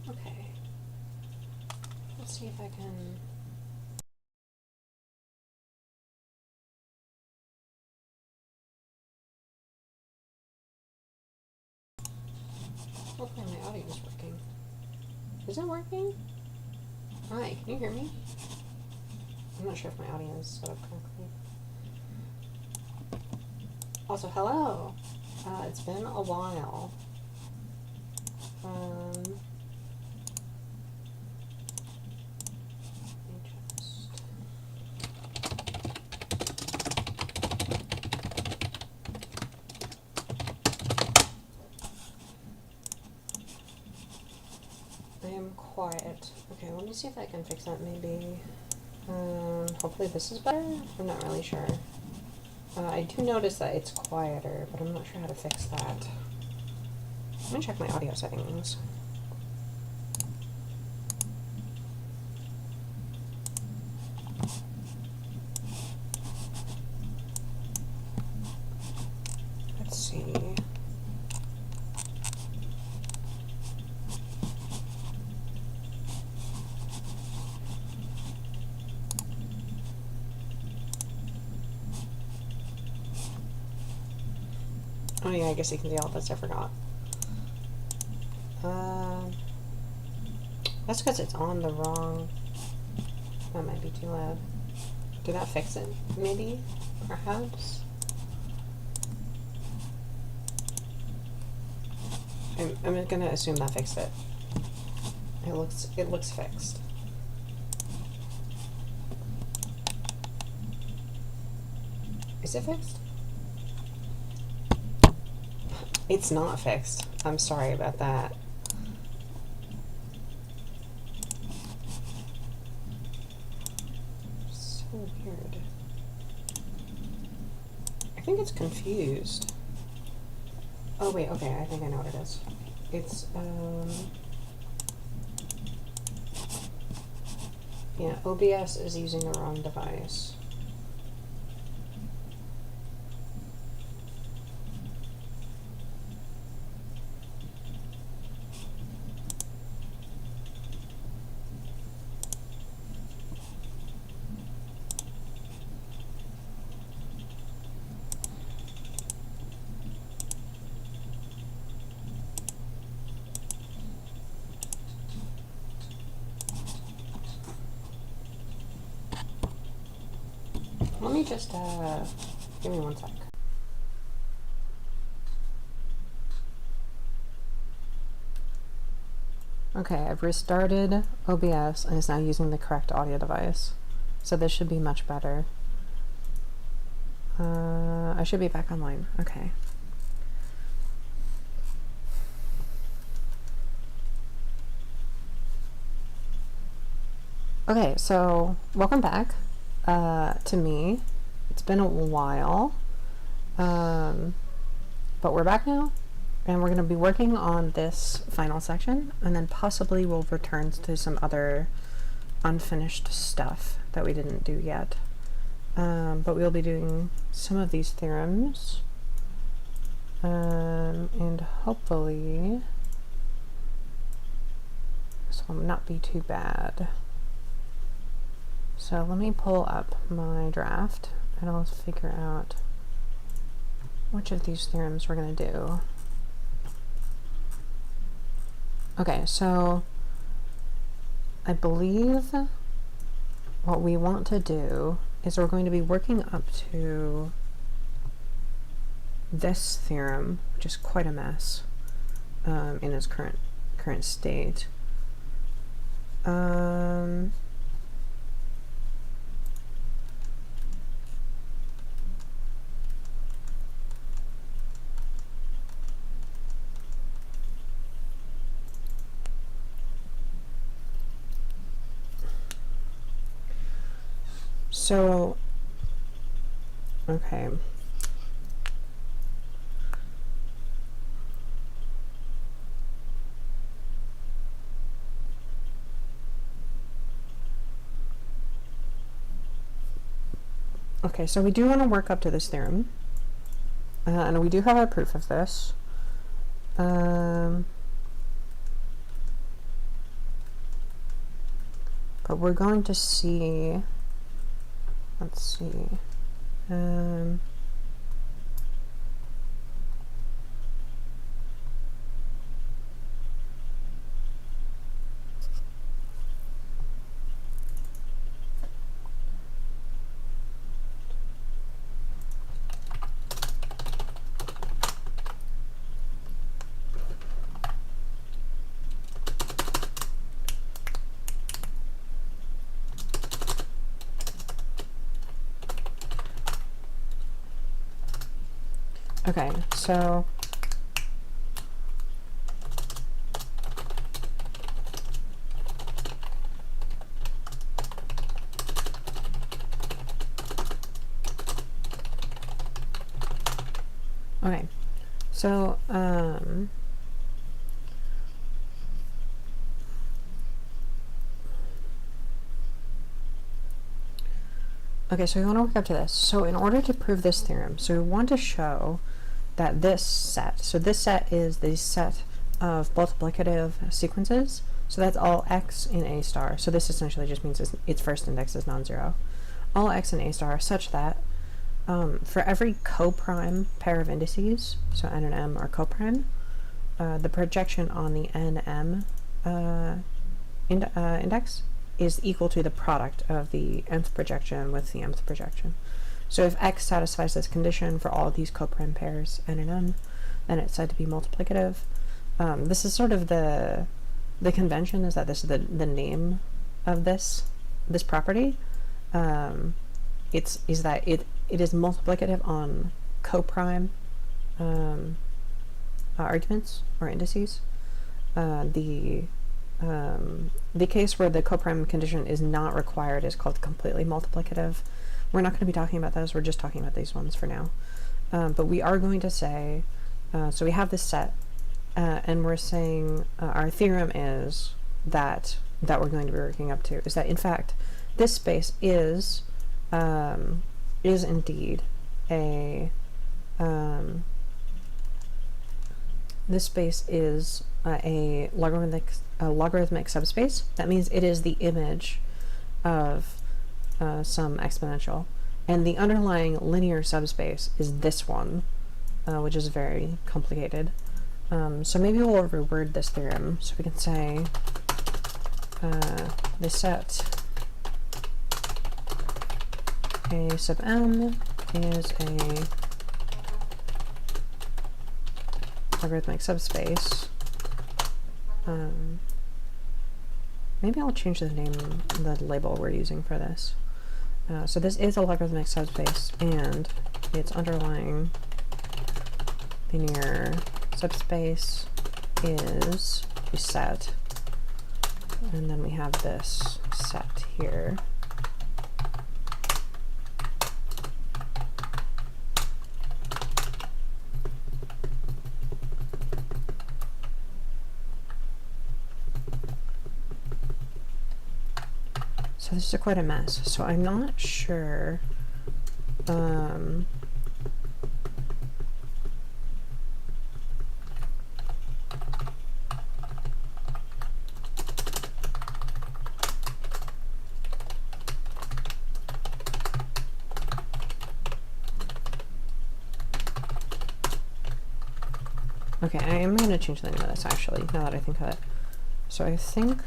Okay. Let's see if I can... Hopefully my audio is working. Is it working? Hi, can you hear me? I'm not sure if my audio is set up correctly. Also, hello! It's been a while. Let me just... I am quiet. Okay, let me see if I can fix that maybe. Hopefully this is better? I'm not really sure. I do notice that it's quieter, but I'm not sure how to fix that. Let me check my audio settings. Let's see. Oh yeah, I guess you can see all this, I forgot. That's because it's on the wrong... That might be too loud. Did that fix it? Maybe? Perhaps? I'm gonna assume that fixed it. It looks fixed. Is it fixed? It's not fixed. I'm sorry about that. So weird. I think it's confused. Oh wait, okay, I think I know what it is. It's, yeah, OBS is using the wrong device. Let me just, give me one sec. Okay, I've restarted OBS and it's now using the correct audio device. So this should be much better. I should be back online. Okay. Okay, so welcome back to me. It's been a while, but we're back now, and we're going to be working on this final section, and then possibly we'll return to some other unfinished stuff that we didn't do yet. But we'll be doing some of these theorems, and hopefully this will not be too bad. So let me pull up my draft and I'll figure out which of these theorems we're going to do. Okay, so I believe what we want to do is we're going to be working up to this theorem, which is quite a mess in its current state. So, okay. Okay, so we do want to work up to this theorem, and we do have a proof of this. But we're going to see, let's see, okay, so okay, so okay, so we want to work up to this. So in order to prove this theorem, so we want to show that this set, so this set is the set of multiplicative sequences, so that's all x in A star. So this essentially just means its first index is non-zero. All x in A star such that for every coprime pair of indices, so n and m are coprime, the projection on the nm index is equal to the product of the nth projection with the mth projection. So if x satisfies this condition for all of these coprime pairs n and m, then it's said to be multiplicative. This is sort of the convention, is that this is the name of this property. It is multiplicative on coprime arguments or indices. The case where the coprime condition is not required is called completely multiplicative. We're not going to be talking about those, we're just talking about these ones for now. But we are going to say, so we have this set, and we're saying our theorem is that we're going to be working up to, is that in fact this space is indeed a this space is a logarithmic subspace. That means it is the image of some exponential, and the underlying linear subspace is this one, which is very complicated. So maybe we'll reword this theorem, so we can say the set A sub m is a logarithmic subspace. Maybe I'll change the name, the label we're using for this. So this is a logarithmic subspace, and its underlying linear subspace is a set, and then we have this set here. So this is quite a mess. So I'm not sure. Okay, I am going to change the name of this actually, now that I think of it. So I think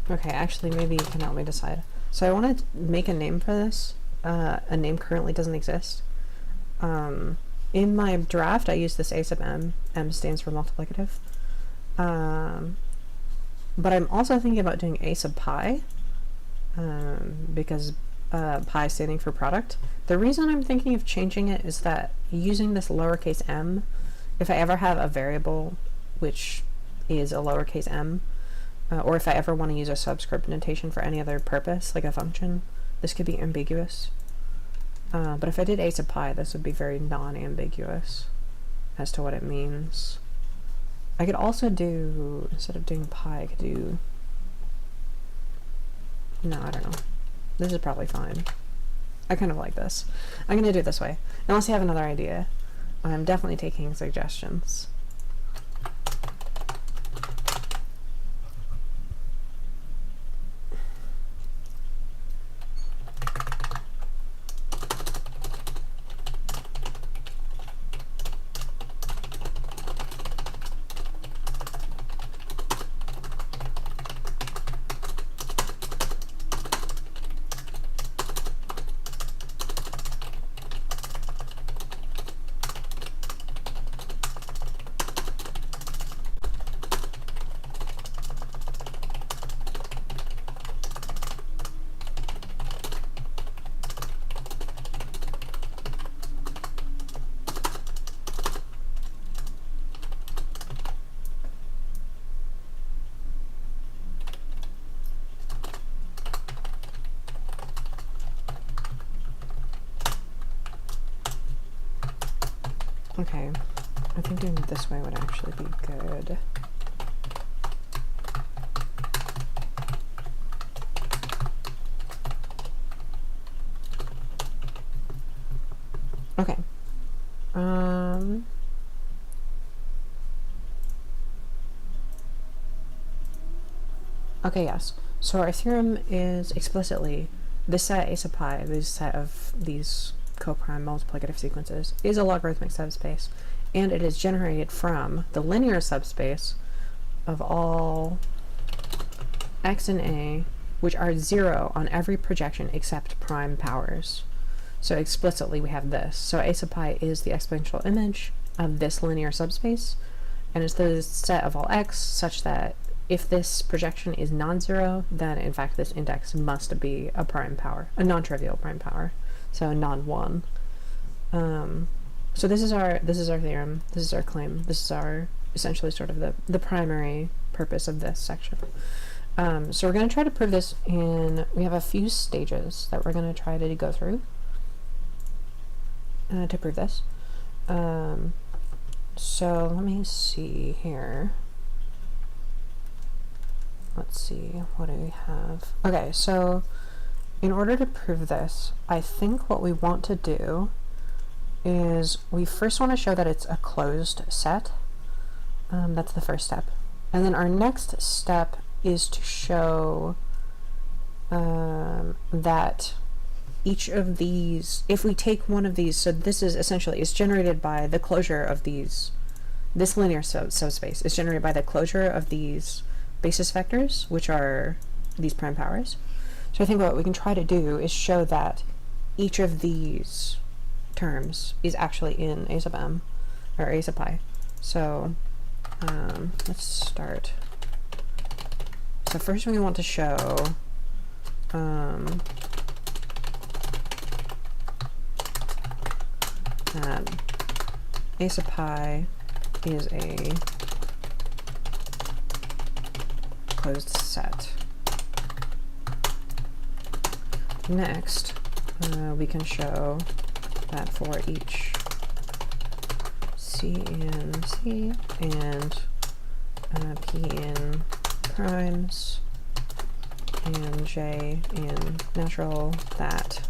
okay, actually maybe you can help me decide. So I want to make a name for this. A name currently doesn't exist. In my draft I use this A sub m. M stands for multiplicative. But I'm also thinking about doing A sub pi, because pi standing for product. The reason I'm thinking of changing it is that using this lowercase m, if I ever have a variable which is a lowercase m, or if I ever want to use a subscript notation for any other purpose, like a function, this could be ambiguous. But if I did A sub pi, this would be very non-ambiguous as to what it means. I could also do, instead of doing pi, I could do, no, I don't know. This is probably fine. I kind of like this. I'm going to do it this way. Unless you have another idea, I'm definitely taking suggestions. Okay, I think doing it this way would actually be good. Okay. Okay, yes. So our theorem is explicitly this set A sub pi, this set of these coprime multiplicative sequences, is a logarithmic subspace, and it is generated from the linear subspace of all x and a, which are 0 on every projection except prime powers. So explicitly we have this. So A sub pi is the exponential image of this linear subspace, and it's the set of all x such that if this projection is non-zero, then in fact this index must be a prime power, a non-trivial prime power, so non-1. So this is our theorem, this is our claim, this is our essentially sort of the primary purpose of this section. So we're going to try to prove this we have a few stages that we're going to try to go through to prove this. So let me see here. Let's see, what do we have? Okay, so in order to prove this, I think what we want to do is we first want to show that it's a closed set. That's the first step. And then our next step is to show that each of these, if we take one of these, so this is essentially, it's generated by the closure of these, this linear subspace is generated by the closure of these basis vectors, which are these prime powers. So I think what we can try to do is show that each of these terms is actually in A sub m, or A sub pi. So let's start. So first we want to show that A sub pi is a closed set. Next, we can show that for each C in C and P in primes and J in natural, that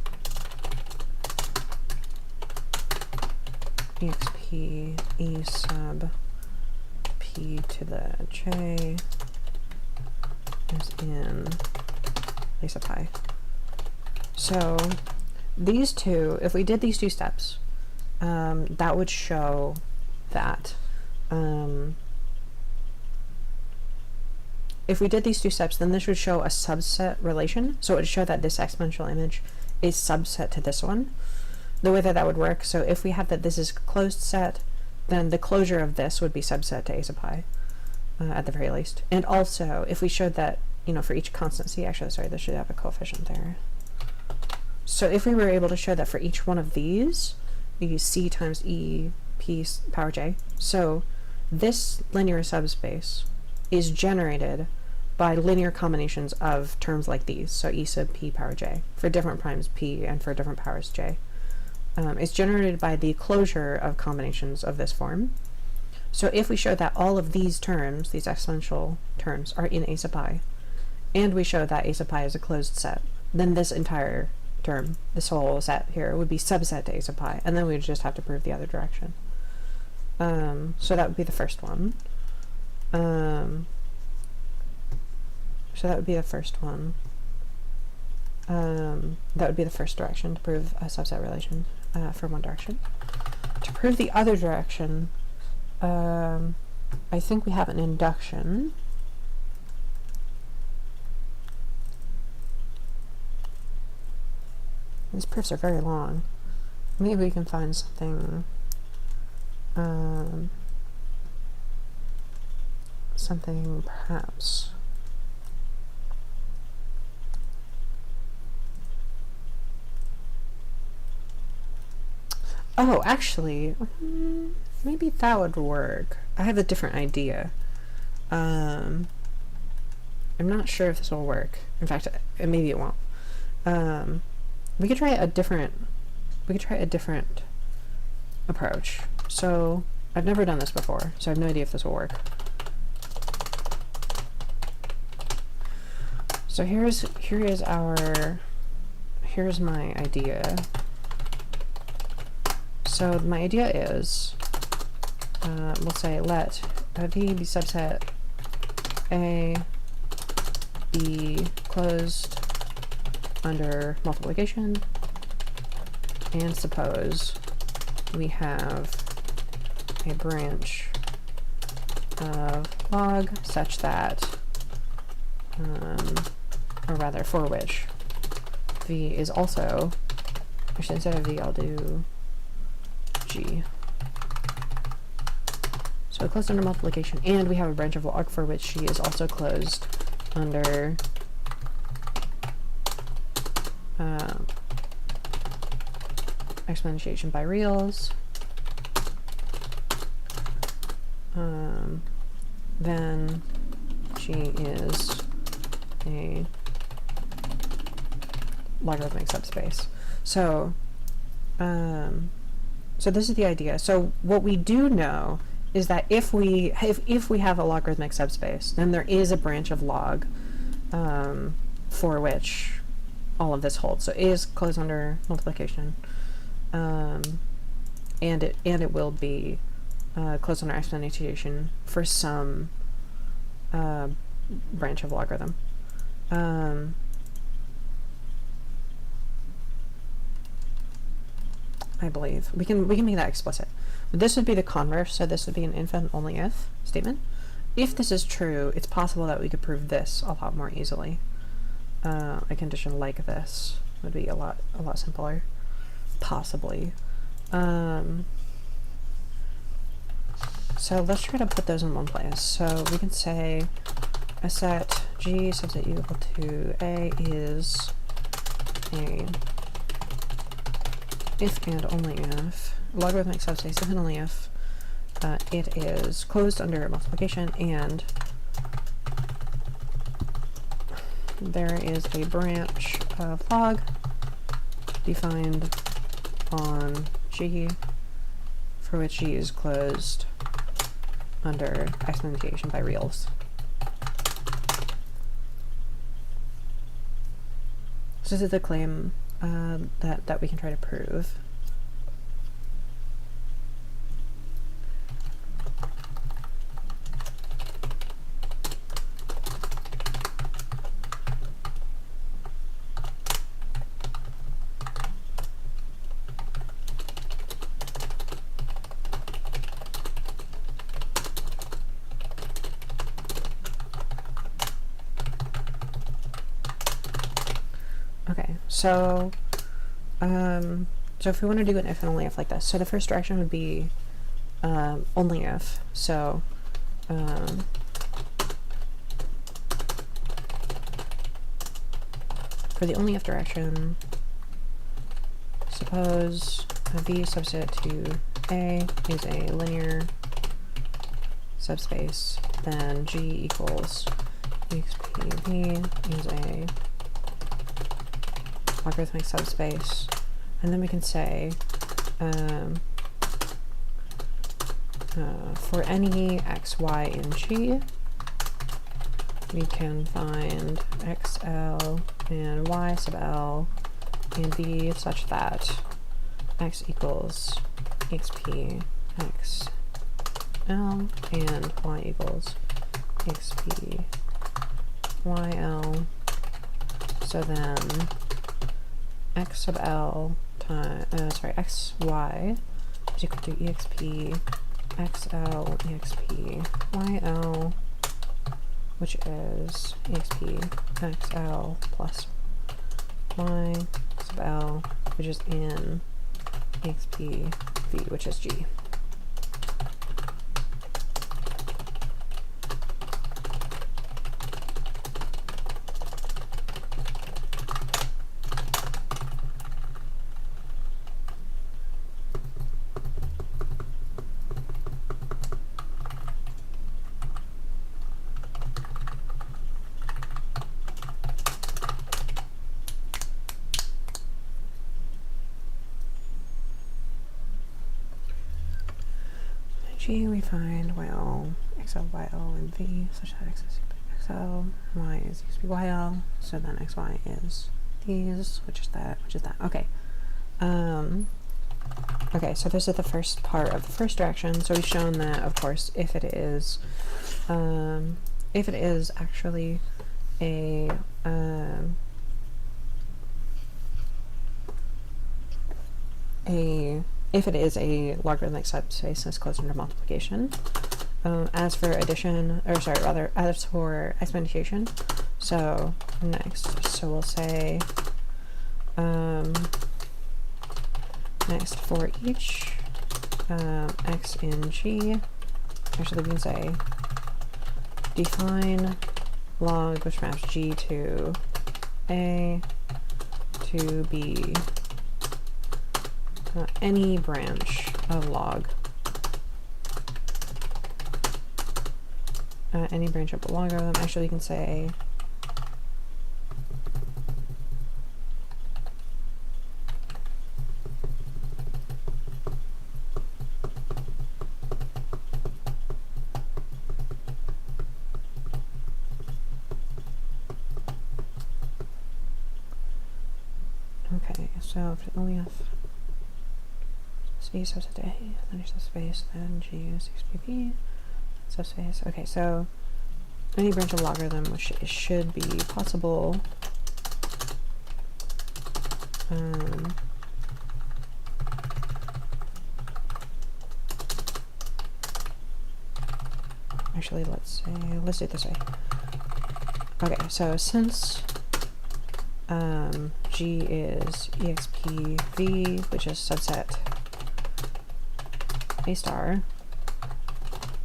exp E sub P to the J is in A sub pi. So these two, if we did these two steps, that would show that if we did these two steps, then this would show a subset relation. So it would show that this exponential image is subset to this one. The way that that would work, so if we have that this is a closed set, then the closure of this would be subset to A sub pi, at the very least. And also, if we showed that, you know, for each constant C, actually, sorry, this should have a coefficient there. So if we were able to show that for each one of these, we use C times E P power J. So this linear subspace is generated by linear combinations of terms like these. So E sub P power J for different primes P and for different powers J. It's generated by the closure of combinations of this form. So if we show that all of these terms, these exponential terms, are in A sub pi, and we show that A sub pi is a closed set, then this entire term, this whole set here, would be subset to a sub pi, and then we would just have to prove the other direction. So that would be the first one. That would be the first direction to prove a subset relation from one direction. To prove the other direction, I think we have an induction. These proofs are very long. Maybe we can find something something perhaps oh, actually, maybe that would work. I have a different idea. I'm not sure if this will work. In fact, maybe it won't. We could try a different approach. So I've never done this before, so I have no idea if this will work. So here's my idea. So my idea is, we'll say let V be subset A be closed under multiplication, and suppose we have a branch of log such that, or rather for which V is also, actually instead of V I'll do G. So closed under multiplication, and we have a branch of log for which G is also closed under exponentiation by reals. Then G is a logarithmic subspace. So so this is the idea. So what we do know is that if we have a logarithmic subspace, then there is a branch of log for which all of this holds. So A is closed under multiplication, and it will be closed under exponentiation for some branch of logarithm. I believe we can make that explicit. But this would be the converse, so this would be an infinite only if statement. If this is true, it's possible that we could prove this a lot more easily. A condition like this would be a lot simpler, possibly. So let's try to put those in one place. So we can say a set G subset U equal to A is a if and only if, logarithmic subspace if and only if it is closed under multiplication and there is a branch of log defined on G for which G is closed under exponentiation by reals. So this is the claim that we can try to prove. Okay, so if we want to do an if and only if like this, so the first direction would be only if. So for the only if direction, suppose V subset to A is a linear subspace, then G equals exp V is a logarithmic subspace, and then we can say for any x, y in G, we can find xl and y sub l and b such that x equals exp x l and y equals exp y l. So then x sub l times xy is equal to exp xl exp yl, which is exp xl plus y sub l, which is in exp v, which is g. G, we find yl, xl, yl, and v such that x is xl, y is exp yl, so then xy is these, which is that, which is that. Okay. Okay, so this is the first part of the first direction. So we've shown that, of course, if it is actually a if it is a logarithmic subspace that's close under multiplication. As for addition, or sorry, rather, as for experimentation, so next, so we'll say, next for each x in G, actually we can say define log which maps G to A to B, any branch of log. Any branch of a logarithm. Actually, you can say okay, so if we only have space subset A, then there's subspace, then G is XPP, subspace. Okay, so any branch of logarithm which should be possible. Actually, let's do it this way. Okay, so since G is exp v, which is subset A star,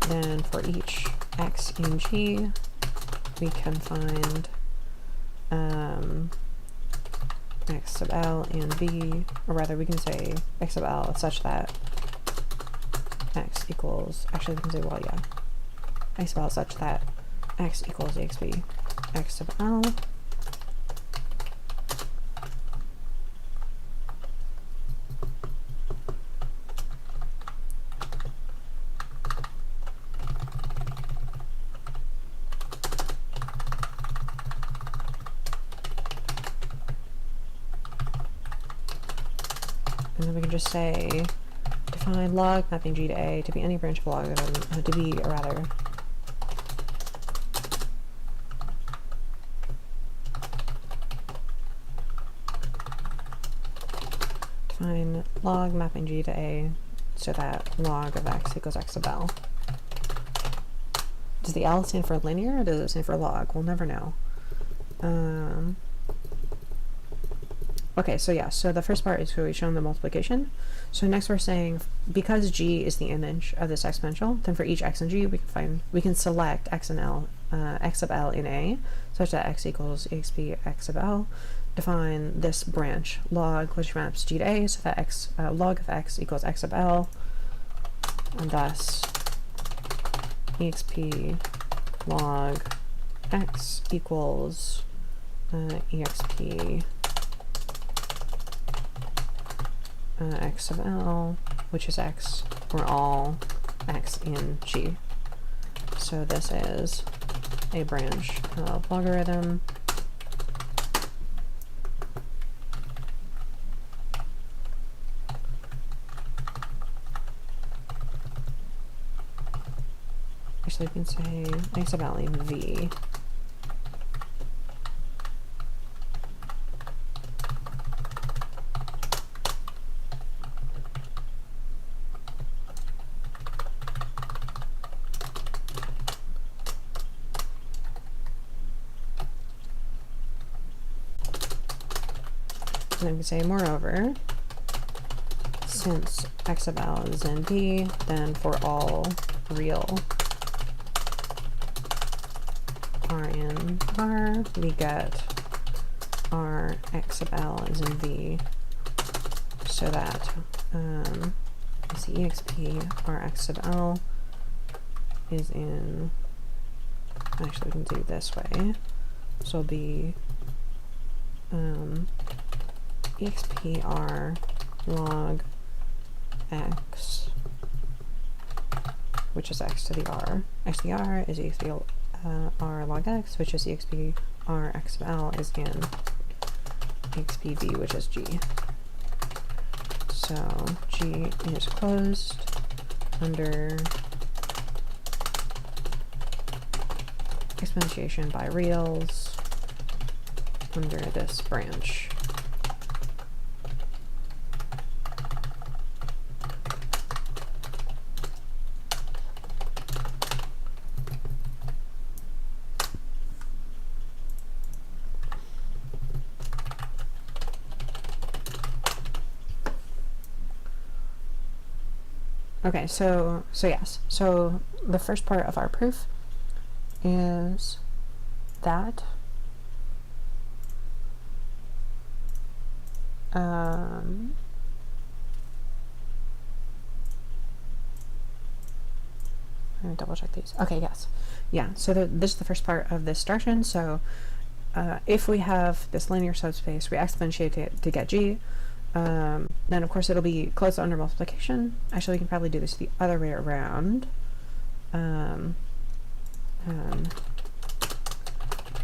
then for each x in G, we can find x sub l and v, or rather we can say x sub l such that x equals, actually we can say, well, yeah, x sub l such that x equals exp x sub l. And then we can just say define log mapping G to A to be any branch of logarithm, to be, or rather, define log mapping G to A so that log of x equals x sub l. Does the L stand for linear or does it stand for log? We'll never know. Okay, so yeah, so the first part is where we've shown the multiplication. So next we're saying, because G is the image of this exponential, then for each x in G, we can select x and L, x sub L in A, such that x equals exp x sub L. Define this branch log, which maps G to A, so that x log of x equals x sub L, and thus exp log x equals exp x sub L, which is x for all x in G. So this is a branch of logarithm so you can say x sub L in V. And then we can say, moreover, since x sub L is in V, then for all real R in R, we get R x sub L is in V, so that let's see, exp R x sub L is in, actually we can do this way, so it'll be exp R log x, which is x to the R. X to the R is exp R log x, which is exp R x sub L is in exp V, which is G. So G is closed under exponentiation by reals under this branch. Okay, so yes. So the first part of our proof is that let me double check these. Okay, yes. Yeah, so this is the first part of this direction. So if we have this linear subspace, we exponentiate it to get G. Then of course it'll be closed under multiplication. Actually, we can probably do this the other way around.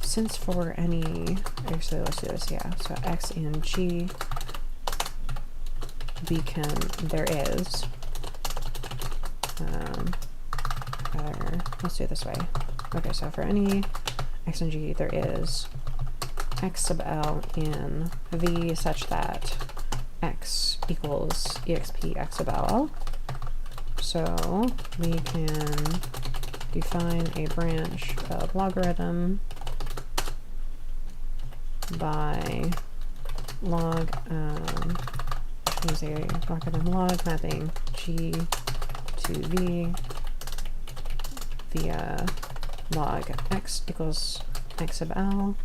Since for any, actually let's do this, yeah. So x in G, there is, let's do it this way. Okay, so for any x in G, there is x sub L in V such that x equals exp x sub L. So we can define a branch of logarithm by log, which means a logarithm log mapping G to V via log x equals x sub L.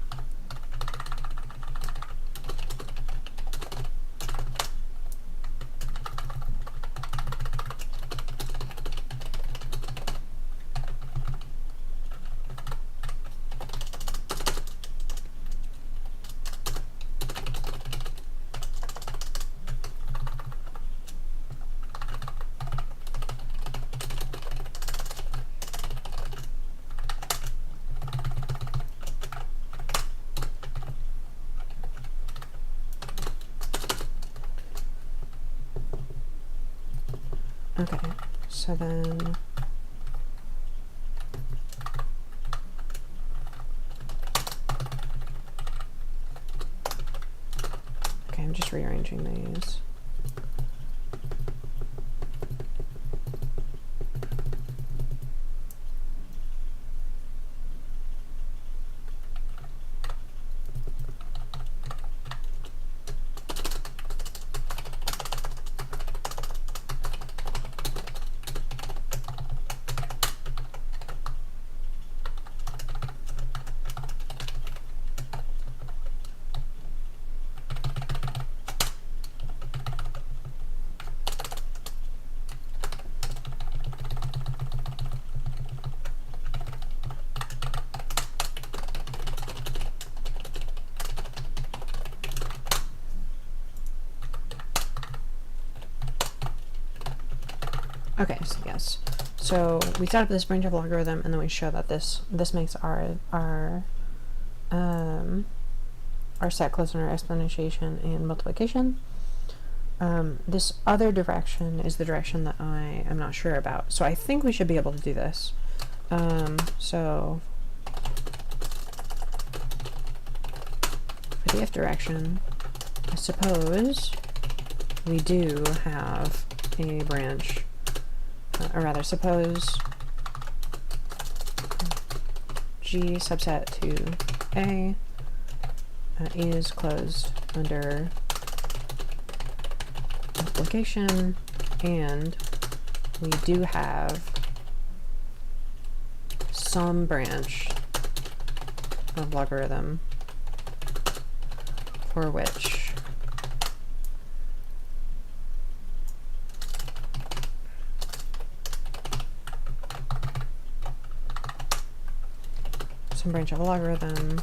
Okay, so then okay, I'm just rearranging these. Okay, so yes. So we set up this branch of logarithm, and then we show that this makes our set closed under exponentiation and multiplication. This other direction is the direction that I am not sure about. So I think we should be able to do this. So for the if direction, I suppose we do have a branch, or rather suppose G subset to A is closed under multiplication, and we do have some branch of logarithm for which some branch of logarithm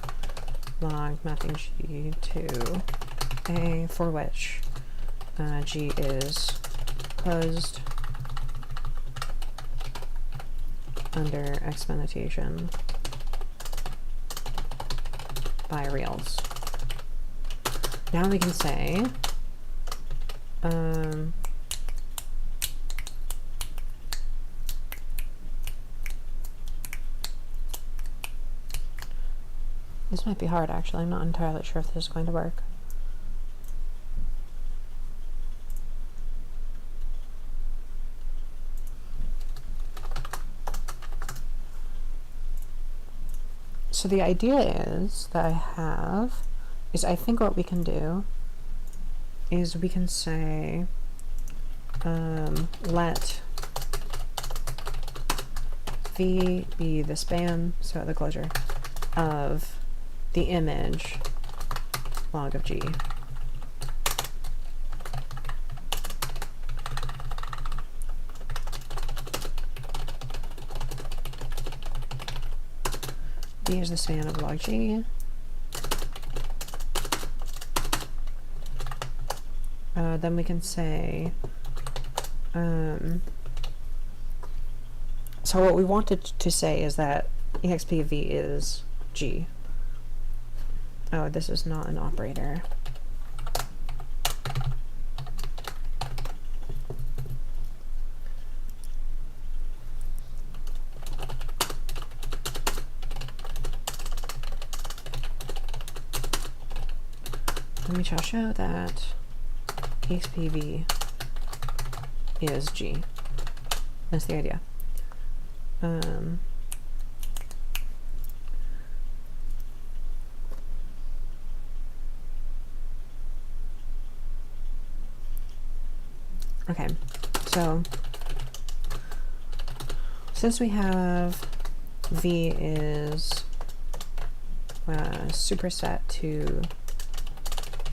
log mapping G to A for which G is closed under exponentation by reals. Now we can say this might be hard actually, I'm not entirely sure if this is going to work. So the idea is that I think what we can do is we can say let V be the span, so the closure, of the image log of G. V is the span of log G. Then we can say, so what we wanted to say is that exp of V is G. Oh, this is not an operator. We shall show that exp is G. That's the idea. Okay, so since we have V is superset to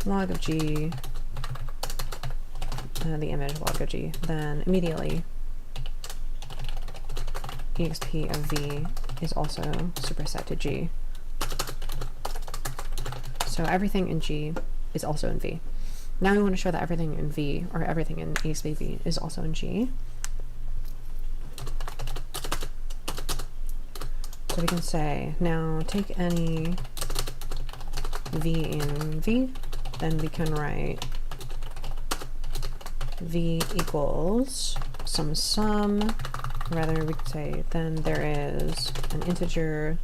log of G, the image log of G, then immediately exp of V is also superset to G. So everything in G is also in V. Now we want to show that everything in V, or everything in exp of V, is also in G. So we can say, now take any V in V, then we can write V equals sum, rather we could say then there is an integer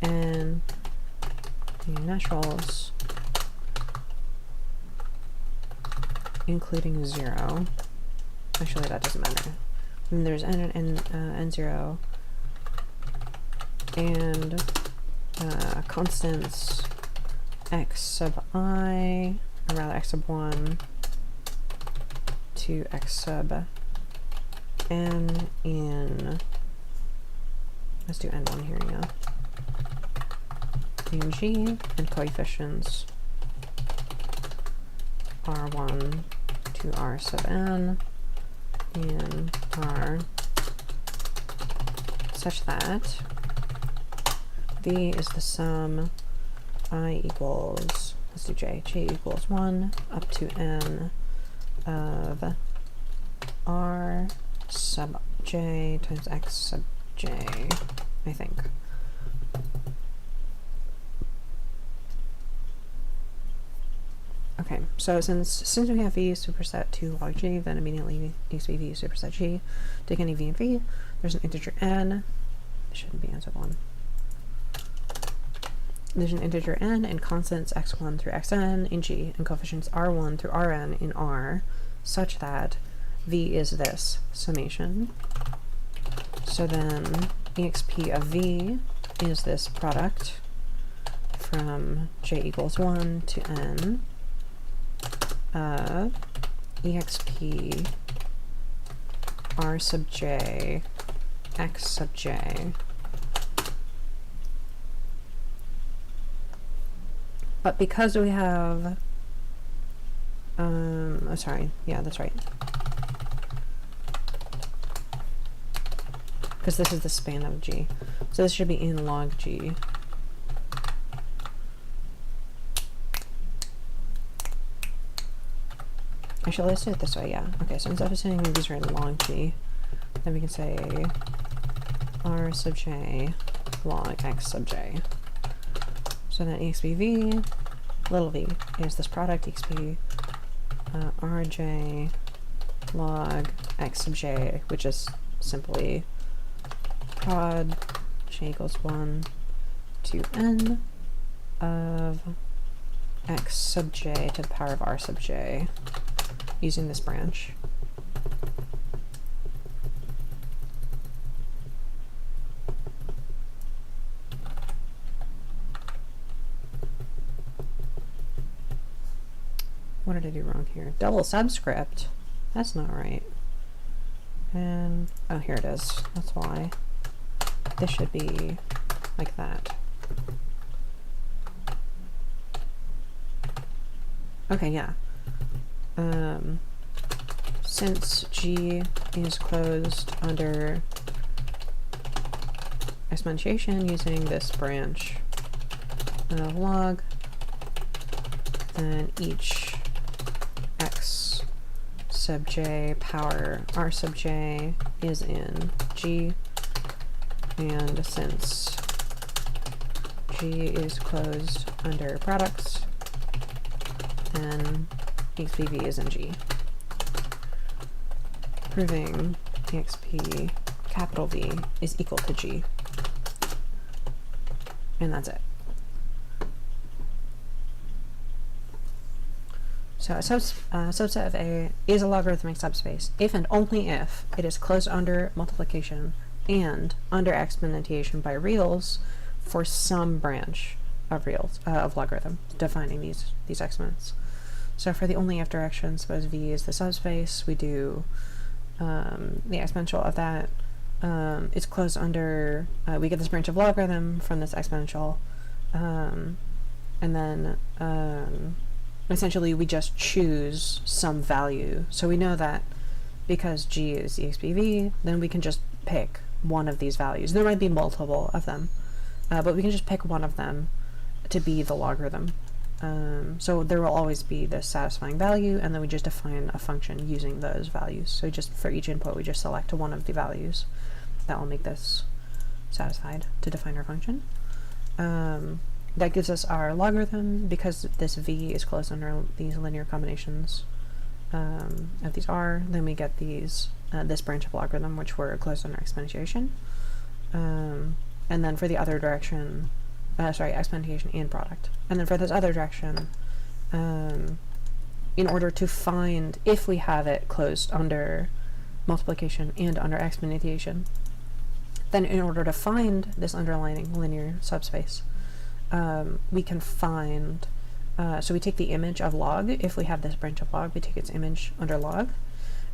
n naturals including 0. Actually that doesn't matter. And there's n0 and constants x sub I, or rather x sub 1 to x sub n in, let's do n1 here, yeah, in G, and coefficients r1 to r sub n in R, such that V is the sum I equals, let's do j equals 1 up to n of r sub j times x sub j, I think. Okay, so since we have V superset to log G, then immediately exp V superset G. Take any V in V, there's an integer n, It shouldn't be answer 1. There's an integer n and constants x1 through xn in G and coefficients r1 through rn in R such that V is this summation. So then exp of V is this product from j equals 1 to n of exp r sub j x sub j. But because we have oh sorry, yeah, that's right. Because this is the span of G. So this should be in log G. Actually, let's do it this way, yeah. Okay, so instead of saying these are in log G, then we can say r sub j log x sub j. So then exp v, little v, is this product exp rj log x sub j, which is simply prod j equals 1 to n of x sub j to the power of r sub j using this branch. What did I do wrong here? Double subscript? That's not right. And, oh, here it is. That's why. This should be like that. Okay, yeah. Since G is closed under exponentiation using this branch of log, then each x sub j power r sub j is in G, and since G is closed under products, then exp v is in G, proving exp capital V is equal to G. And that's it. So a subset of A is a logarithmic subspace if and only if it is closed under multiplication and under exponentiation by reals for some branch of reals of logarithm defining these exponents. So for the only if direction, suppose V is the subspace, we do the exponential of that. It's closed under, we get this branch of logarithm from this exponential, and then essentially we just choose some value. So we know that because G is exp V, then we can just pick one of these values. There might be multiple of them, but we can just pick one of them to be the logarithm. So there will always be this satisfying value, and then we just define a function using those values. So just for each input, we just select one of the values that will make this satisfied to define our function. That gives us our logarithm. Because this V is closed under these linear combinations of these R, then we get these this branch of logarithm, which were closed under exponentiation. And then for the other direction, exponentiation and product. And then for this other direction, in order to find if we have it closed under multiplication and under exponentiation, then in order to find this underlying linear subspace, we can find, so we take the image of log. If we have this branch of log, we take its image under log,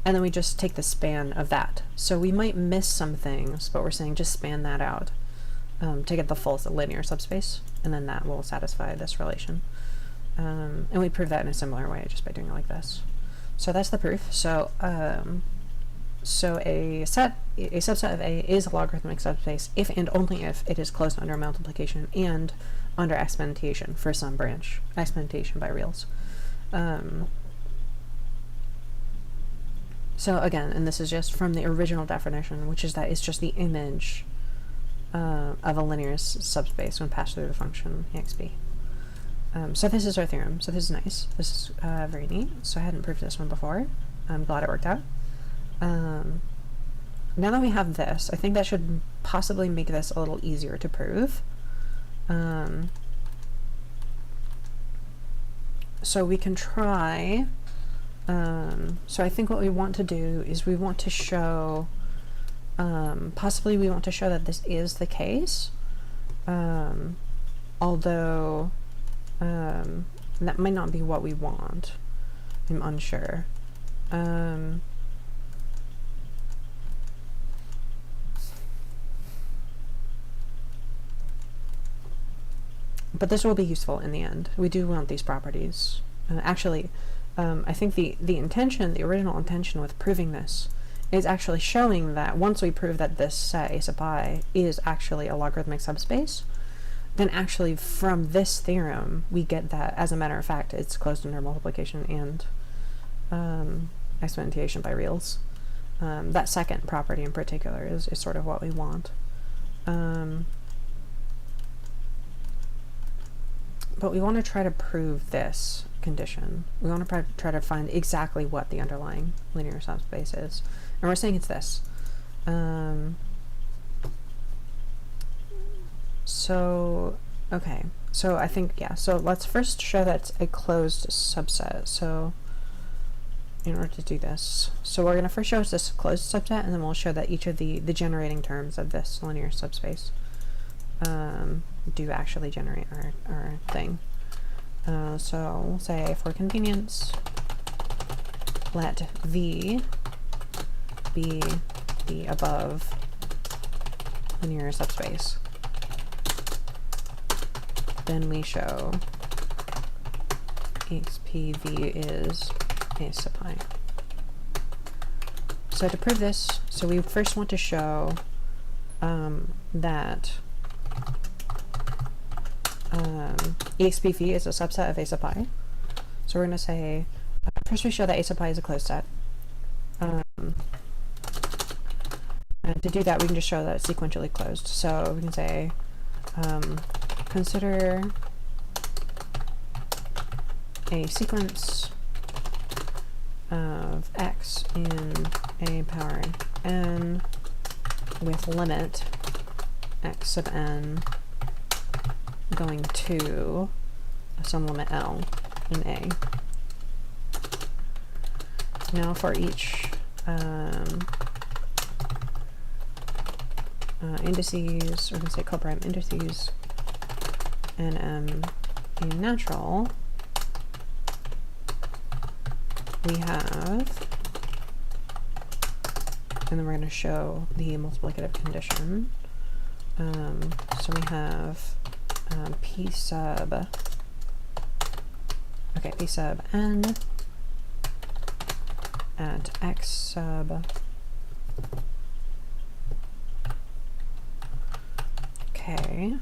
and then we just take the span of that. So we might miss some things, but we're saying just span that out to get the full linear subspace, and then that will satisfy this relation. And we prove that in a similar way just by doing it like this. So that's the proof. So so a subset of A is a logarithmic subspace if and only if it is closed under multiplication and under exponentiation for some branch, exponentiation by reals. So again, and this is just from the original definition, which is that it's just the image of a linear subspace when passed through the function exp. So this is our theorem. So this is nice. This is very neat. So I hadn't proved this one before. I'm glad it worked out. now that we have this, I think that should possibly make this a little easier to prove. So we can try, so I think what we want to do is we want to show, possibly we want to show that this is the case, although that might not be what we want. I'm unsure. But this will be useful in the end. We do want these properties. Actually, I think the original intention with proving this is actually showing that once we prove that this set A sub I is actually a logarithmic subspace, then actually from this theorem we get that, as a matter of fact, it's closed under multiplication and exponentiation by reals. That second property in particular is sort of what we want. But we want to try to prove this condition. We want to try to find exactly what the underlying linear subspace is. And we're saying it's this. So, okay. So I think, yeah, so let's first show that it's a closed subset. So in order to do this, so we're going to first show us this closed subset, and then we'll show that each of the generating terms of this linear subspace do actually generate our thing. So we'll say, for convenience, let V be the above linear subspace. Then we show XPV is A sub I. So to prove this, so we first want to show that EXPV is a subset of A sub I. So we're going to say, first we show that A sub I is a closed set. And to do that, we can just show that it's sequentially closed. So we can say, consider a sequence of x in a power n with limit x sub n going to some limit L in A. Now for each indices, we're going to say coprime indices and M in natural, we have, and then we're going to show the multiplicative condition. So we have P sub n at x sub k.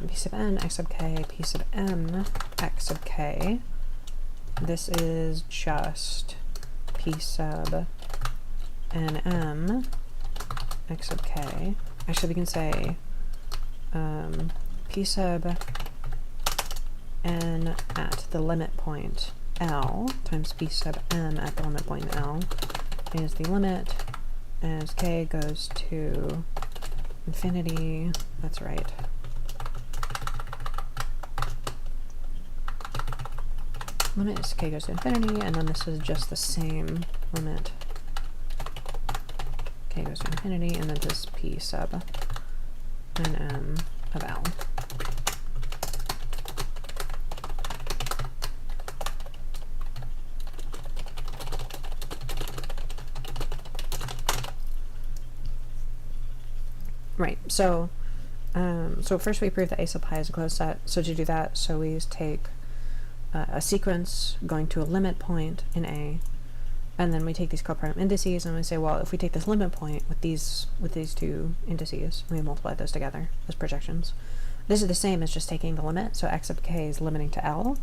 P sub n x sub k, P sub m x sub k. This is just P sub n m x sub k. Actually, we can say P sub n at the limit point L times P sub m at the limit point L is the limit as k goes to infinity. That's right. Limit is k goes to infinity, and then this is just the same limit. K goes to infinity, and then this P sub nm of L. Right, so so first we prove that A sub I is a closed set. So to do that, so we take a sequence going to a limit point in A, and then we take these coprime indices and we say, well, if we take this limit point with these two indices, we multiply those together as projections, This is the same as just taking the limit, so x sub k is limiting to L,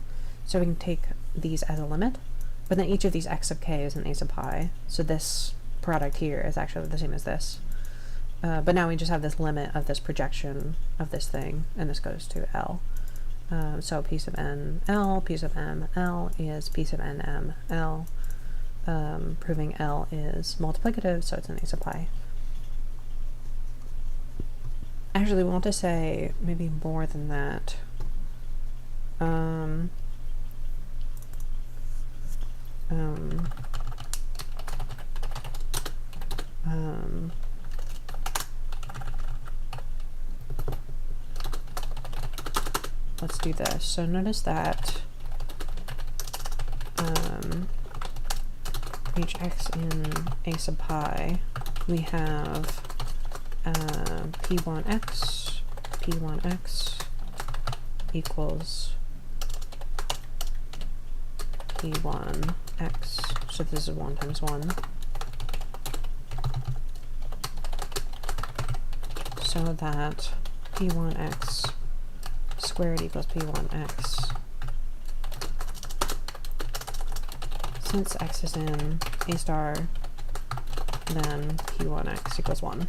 so we can take these as a limit, but then each of these x sub k is an a sub pi, so this product here is actually the same as this. But now we just have this limit of this projection of this thing, and this goes to L. So p sub n L, p sub m L is p sub n m L, proving L is multiplicative, so it's an a sub pi. Actually, we want to say maybe more than that. Let's do this. So notice that hx in a sub pi, we have p1x equals p1x. So this is 1 times 1. So that p1x squared equals p1x. Since x is in a star, then p1x equals 1.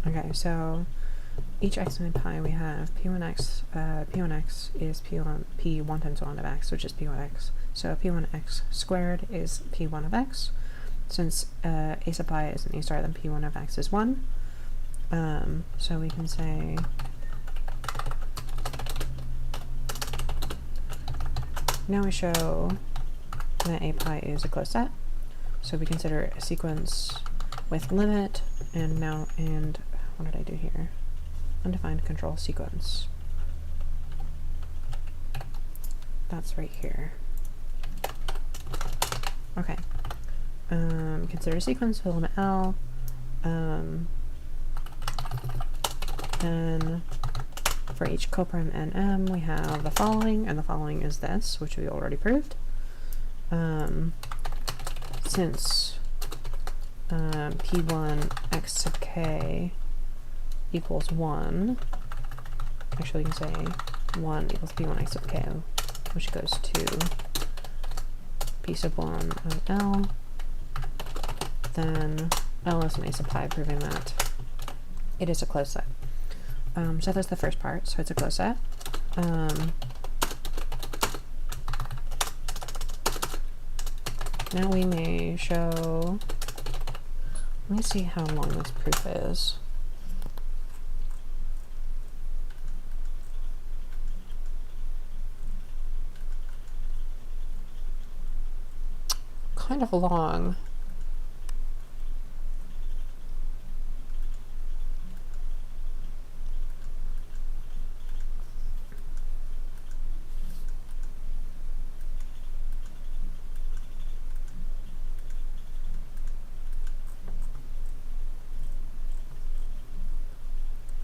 Okay, so each x in pi we have p1x is p1 times 1 of x, which is p1x. So p1x squared is p1 of x. Since a sub pi is an a star, then p1 of x is 1. So we can say now we show that a pi is a closed set. So we consider a sequence with limit, and what did I do here? Undefined control sequence. That's right here. Okay. Consider a sequence with limit L. Then for each coprime nm, we have the following, and the following is this, which we already proved. Since p1 x sub k equals 1, actually you can say 1 equals p1 x sub k, which goes to p sub 1 of L, then L is an a sub pi, proving that it is a closed set. So that's the first part, so it's a closed set. Now we may show, let me see how long this proof is. Kind of long.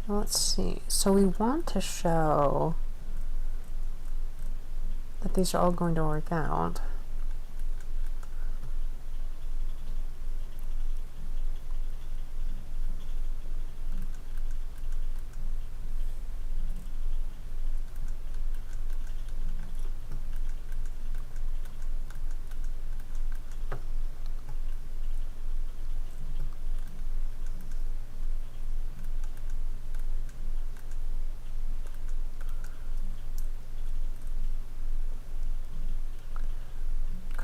Let's see. So we want to show that these are all going to work out.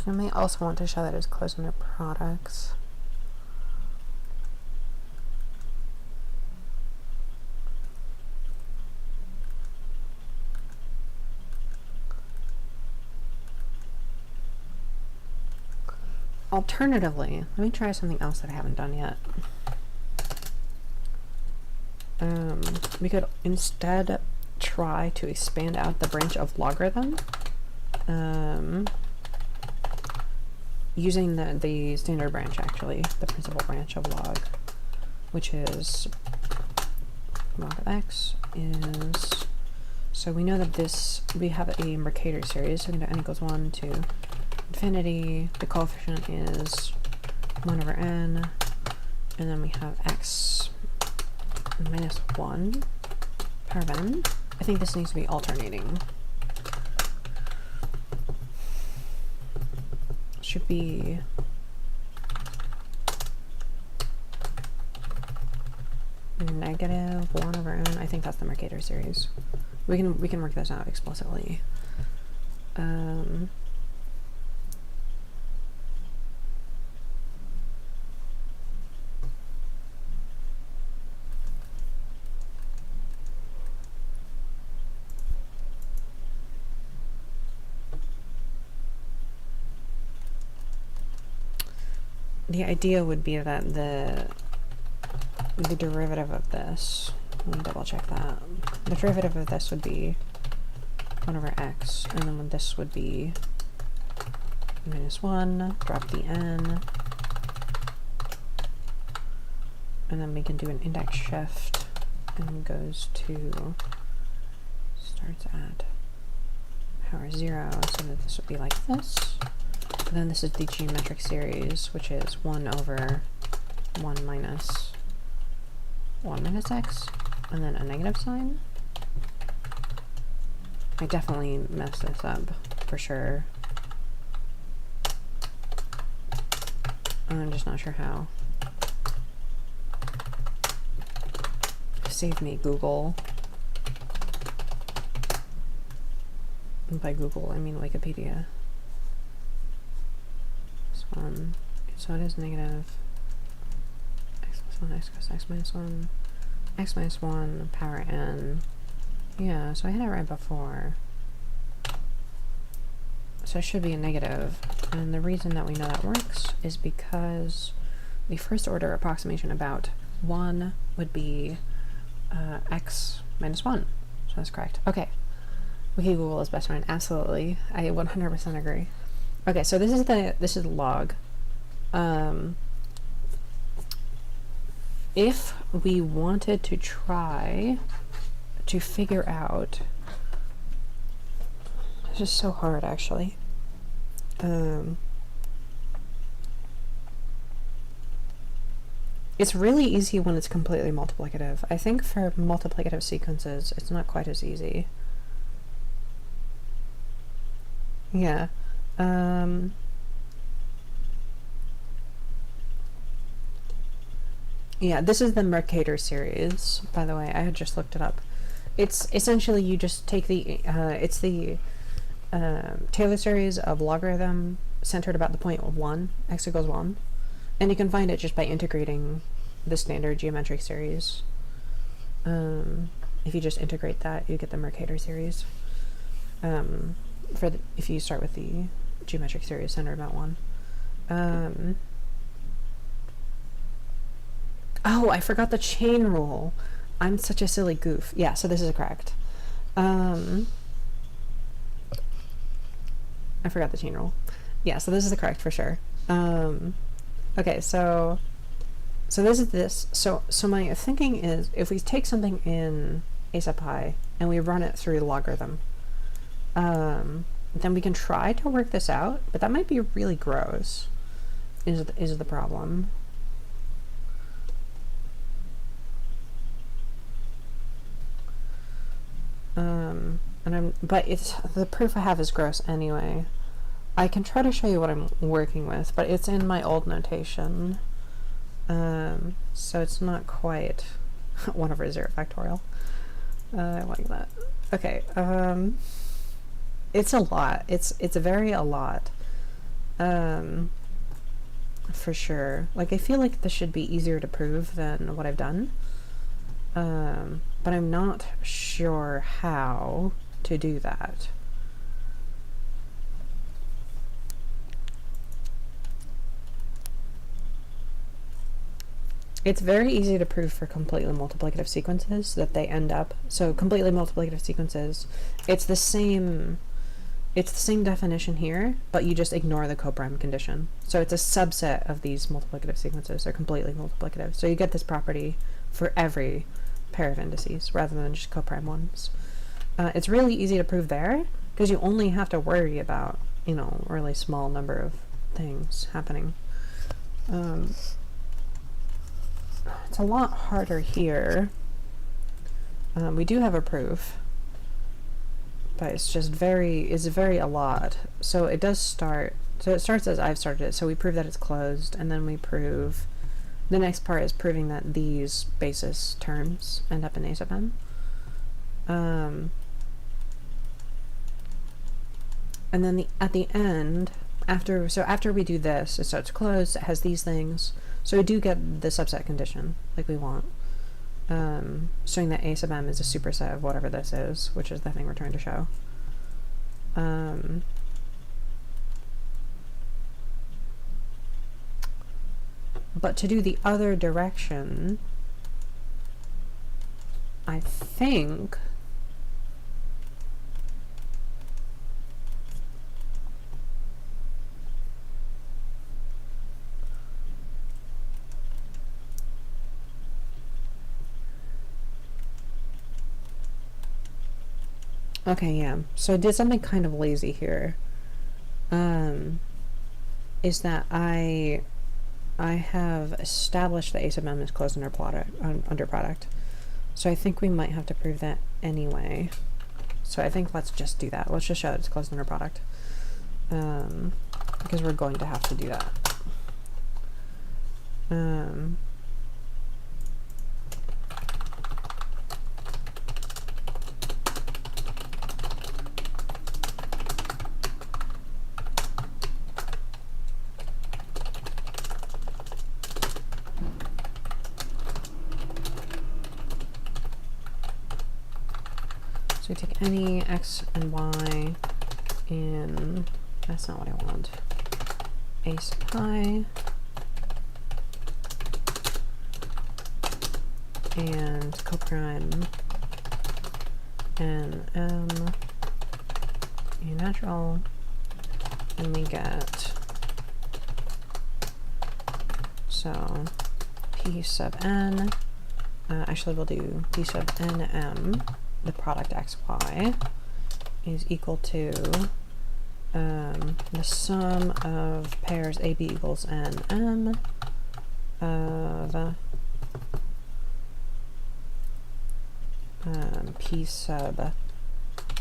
I may also want to show that it's closed under products. Alternatively, let me try something else that I haven't done yet. We could instead try to expand out the branch of logarithm. Using the standard branch, actually, the principal branch of log, which is log of x is, so we know that this, we have a Mercator series, so we're going to n equals 1 to infinity. The coefficient is 1 over n, and then we have x minus 1 power of n. I think this needs to be alternating. Should be negative 1 over n. I think that's the Mercator series. We can work this out explicitly. The idea would be that the derivative of this, let me double check that. The derivative of this would be 1 over x, and then this would be minus 1, drop the n, and then we can do an index shift, and goes to, starts at power 0, so that this would be like this. And then this is the geometric series, which is 1 over 1 minus x, and then a negative sign. I definitely messed this up, for sure. I'm just not sure how. Save me, Google. And by Google, I mean Wikipedia. So it is negative x plus 1, x plus x minus 1, x minus 1 power n. Yeah, so I had it right before. So it should be a negative. And the reason that we know that works is because the first order approximation about 1 would be x minus 1. So that's correct. Okay. Wiki Google is best friend. Absolutely. I 100% agree. Okay, so this is the log. If we wanted to try to figure out, this is so hard actually. It's really easy when it's completely multiplicative. I think for multiplicative sequences, it's not quite as easy. Yeah. Yeah, this is the Mercator series, by the way. I had just looked it up. It's essentially you just take the it's the Taylor series of logarithm centered about the point of 1, x equals 1, and you can find it just by integrating the standard geometric series. If you just integrate that, you get the Mercator series. If you start with the geometric series centered about 1. Oh, I forgot the chain rule. I'm such a silly goof. Yeah, so this is correct. I forgot the chain rule. Yeah, so this is the correct for sure. Okay, so this is this. So my thinking is, if we take something in a sub pi and we run it through the logarithm, then we can try to work this out, but that might be really gross, is the problem. But it's, the proof I have is gross anyway. I can try to show you what I'm working with, but it's in my old notation. So it's not quite 1 over 0 factorial. Like that. Okay, it's a lot. It's a lot. For sure. Like, I feel like this should be easier to prove than what I've done. But I'm not sure how to do that. It's very easy to prove for completely multiplicative sequences that they end up, so completely multiplicative sequences, it's the same definition here, but you just ignore the coprime condition. So it's a subset of these multiplicative sequences. They're completely multiplicative. So you get this property for every pair of indices rather than just coprime ones. It's really easy to prove there because you only have to worry about, you know, a really small number of things happening. It's a lot harder here. We do have a proof, but it's just very a lot. So it does start, so it starts as I've started it, so we prove that it's closed, and then we prove, the next part is proving that these basis terms end up in A sub m. And then at the end, after we do this, it starts closed, it has these things, so we do get the subset condition, like we want. Showing that A sub m is a superset of whatever this is, which is the thing we're trying to show. But to do the other direction, I think okay, yeah. So I did something kind of lazy here. Is that I have established that A sub m is closed under product. So I think we might have to prove that anyway. So I think let's just do that. Let's just show that it's closed under product. Because we're going to have to do that. So we take any x and y in, that's not what I want, a sub pi and coprime n m a natural, and we get, so p sub n, actually we'll do p sub n m, the product xy is equal to the sum of pairs AB equals NM of P sub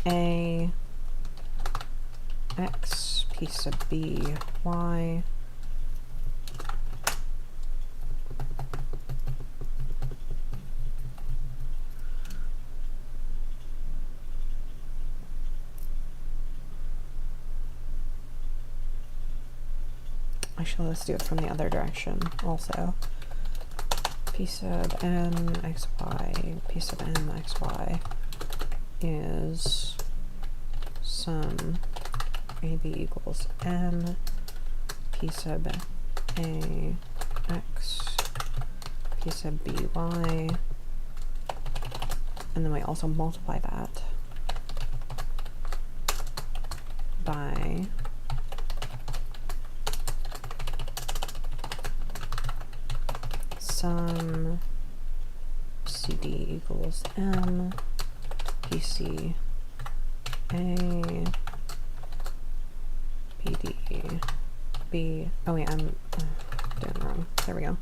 A X, P sub B Y, actually let's do it from the other direction also. P sub n xy, P sub n xy is sum AB equals n, P sub A x, P sub by, and then we also multiply that by sum CD equals M, PC A, PD B, oh wait, I'm doing it wrong, there we go.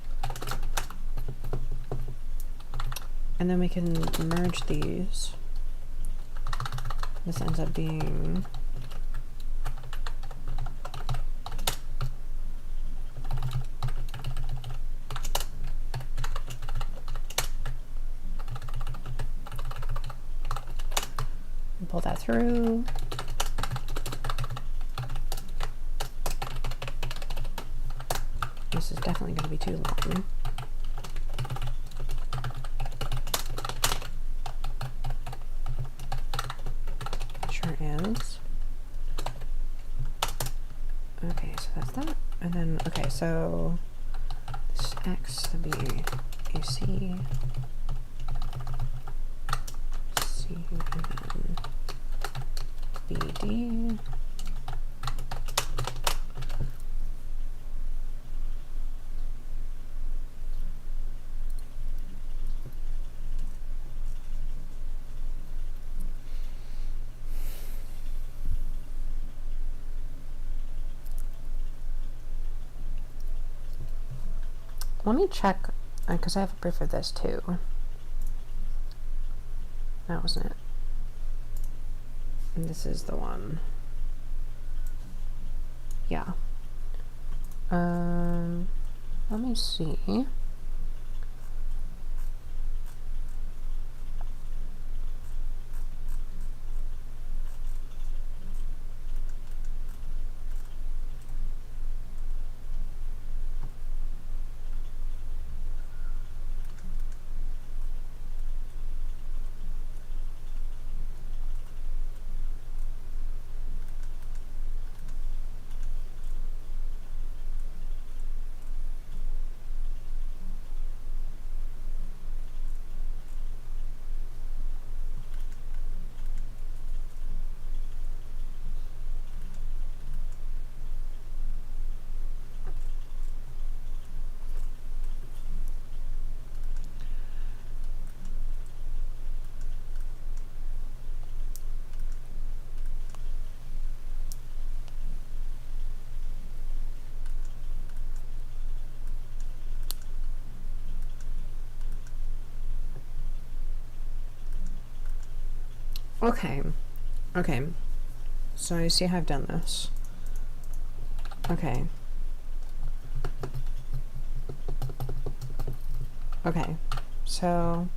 And then we can merge these. This ends up being pull that through. This is definitely going to be too long. Sure is. Okay, so that's that. And then, okay, so this X would be AC, C, and then BD. let me check, because I have a proof of this too. That wasn't it. And this is the one. Yeah. Let me see. Okay. Okay. So you see how I've done this. Okay. Okay. So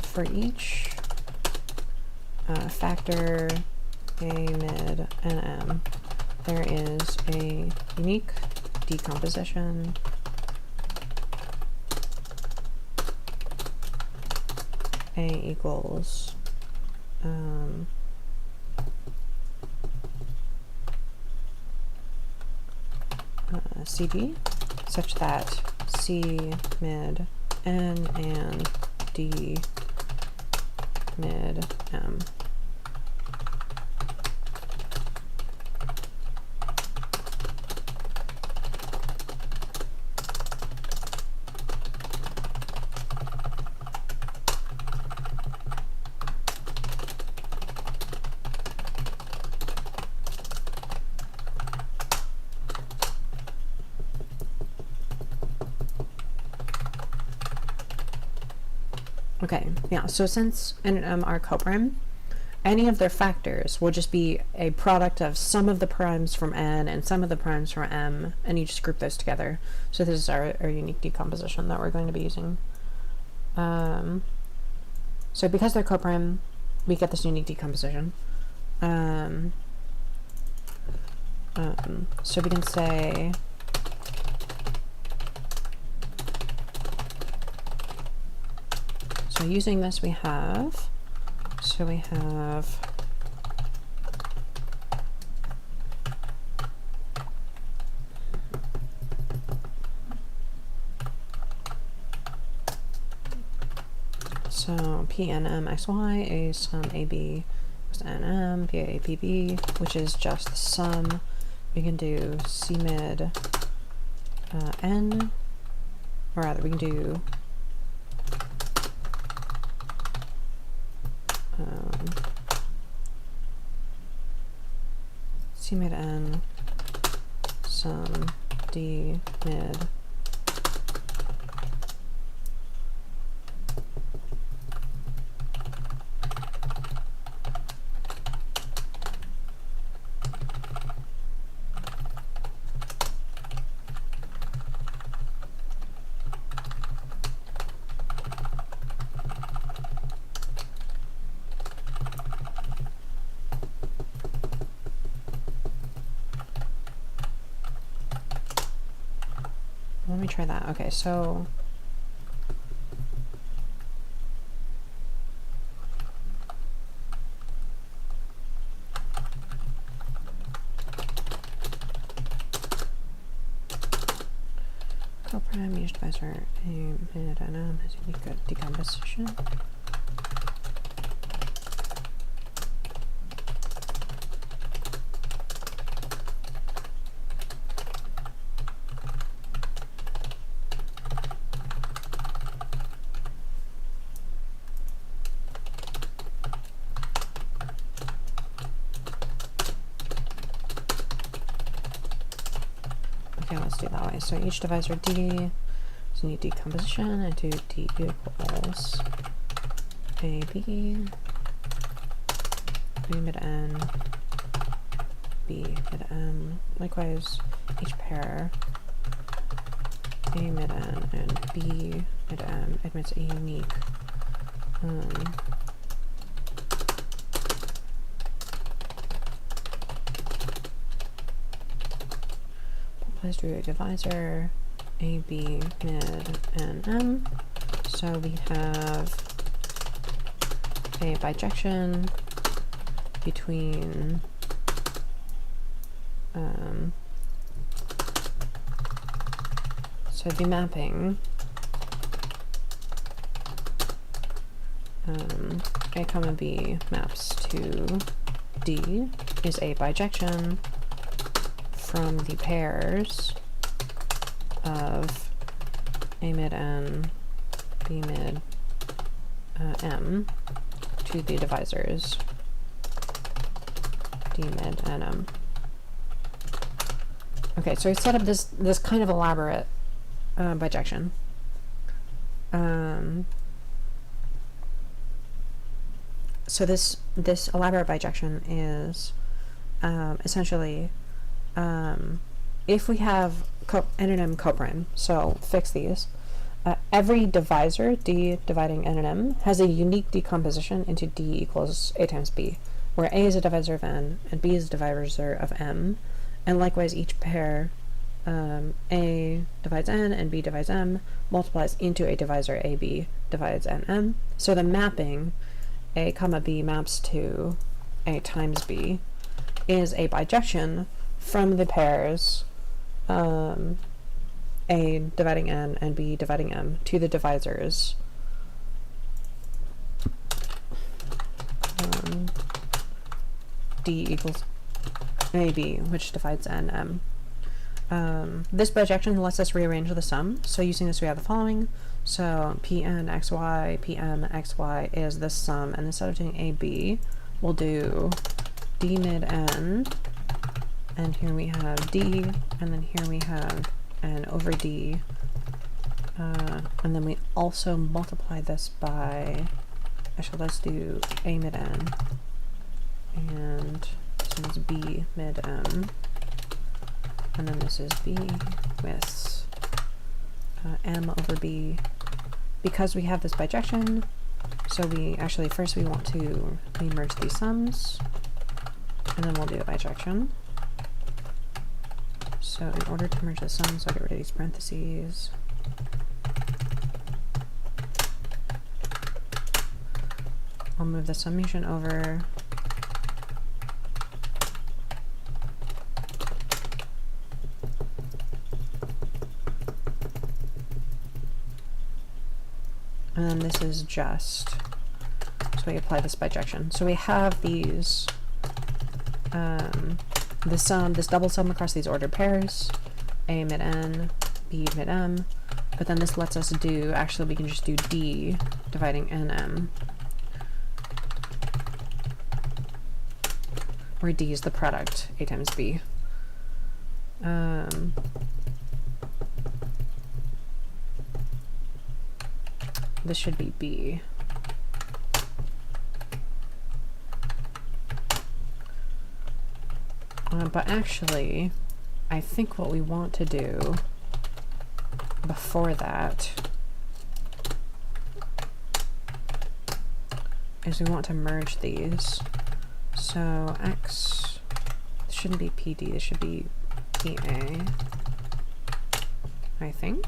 for each factor A, mid, and M, there is a unique decomposition A equals CD, such that C mid N and D mid M. Okay, yeah, so since N and M are coprime, any of their factors will just be a product of some of the primes from N and some of the primes from M, and you just group those together. So this is our unique decomposition that we're going to be using. So because they're coprime, we get this unique decomposition. So we can say so using this we have so PNM is sum AB is NM, PAPB, which is just the sum. We can do C mid N, or rather we can do C mid N sum D mid Let me try that. Okay, so coprime used divisor A mid NM has unique decomposition. Okay, let's do it that way. So each divisor D, so you need decomposition into D equals AB, B mid N, B mid M. Likewise, each pair A mid N and B mid M admits a unique applies to a divisor AB mid N M. So we have a bijection between so the mapping A comma B maps to D is a bijection from the pairs of A mid N, B mid M to the divisors D mid and M. Okay, so I set up this kind of elaborate bijection. So this elaborate bijection is essentially if we have N and M coprime, so fix these. Every divisor, D dividing N and M, has a unique decomposition into D equals A times B, where A is a divisor of N and B is a divisor of M, and likewise each pair A divides N and B divides M multiplies into a divisor AB divides NM. So the mapping A comma B maps to A times B is a bijection from the pairs A dividing N and B dividing M to the divisors D equals AB, which divides NM. This bijection lets us rearrange the sum. So using this we have the following. So Pnxy, Pmxy is this sum, and instead of doing AB, we'll do D mid N, and here we have D, and then here we have N over D, and then we also multiply this by, actually let's do A mid N, and this one's B mid M, and then this is B with M over B, because we have this bijection. So we actually first we want to merge these sums, and then we'll do a bijection. So in order to merge the sums, I'll get rid of these parentheses. I'll move the summation over. And then this is just, so we apply this bijection. So we have these, this double sum across these ordered pairs, A mid N, B mid M, but then this lets us do, actually we can just do D dividing NM, where D is the product, A times B. This should be B. But actually, I think what we want to do before that is we want to merge these. So X, this shouldn't be PD, this should be PA, I think.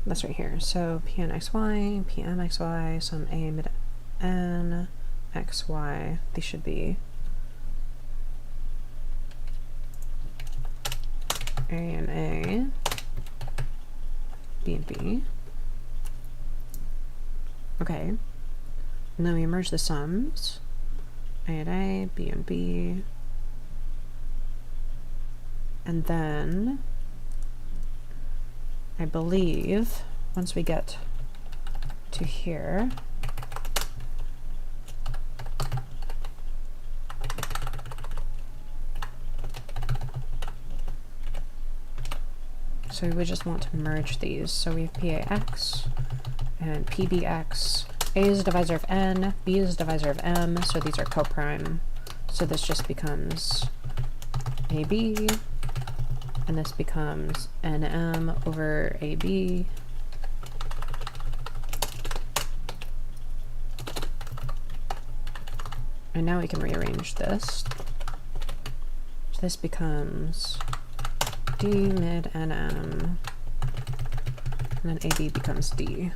That's right here. So Pnxy, Pmxy, some A mid N, xy, these should be A and A, B and B. Okay. And then we merge the sums. A and A, B and B. And then I believe once we get to here, so we just want to merge these. So we have PAX and PBX. A is a divisor of n, B is a divisor of m, so these are coprime. So this just becomes AB, and this becomes NM over AB. And now we can rearrange this. So this becomes D mid NM, and then AB becomes D.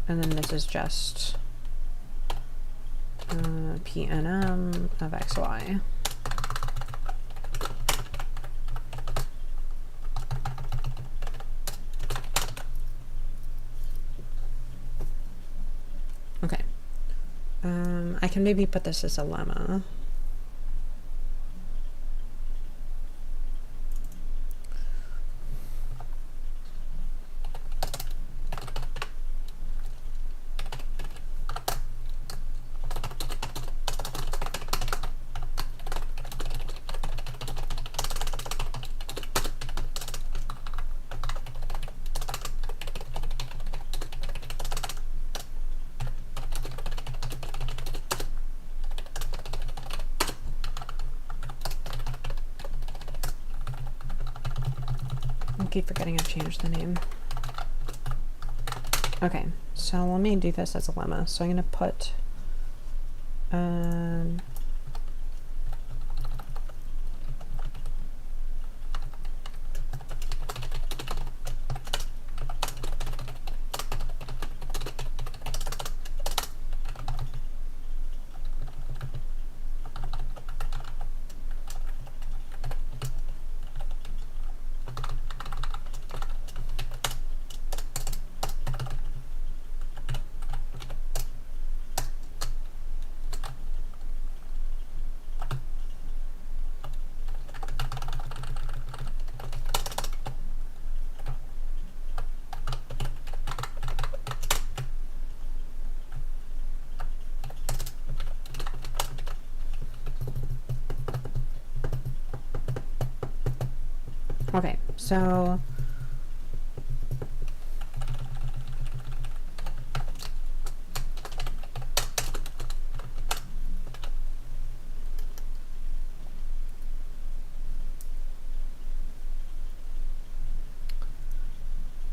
And then this is just PNM of XY. Okay. I can maybe put this as a lemma. I keep forgetting I've changed the name. Okay, so let me do this as a lemma. So I'm going to put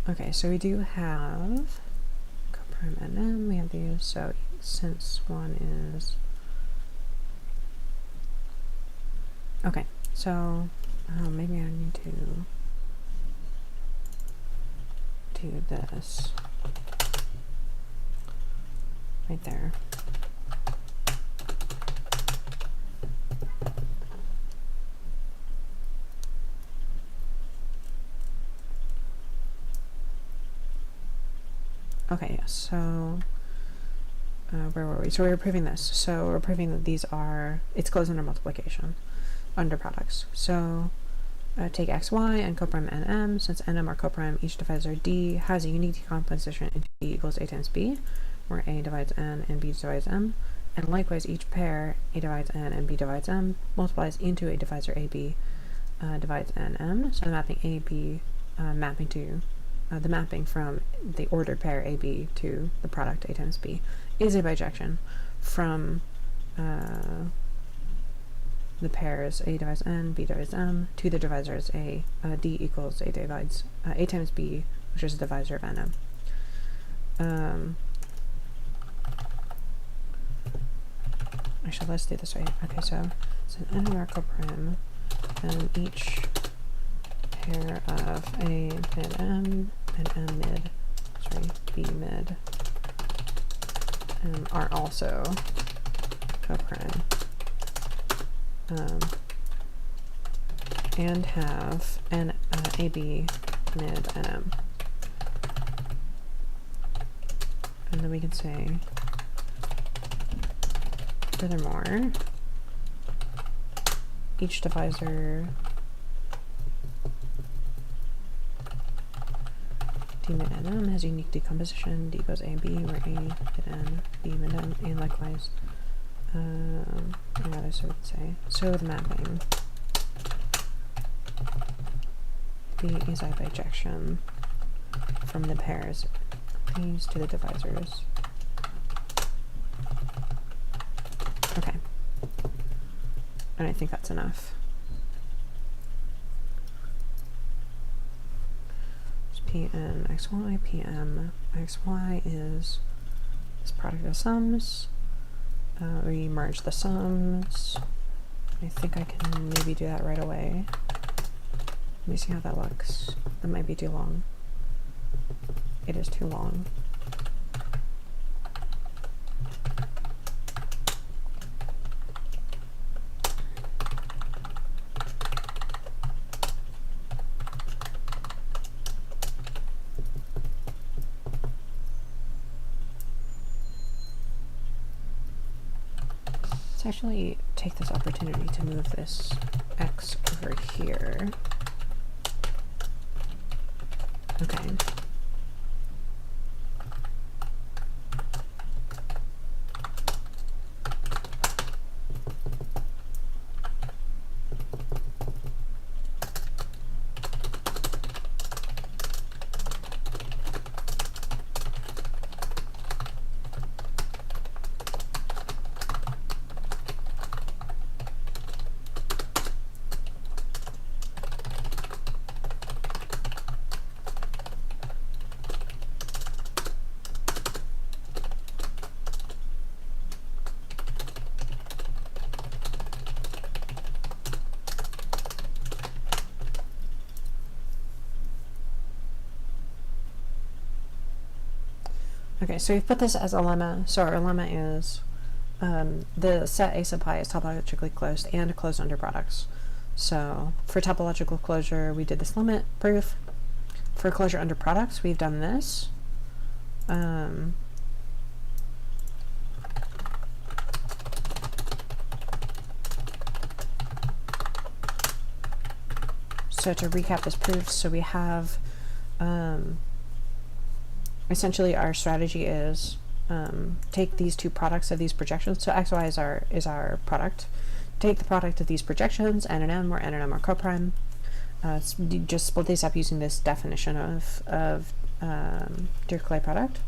okay, so we do have coprime NM, we have these, so since one is, okay, so maybe I need to do this right there. Okay, so where were we? So we were proving this. So we're proving that these are, it's closed under multiplication, under products. So take xy and coprime nm. Since nm are coprime, each divisor d has a unique decomposition into d equals a times b, where a divides n and b divides m. And likewise, each pair, a divides n and b divides m, multiplies into a divisor ab divides nm. So the mapping ab mapping to the mapping from the ordered pair AB to the product A times B is a bijection from the pairs A divides N, B divides M to the divisors D equals A divides A times B, which is a divisor of NM. Actually, let's do this right. Okay, so N are coprime, and each pair of A mid M and M mid, B mid, are also coprime, and have an AB mid NM. And then we can say, furthermore, each divisor d mid nm has unique decomposition. D goes A and B, where A mid n, B mid n, and likewise. Another so would say. So the mapping. B is a bijection from the pairs these to the divisors. Okay. And I think that's enough. Pn xy, Pm xy is this product of sums. We merge the sums. I think I can maybe do that right away. Let me see how that looks. That might be too long. It is too long. Let's actually take this opportunity to move this x over here. Okay. Okay, so we've put this as a lemma. So our lemma is the set A sub pi is topologically closed and closed under products. So for topological closure, we did this limit proof. For closure under products, we've done this. So to recap this proof, so we have essentially our strategy is take these two products of these projections. So xy is our product. Take the product of these projections, n and m, where n and m are coprime. Just split these up using this definition of Dirichlet product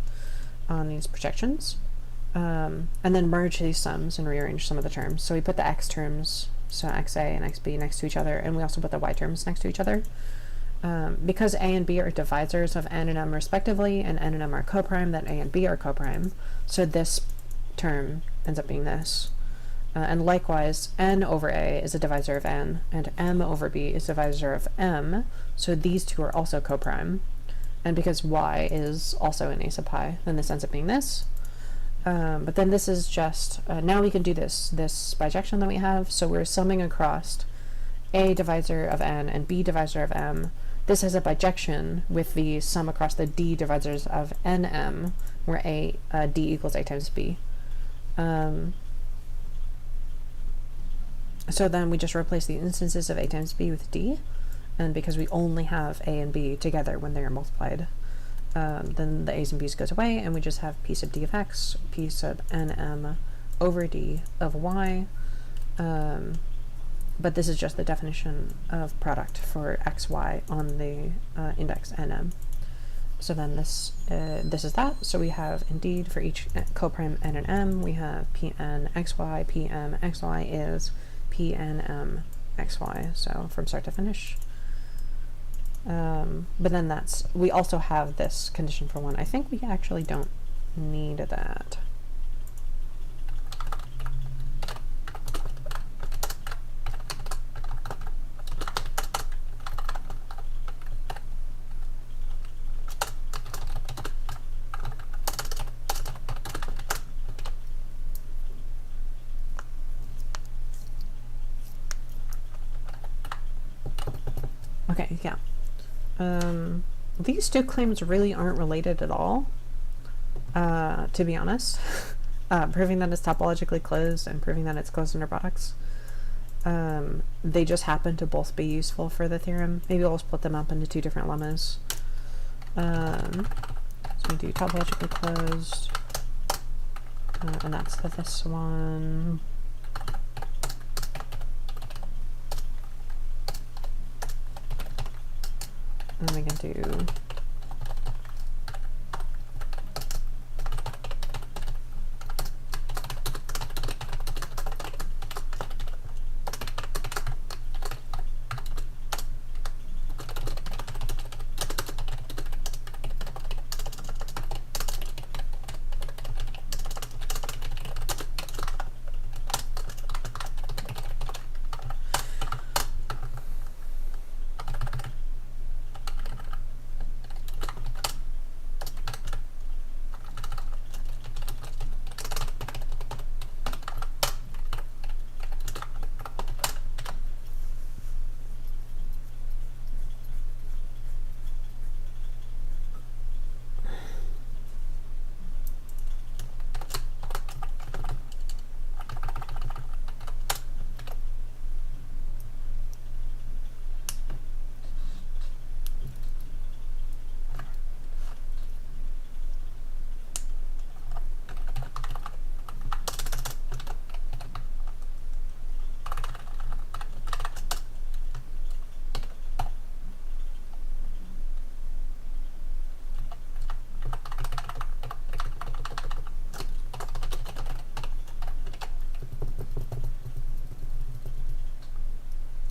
on these projections, and then merge these sums and rearrange some of the terms. So we put the x terms, so xa and xb, next to each other, and we also put the y terms next to each other. Because a and b are divisors of n and m respectively, and n and m are coprime, then a and b are coprime. So this term ends up being this. And likewise, n over a is a divisor of n, and m over b is a divisor of m. So these two are also coprime. And because y is also in a sub pi, then this ends up being this. But then this is just, now we can do this bijection that we have. So we're summing across a divisor of n and b divisor of m. This has a bijection with the sum across the d divisors of nm, where d equals a times b. So then we just replace the instances of a times b with d, and because we only have a and b together when they are multiplied, then the a's and b's goes away, and we just have p sub d of x, p sub nm over d of y. But this is just the definition of product for xy on the index nm. So then this is that. So we have indeed for each coprime n and m, we have pn xy, pm xy is pnm xy. So from start to finish. But then we also have this condition for one. I think we actually don't need that. Okay, yeah. These two claims really aren't related at all, to be honest. Proving that it's topologically closed and proving that it's closed under products. They just happen to both be useful for the theorem. Maybe I'll split them up into two different lemmas. So we do topologically closed, and that's this one. And we can do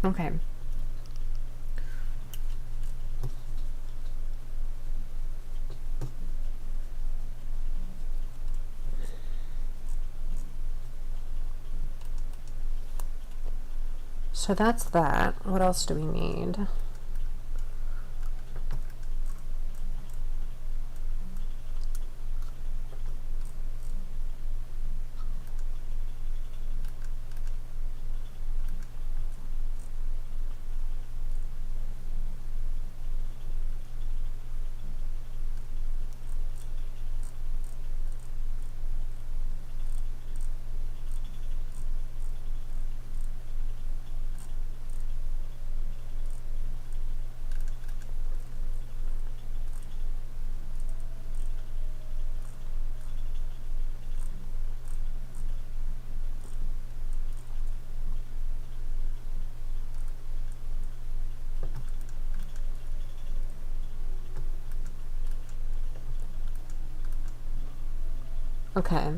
okay. So that's that. What else do we need? Okay.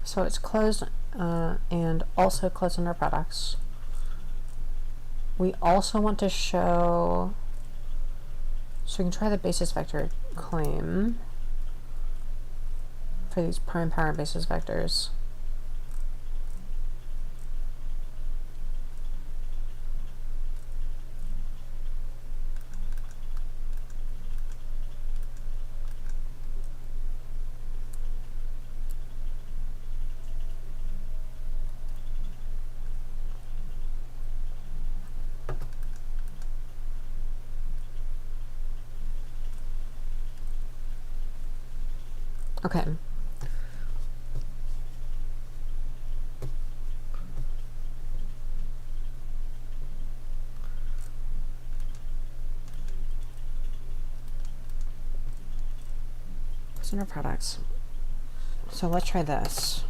So it's closed and also closed under products. We also want to show, so we can try the basis vector claim for these prime power basis vectors. Okay. Under products. So let's try this.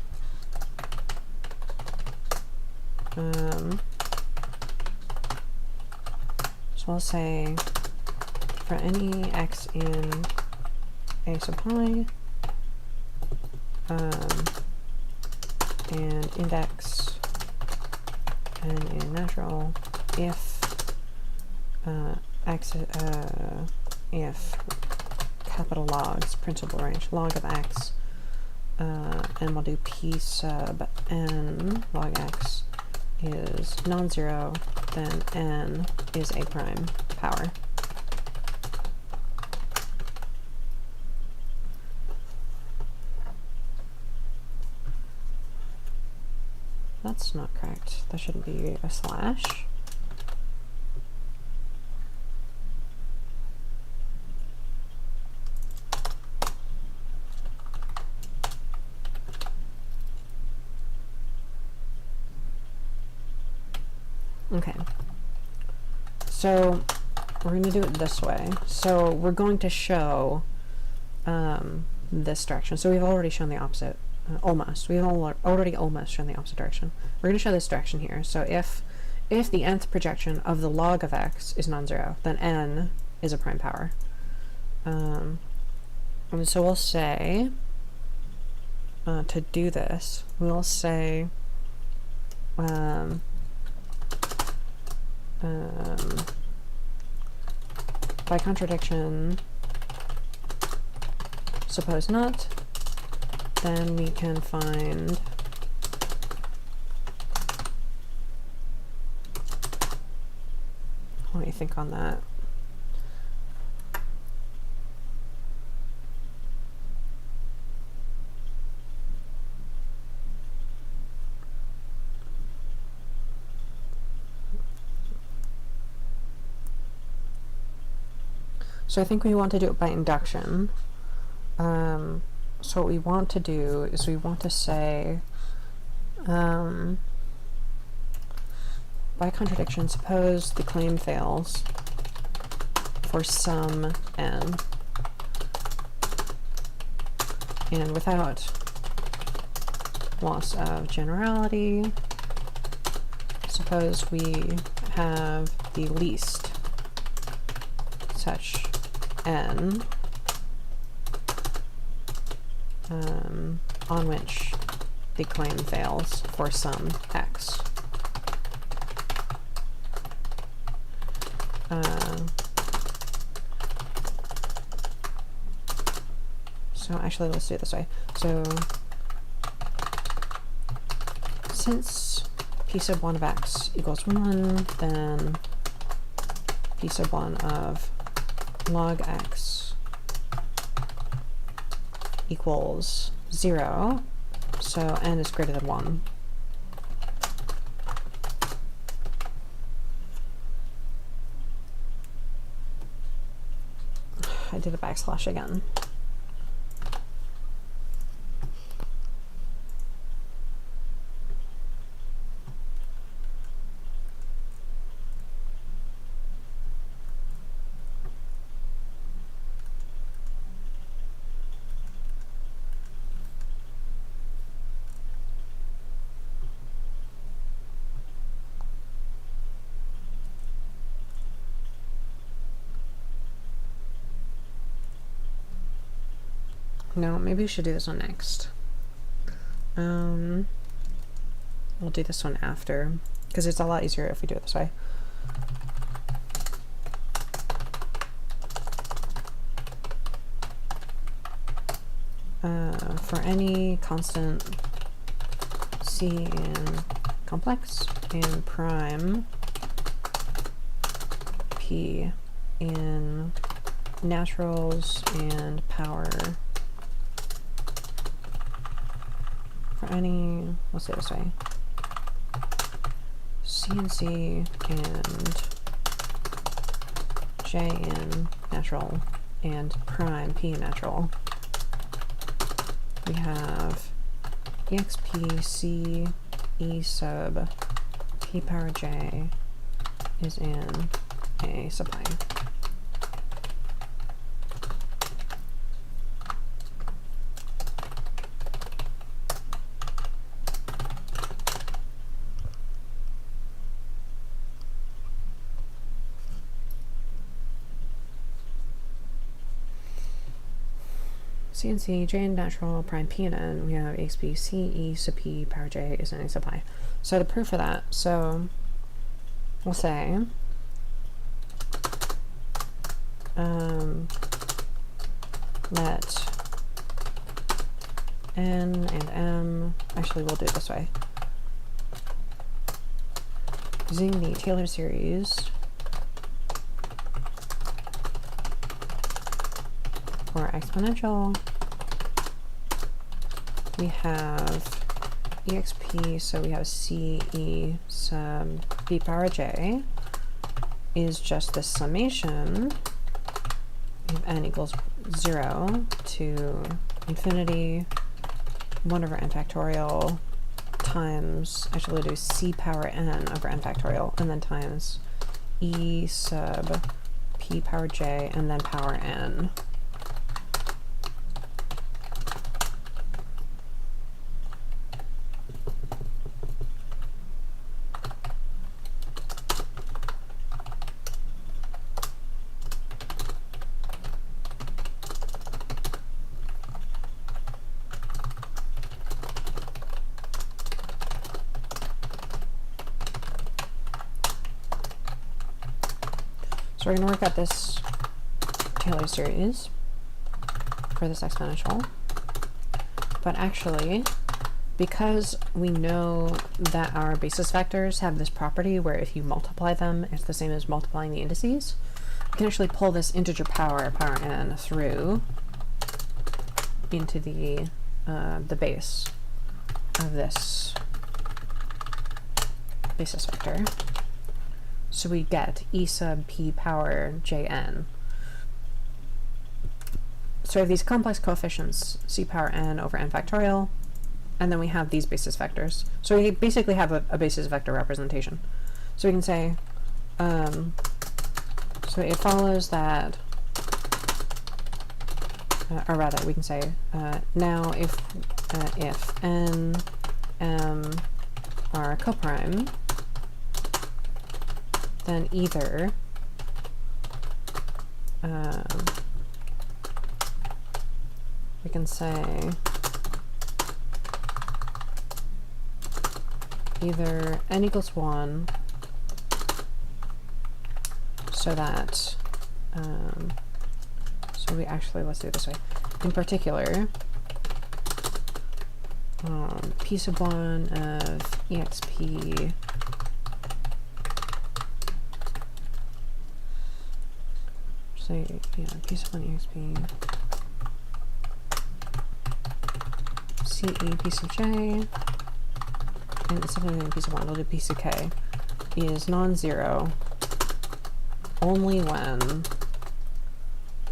So we'll say for any x in a sub pi and index n in natural if x if capital logs, principal range, log of x, and we'll do p sub n log x is non-zero, then n is a prime power. That's not correct. That shouldn't be a slash. Okay. So we're going to do it this way. So we're going to show this direction. So we've already shown the opposite, almost. We've already almost shown the opposite direction. We're going to show this direction here. So if the nth projection of the log of x is non-zero, then n is a prime power. And so we'll say, to do this, we'll say by contradiction, suppose not, then we can find what do you think on that? So I think we want to do it by induction. So what we want to do is we want to say, by contradiction, suppose the claim fails for some n, and without loss of generality, suppose we have the least such n on which the claim fails for some x. So actually, let's do it this way. So since p sub 1 of x equals 1, then p sub 1 of log x equals 0, so n is greater than 1. I did a backslash again. No, maybe we should do this one next. We'll do this one after, because it's a lot easier if we do it this way. For any constant c in complex and prime p in naturals and power, for any, let's say it this way, c in c and j in natural and prime p in natural, we have exp c e sub p power j is in a sub I. C and C, J in natural, prime P and N, we have exp C E sub P power J is in A sub I. So the proof for that, so we'll say let N and M, actually we'll do it this way. Using the Taylor series for exponential, we have exp, so we have c e sub p power j is just the summation of n equals 0 to infinity 1 over n factorial times, actually we'll do c power n over n factorial, and then times e sub p power j, and then power n. So we're going to work out this Taylor series for this exponential, but actually, because we know that our basis vectors have this property where if you multiply them, it's the same as multiplying the indices, we can actually pull this integer power n through into the base of this basis vector. So we get e sub p power jn. So we have these complex coefficients, c power n over n factorial, and then we have these basis vectors. So we basically have a basis vector representation. So we can say, so it follows that, or rather we can say, now if n, m are coprime, then either we can say either n equals 1, so that so we actually, let's do it this way. In particular, p sub 1 of exp say, yeah, p sub 1 exp ce p sub j, and instead of doing p sub 1, we'll do p sub k, is non-zero only when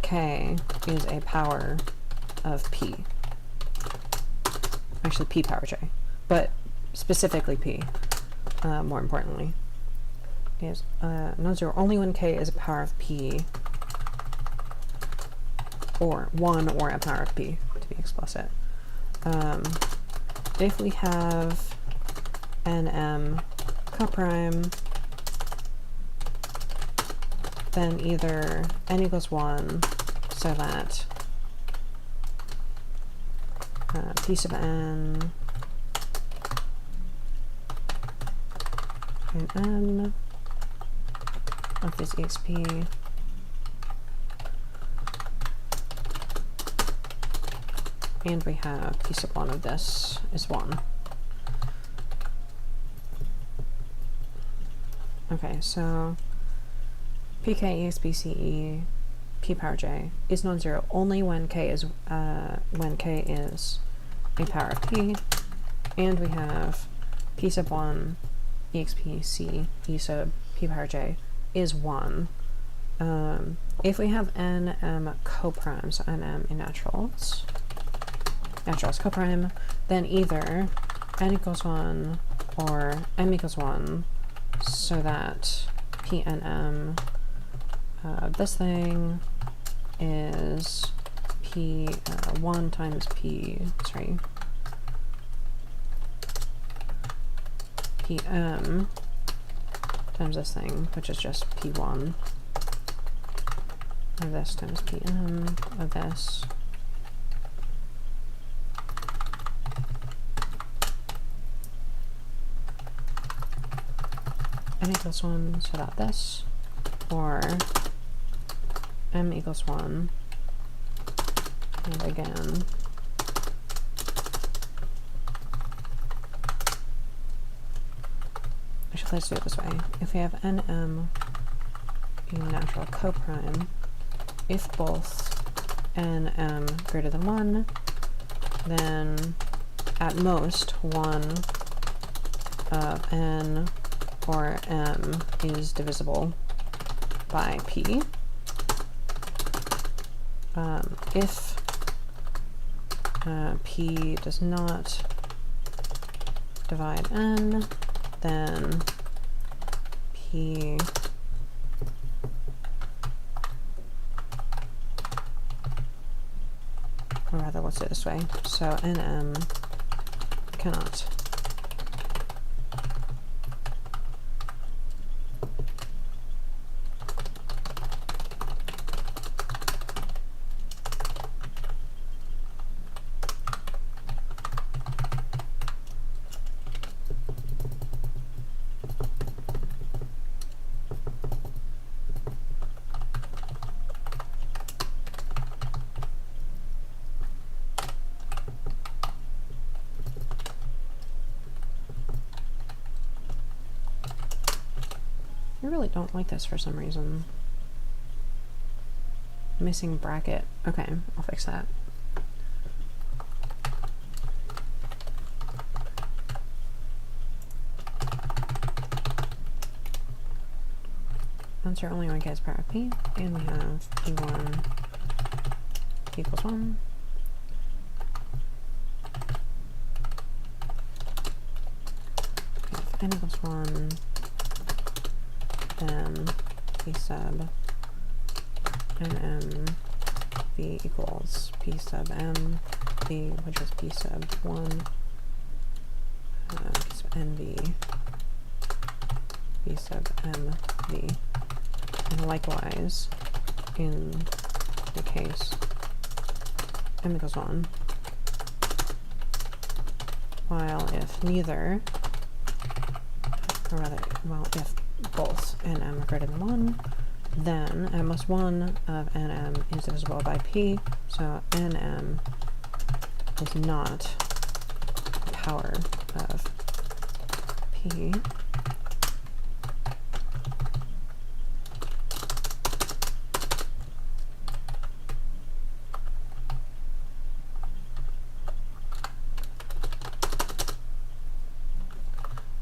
k is a power of p. Actually, p power j, but specifically p, more importantly, is non-zero only when k is a power of p, or 1 or a power of p, to be explicit. If we have nm coprime, then either n equals 1, so that p sub n and m of this exp and we have p sub 1 of this is 1. Okay, so pk exp ce p power j is non-zero only when k is a power of p, and we have p sub 1 exp c e sub p power j is 1. If we have nm coprime, so nm in naturals coprime, then either n equals 1 or m equals 1, so that pnm this thing is p 1 times pm times this thing, which is just p1 of this times pm of this. N equals 1, so that this, or m equals 1, and again, actually let's do it this way. If we have nm in natural coprime, if both nm greater than 1, then at most 1 of n or m is divisible by p. If p does not divide n, then p or rather, let's do it this way. So nm cannot I really don't like this for some reason. Missing bracket. Okay, I'll fix that. Answer only one gets power of p, and we have p1 equals 1. If n equals 1, then p sub nm v equals p sub m v, which is p sub 1, p sub nv, p sub m v. And likewise, in the case m equals 1, while if neither, or rather, well, if both nm are greater than 1, then n plus 1 of nm is divisible by p, so nm is not the power of p.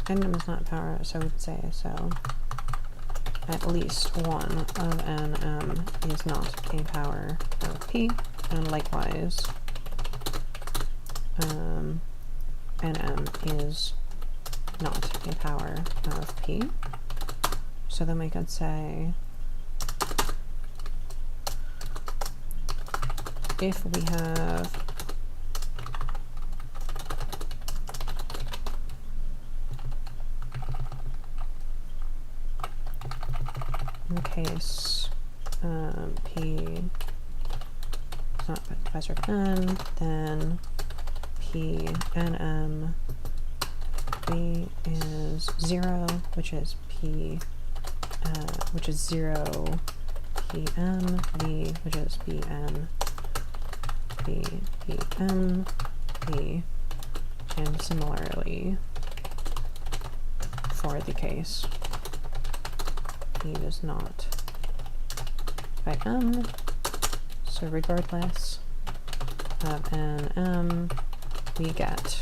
Nm is not power, so we'd say so at least 1 of nm is not a power of p, and likewise nm is not a power of p. So then we could say if we have in the case p is not divisor of n, then p nm v is 0, which is p which is 0 pm v, which is pn v pm v, and similarly for the case p does not by m, so regardless of nm, we get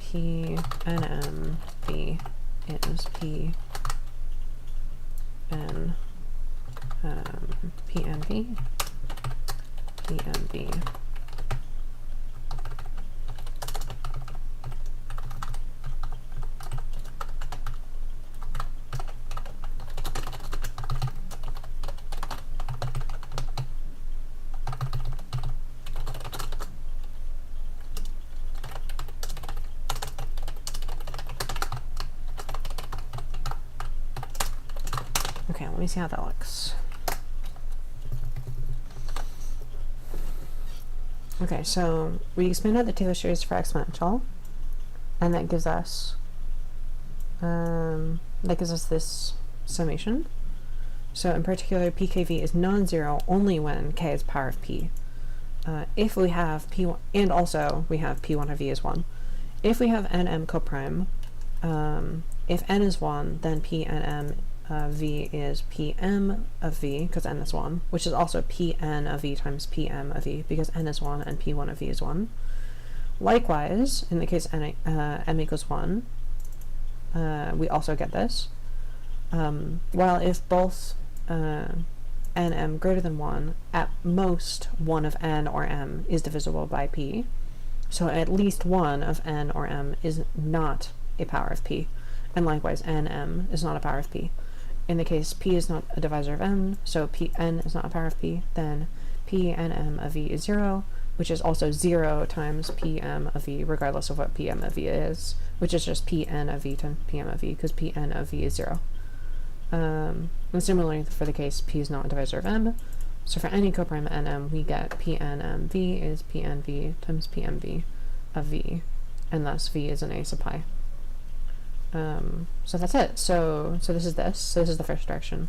p nm v is p n pnv pnv. Okay, let me see how that looks. Okay, so we expanded the Taylor series for exponential, and that gives us this summation. So in particular, pkv is non-zero only when k is power of p. If we have p1, and also we have p1 of v is 1. If we have nm coprime, if n is 1, then pnm v is pm of v, because n is 1, which is also pn of v times pm of v, because n is 1 and p1 of v is 1. Likewise, in the case m equals 1, we also get this. While if both nm greater than 1, at most 1 of n or m is divisible by p, So at least one of n or m is not a power of p, and likewise nm is not a power of p. In the case p is not a divisor of m, so pn is not a power of p, then pnm of v is 0, which is also 0 times pm of v, regardless of what pm of v is, which is just pn of v times pm of v, because pn of v is 0. And similarly for the case p is not a divisor of m, so for any coprime nm, we get pnmv is pnv times pmv of v, and thus v is an a sub pi. So that's it. So this is this. So this is the first direction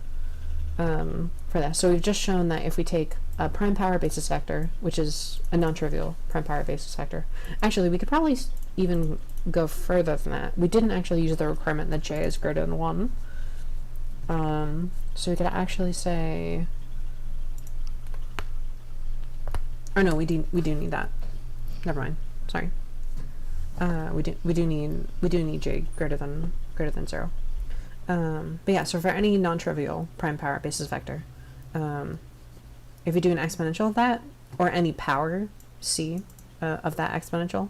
for this. So we've just shown that if we take a prime power basis vector, which is a non-trivial prime power basis vector, actually we could probably even go further than that. We didn't actually use the requirement that j is greater than 1. So we could actually say, oh no, we do need that. Never mind. Sorry. We do need j greater than 0. But yeah, so for any non-trivial prime power basis vector, if you do an exponential of that, or any power c of that exponential,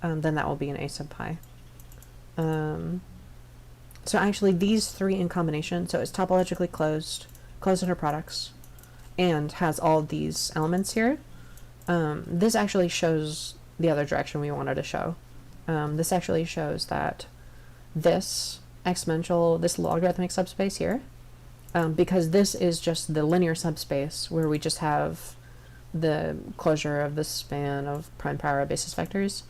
then that will be an a sub pi. So actually these three in combination, so it's topologically closed inner products, and has all these elements here. This actually shows the other direction we wanted to show. This actually shows that this exponential, this logarithmic subspace here, because this is just the linear subspace where we just have the closure of the span of prime power basis vectors.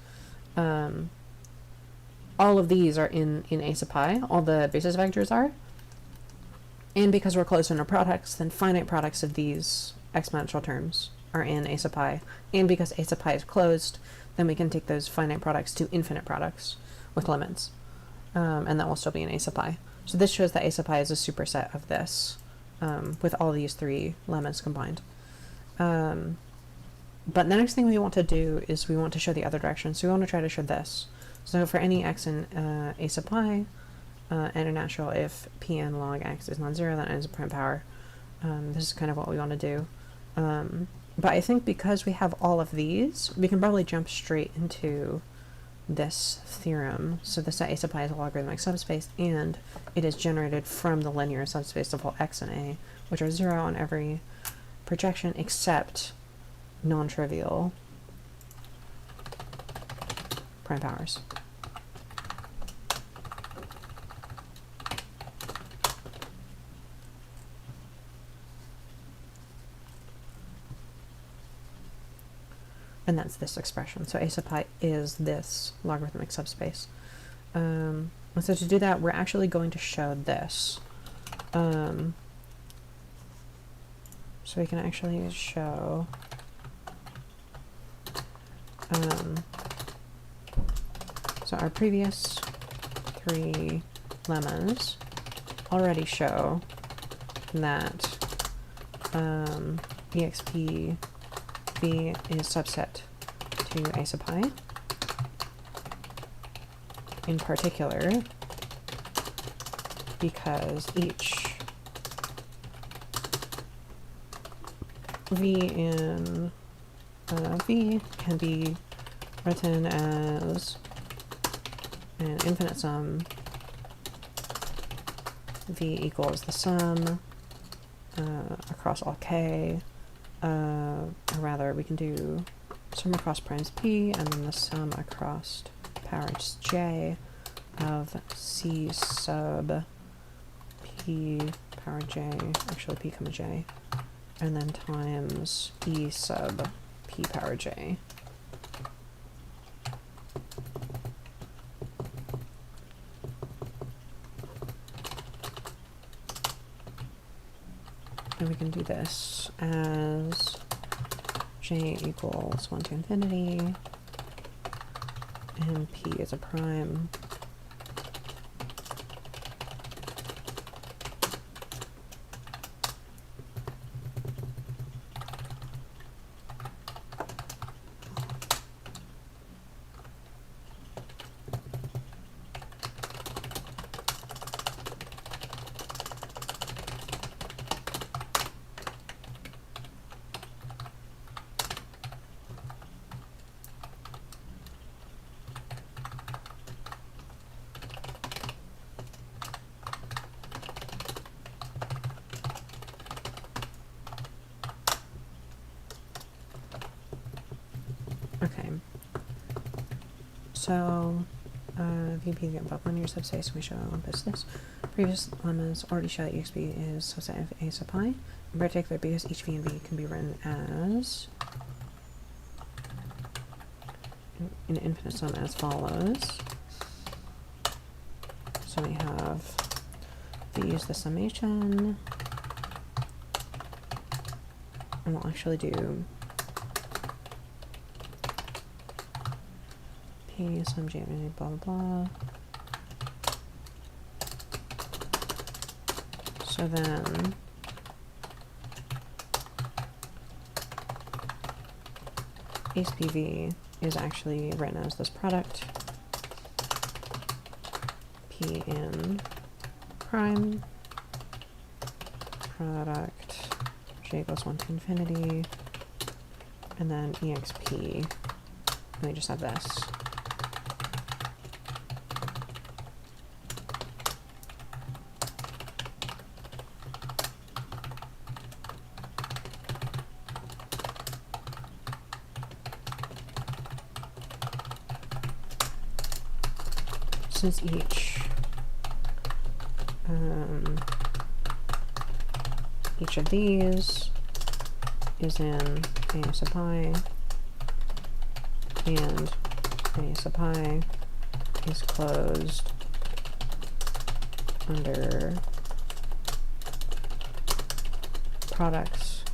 All of these are in a sub pi, all the basis vectors are. And because we're closed inner products, then finite products of these exponential terms are in a sub pi. And because a sub pi is closed, then we can take those finite products to infinite products with limits. And that will still be an a sub pi. So this shows that a sub pi is a superset of this, with all these three lemmas combined. But the next thing we want to do is we want to show the other direction. So we want to try to show this. So for any x in a sub pi, and a natural, if pn log x is non-zero, then n is a prime power. This is kind of what we want to do. But I think because we have all of these, we can probably jump straight into this theorem. So this a sub pi is a logarithmic subspace, and it is generated from the linear subspace of all x and a, which are 0 on every projection except non-trivial prime powers. And that's this expression. So a sub pi is this logarithmic subspace. And so to do that, we're actually going to show this. So we can actually show so our previous three lemmas already show that exp v is subset to a sub pi. In particular, because each v in v can be written as an infinite sum. V equals the sum across all k. Or rather, we can do sum across primes p, and then the sum across powers j of c sub p power j, actually p comma j, and then times e sub p power j. And we can do this as j equals 1 to infinity, and p is a prime. So VP above linear subspace, we show Olympus this. Previous lemmas already show that exp is subset of A sub pi, in particular because each v and v can be written as in infinite sum as follows. So we have, we use the summation, and we'll actually do P sum J blah blah blah. So then HPV is actually written as this product P in prime product J equals 1 to infinity, and then exp, and we just have this. Since each of these is in A sub pi, and A sub pi is closed under products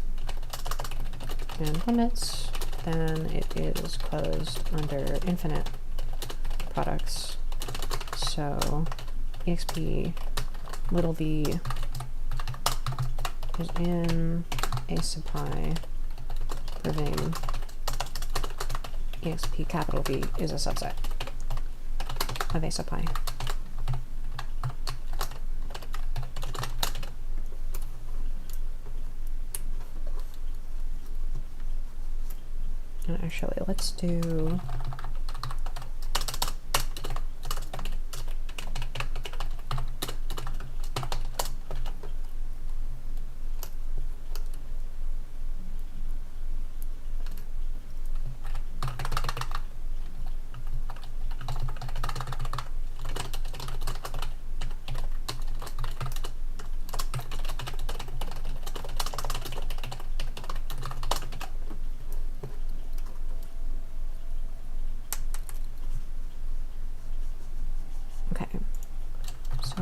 and limits, then it is closed under infinite products. So exp little v is in A sub pi, proving exp capital V is a subset of A sub pi. And actually, let's do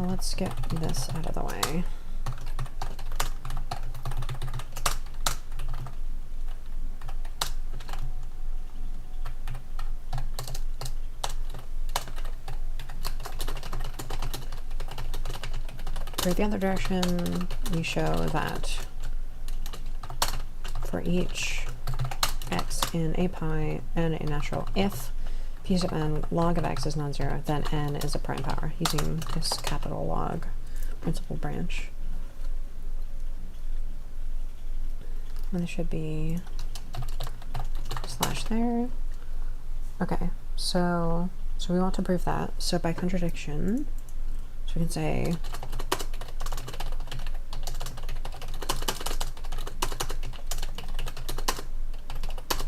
let's get this out of the way. For the other direction, we show that for each x in A pi and a natural, if p sub n log of x is non-zero, then n is a prime power, using this capital log principal branch. And there should be a slash there. Okay, so we want to prove that. So by contradiction, so we can say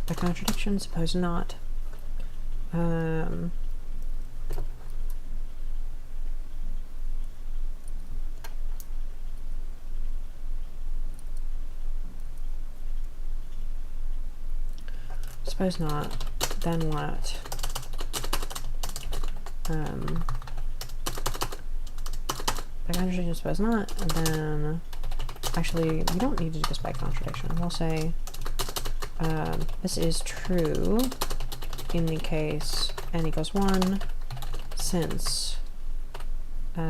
by contradiction, suppose not. Suppose not, then what? By contradiction, suppose not, and then actually we don't need to do this by contradiction. We'll say this is true in the case n equals 1, since p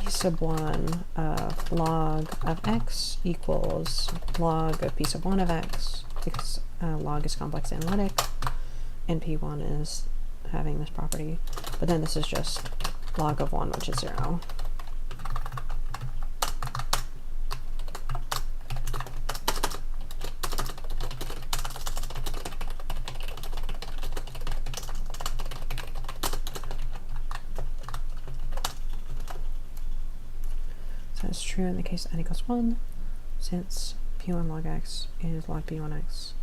sub 1 of log of x equals log of p sub 1 of x, because log is complex analytic, and p1 is having this property, but then this is just log of 1, which is 0. It's true in the case n equals 1, since p1 log x is log p1x.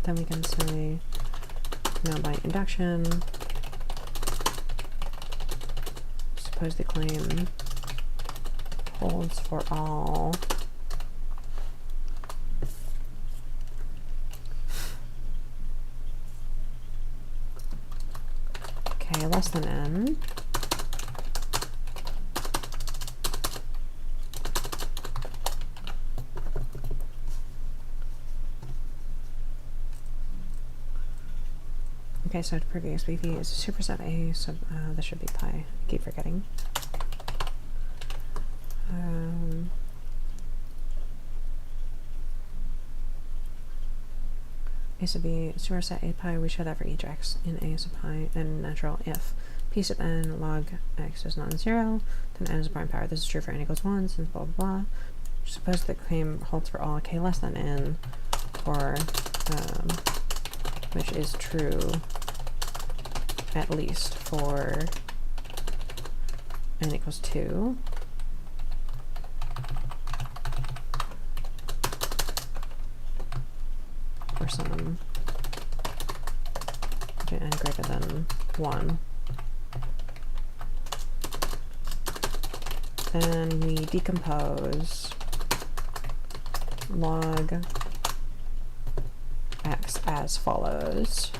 then we can say, now by induction, suppose the claim holds for all k less than n. Okay, so to prove ASBV is a superset A, so this should be pi. I keep forgetting. A sub B, superset A pi, we show that for each x in A sub pi and natural if p sub n log x is non-zero, then n is a prime power. This is true for n equals 1, since blah blah blah. Suppose the claim holds for all k less than n, or which is true at least for n equals 2. For some n greater than 1. Then we decompose log x as follows.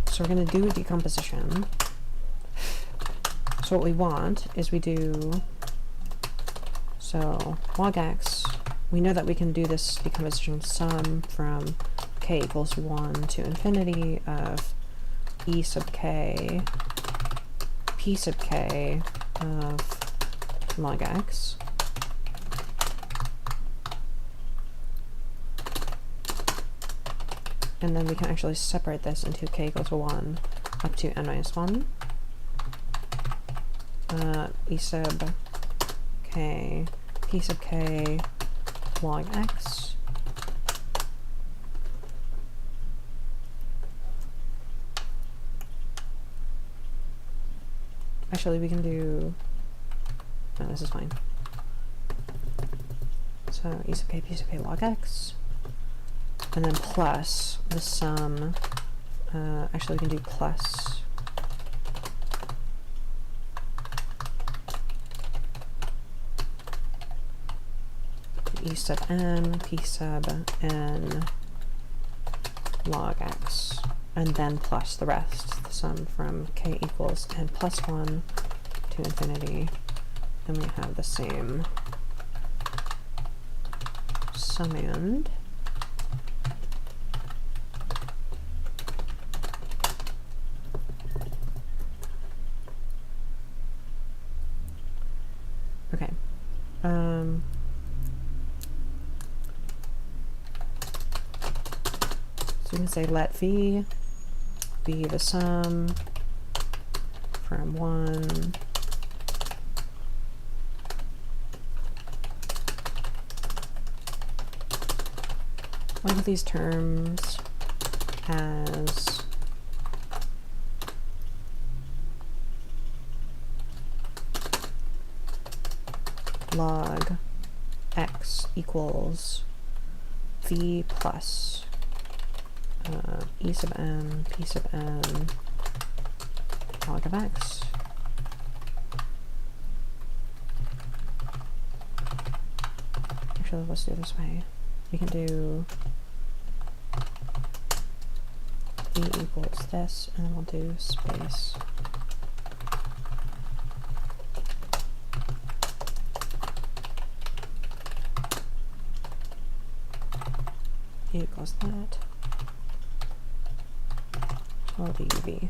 So we're going to do a decomposition. So what we want is we do, so log x, we know that we can do this decomposition sum from k equals 1 to infinity of e sub k, p sub k of log x. And then we can actually separate this into k equals 1 up to n minus 1. E sub k, p sub k, log x. Actually, we can do, no, this is fine. So e sub k, p sub k, log x. And then plus the sum, actually we can do plus e sub n, p sub n, log x, and then plus the rest, the sum from k equals n plus 1 to infinity, and we have the same summand. Okay. So we can say let v be the sum from 1 one of these terms has log x equals v plus e sub n, p sub n, log of x. Actually, let's do it this way. We can do v equals this, and then we'll do space e equals that. We'll do uv.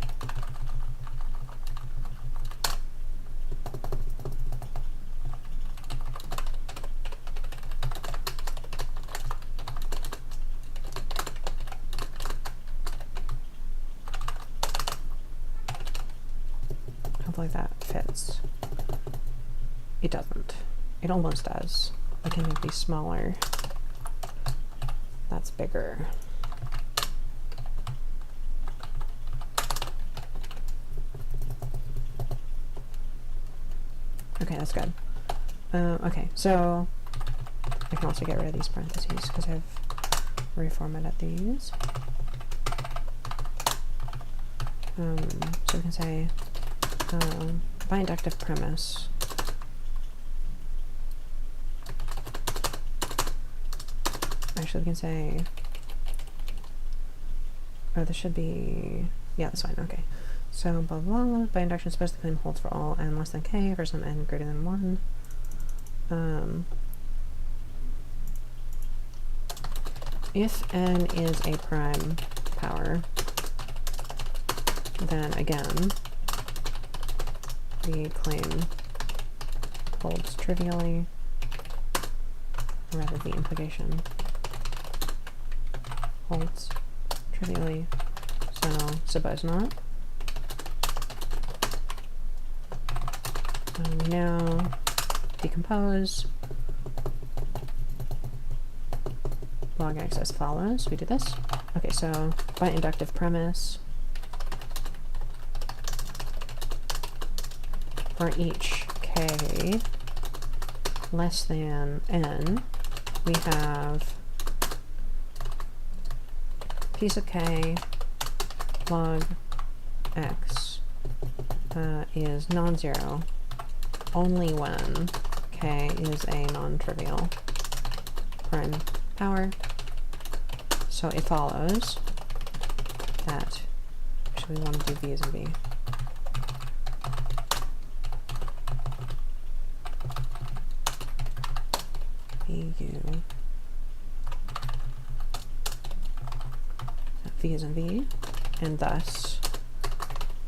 Hopefully that fits. It doesn't. It almost does. I can make these smaller. That's bigger. Okay, that's good. Okay, so I can also get rid of these parentheses because I have reformatted these. So we can say by inductive premise, actually we can say, oh, this should be, yeah, that's fine, okay. So blah blah blah, by induction suppose the claim holds for all n less than k for some n greater than 1. If n is a prime power, then again the claim holds trivially, or rather the implication holds trivially, so suppose not. We now decompose log x as follows. We do this. Okay, so by inductive premise, for each k less than n, we have piece of k log x is non-zero only when k is a non-trivial prime power. So it follows that, actually we want to do v as in v. VU. V is in v, and thus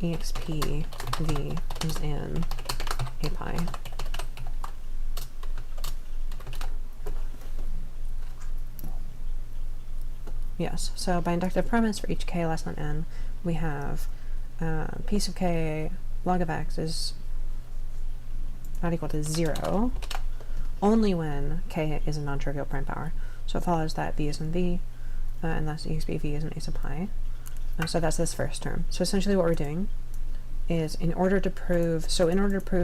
exp v is in a pi. Yes, so by inductive premise for each k less than n, we have piece of k log of x is not equal to 0 only when k is a non-trivial prime power. So it follows that v is in v, and thus exp v is in a sub pi. So that's this first term. So essentially what we're doing is in order to prove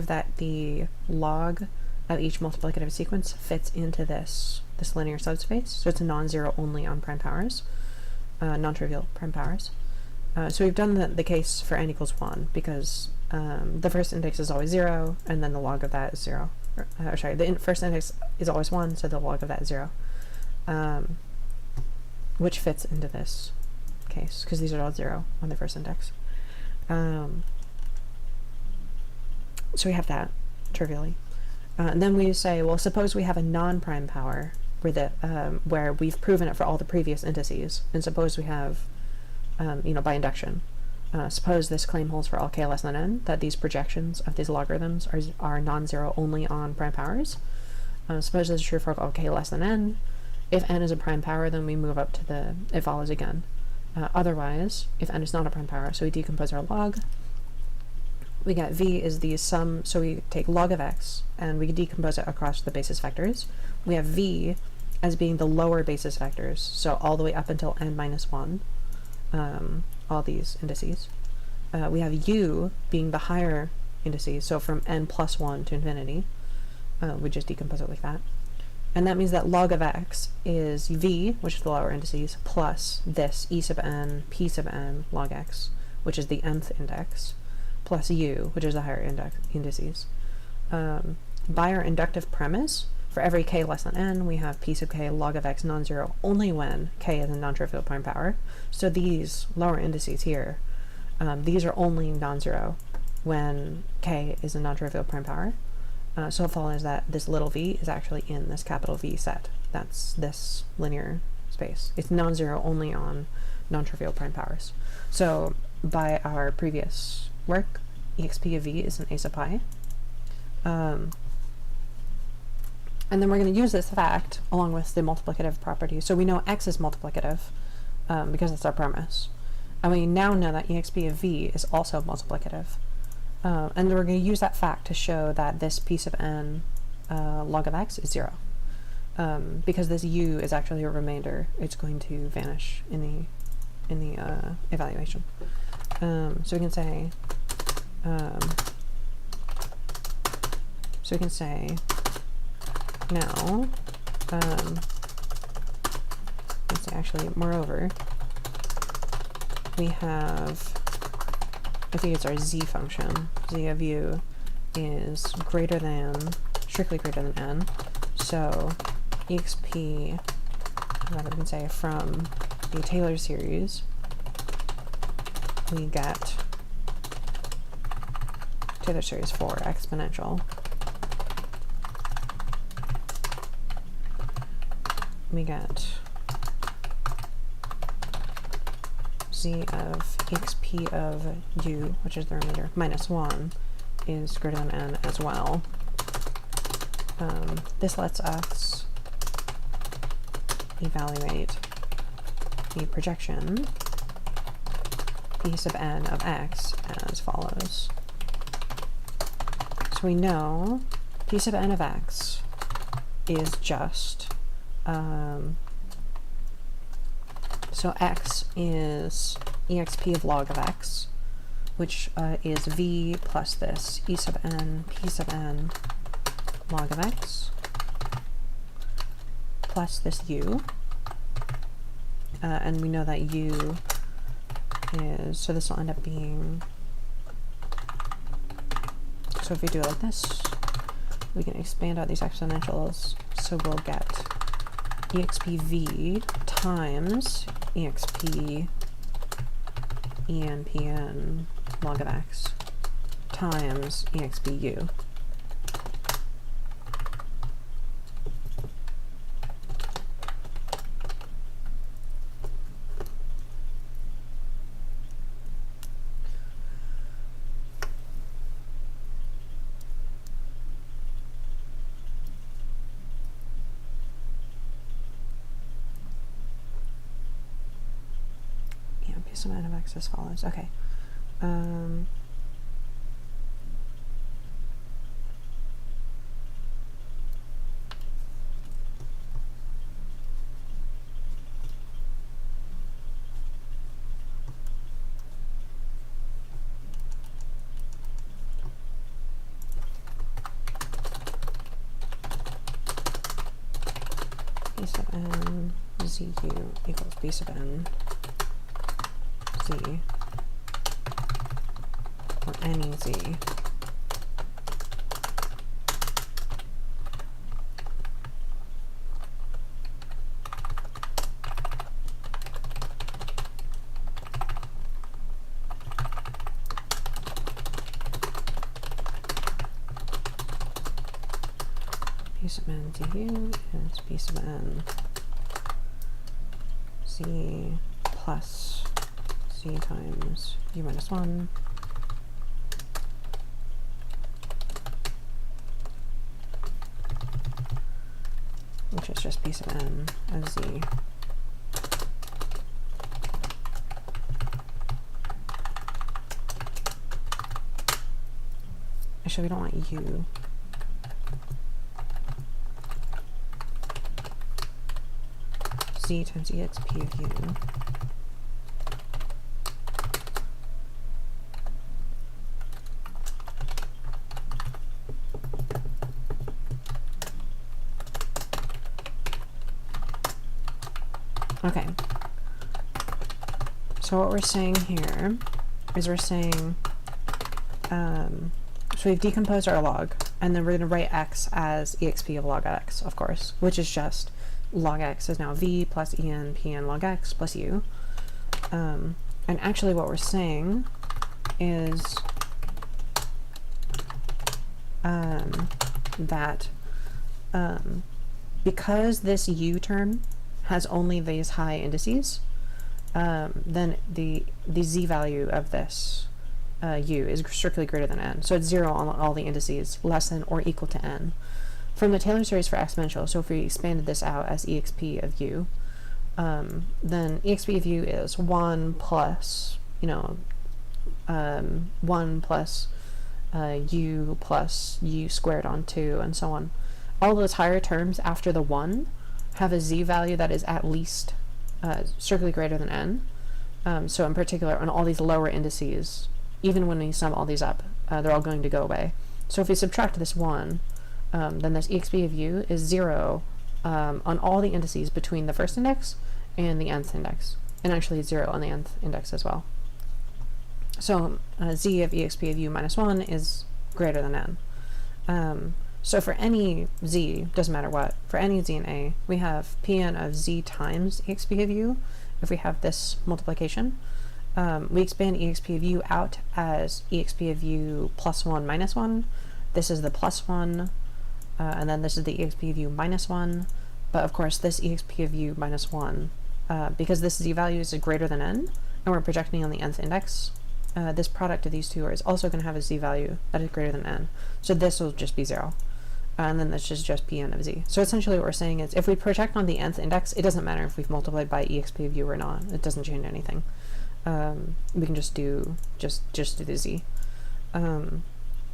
that the log of each multiplicative sequence fits into this linear subspace, so it's a non-zero only on prime powers, non-trivial prime powers. So we've done the case for n equals 1 because the first index is always 0, and then the log of that is 0. Sorry, the first index is always 1, so the log of that is 0, which fits into this case because these are all 0 on the first index. So we have that trivially. And then we say, well, suppose we have a non-prime power where we've proven it for all the previous indices, and suppose we have, by induction, suppose this claim holds for all k less than n, that these projections of these logarithms are non-zero only on prime powers. Suppose this is true for all k less than n. If n is a prime power, then we move up to it follows again. Otherwise, if n is not a prime power, so we decompose our log, we get v is the sum, so we take log of x and we decompose it across the basis vectors. We have v as being the lower basis vectors, so all the way up until n minus 1, all these indices. We have u being the higher indices, so from n plus 1 to infinity. We just decompose it like that. And that means that log of x is v, which is the lower indices, plus this e sub n, p sub n log x, which is the nth index, plus u, which is the higher indices. By our inductive premise, for every k less than n, we have p sub k log of x non-zero only when k is a non-trivial prime power. So these lower indices here, these are only non-zero when k is a non-trivial prime power. So it follows that this little v is actually in this capital V set. That's this linear space. It's non-zero only on non-trivial prime powers. So by our previous work, exp of v is an a sub pi. And then we're going to use this fact along with the multiplicative property. So we know x is multiplicative because it's our premise. And we now know that exp of v is also multiplicative. And then we're going to use that fact to show that this piece of n log of x is 0. Because this u is actually a remainder, it's going to vanish in the evaluation. So we can say now let's say actually, moreover, we have, I think it's our z function, z of u is greater than, strictly greater than n, so exp, what I can say, from the Taylor series, we get Taylor series for exponential. We get z of exp of u, which is the remainder, minus 1, is greater than n as well. This lets us evaluate the projection p sub n of x as follows. So we know p sub n of x is just, so x is exp of log of x, which is v plus this e sub n p sub n log of x plus this u, and we know that u is, so this will end up being, so if we do it like this, we can expand out these exponentials, so we'll get exp v times exp en pn log of x times exp u. Sum n of x as follows. Okay. B sub n zu equals b sub n z, or any z, b sub n du is b sub n z plus z times u minus 1 which is just b sub n of z. Actually, we don't want u. Z times exp of u. Okay, so what we're saying here is we're saying, so we've decomposed our log, and then we're going to write x as exp of log x, of course, which is just log x is now v plus en pn log x plus u. And actually what we're saying is that because this u term has only these high indices, then the z value of this u is strictly greater than n. So it's 0 on all the indices less than or equal to n. From the Taylor series for exponential, so if we expanded this out as exp of u, then exp of u is 1 plus, 1 plus u plus u squared on 2, and so on. All those higher terms after the 1 have a z value that is at least strictly greater than n. So in particular, on all these lower indices, even when we sum all these up, they're all going to go away. So if we subtract this 1, then this exp of u is 0 on all the indices between the first index and the nth index, and actually 0 on the nth index as well. So z of exp of u minus 1 is greater than n. So for any z, doesn't matter what, for any z in A, we have Pn of z times exp of u. If we have this multiplication, we expand exp of u out as exp of u plus 1 minus 1. This is the plus 1, and then this is the exp of u minus 1. But of course, this exp of u minus 1, because this z value is greater than n, and we're projecting on the nth index, this product of these two is also going to have a z value that is greater than n. So this will just be 0. And then this is just Pn of z. So essentially what we're saying is if we project on the nth index, it doesn't matter if we've multiplied by exp of u or not. It doesn't change anything. We can just do the z. But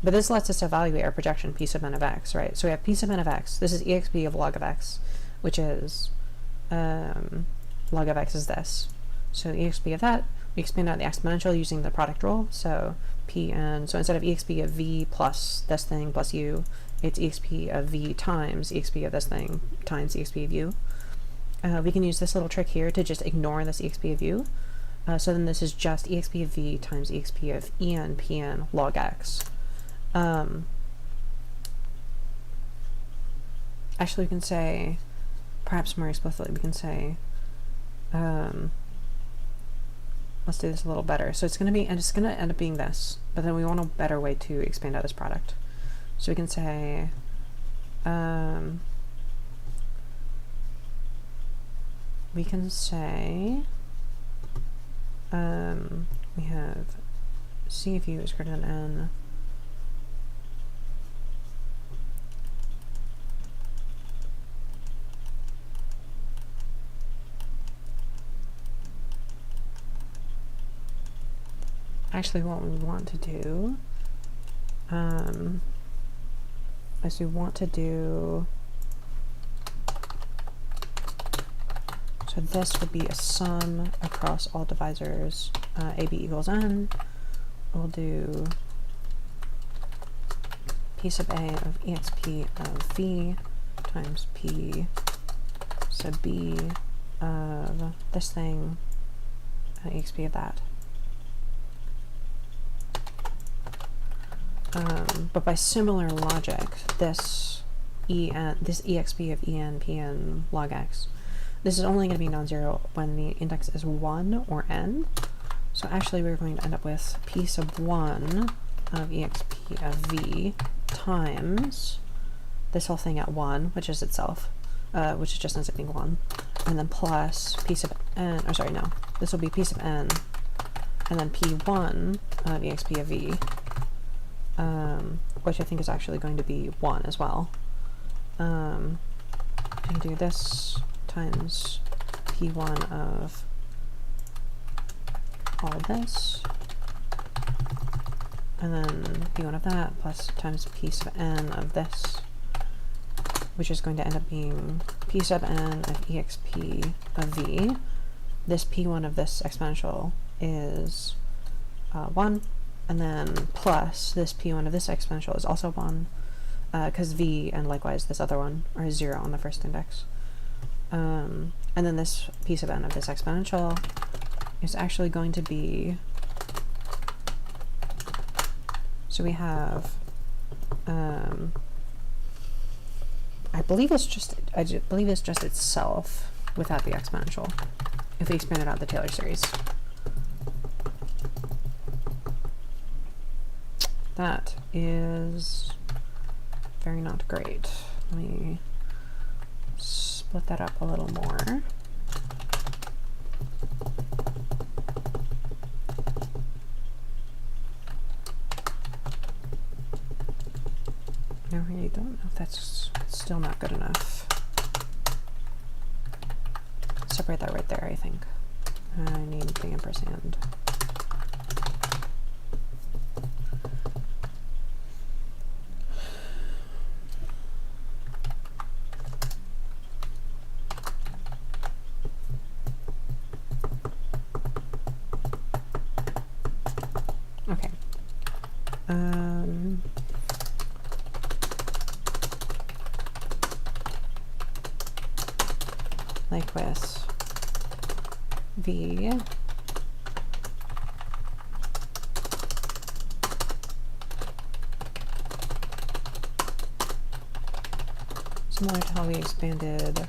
this lets us evaluate our projection p sub n of x, right? So we have p sub n of x. This is exp of log of x, which is log of x is this. So exp of that, we expand out the exponential using the product rule. So Pn, so instead of exp of v plus this thing plus u, it's exp of v times exp of this thing times exp of u. We can use this little trick here to just ignore this exp of u. So then this is just exp of v times exp of en Pn log x. Actually, we can say, perhaps more explicitly, we can say, let's do this a little better. So it's going to be, and it's going to end up being this, but then we want a better way to expand out this product. So we can say, we have c of u is greater than n. Actually, what we want to do is we want to do, so this would be a sum across all divisors, ab equals n. We'll do p sub a of exp of v times p sub b of this thing, exp of that. But by similar logic, this exp of en Pn log x, this is only going to be non-zero when the index is 1 or n. So actually we're going to end up with p sub 1 of exp of v times this whole thing at 1, which is itself, which is just ends up being 1, and then plus p sub n, or sorry, no, this will be p sub n, and then p1 of exp of v, which I think is actually going to be 1 as well. You can do this times p1 of all of this, and then p1 of that, plus times p sub n of this, which is going to end up being p sub n of exp of v. This p1 of this exponential is 1, and then plus this p1 of this exponential is also 1, because v and likewise this other one are 0 on the first index. And then this p sub n of this exponential is actually going to be, so we have, I believe it's just itself without the exponential, if we expanded out the Taylor series. That is very not great. Let me split that up a little more. I really don't know if that's still not good enough. Separate that right there, I think. I need the ampersand. Okay. Like with v similar to how we expanded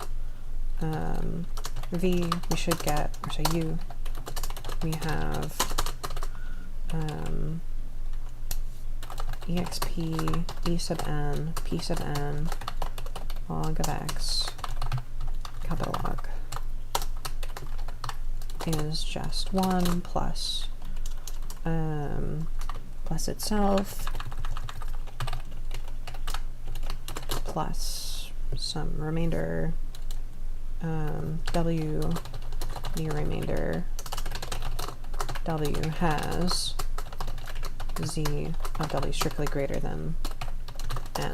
v, we should get, or say u, we have exp e sub n p sub n log of x capital log is just 1 plus plus itself plus some remainder w, the remainder w has z of w strictly greater than n.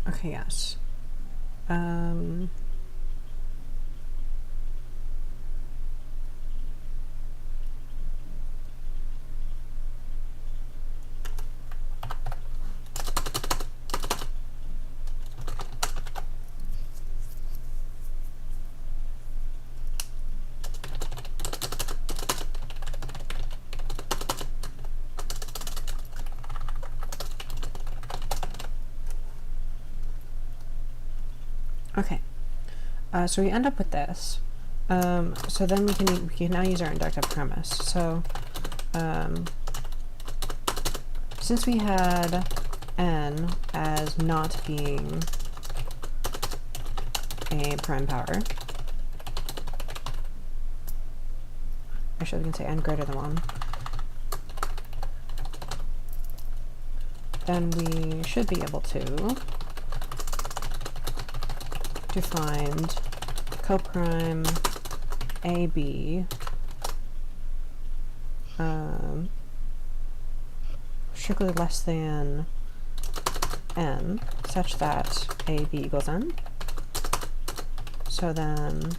Okay, yes. Okay, so we end up with this. So then we can now use our inductive premise. So since we had n as not being a prime power, actually we can say n greater than 1, then we should be able to find coprime AB strictly less than n, such that AB equals n. So then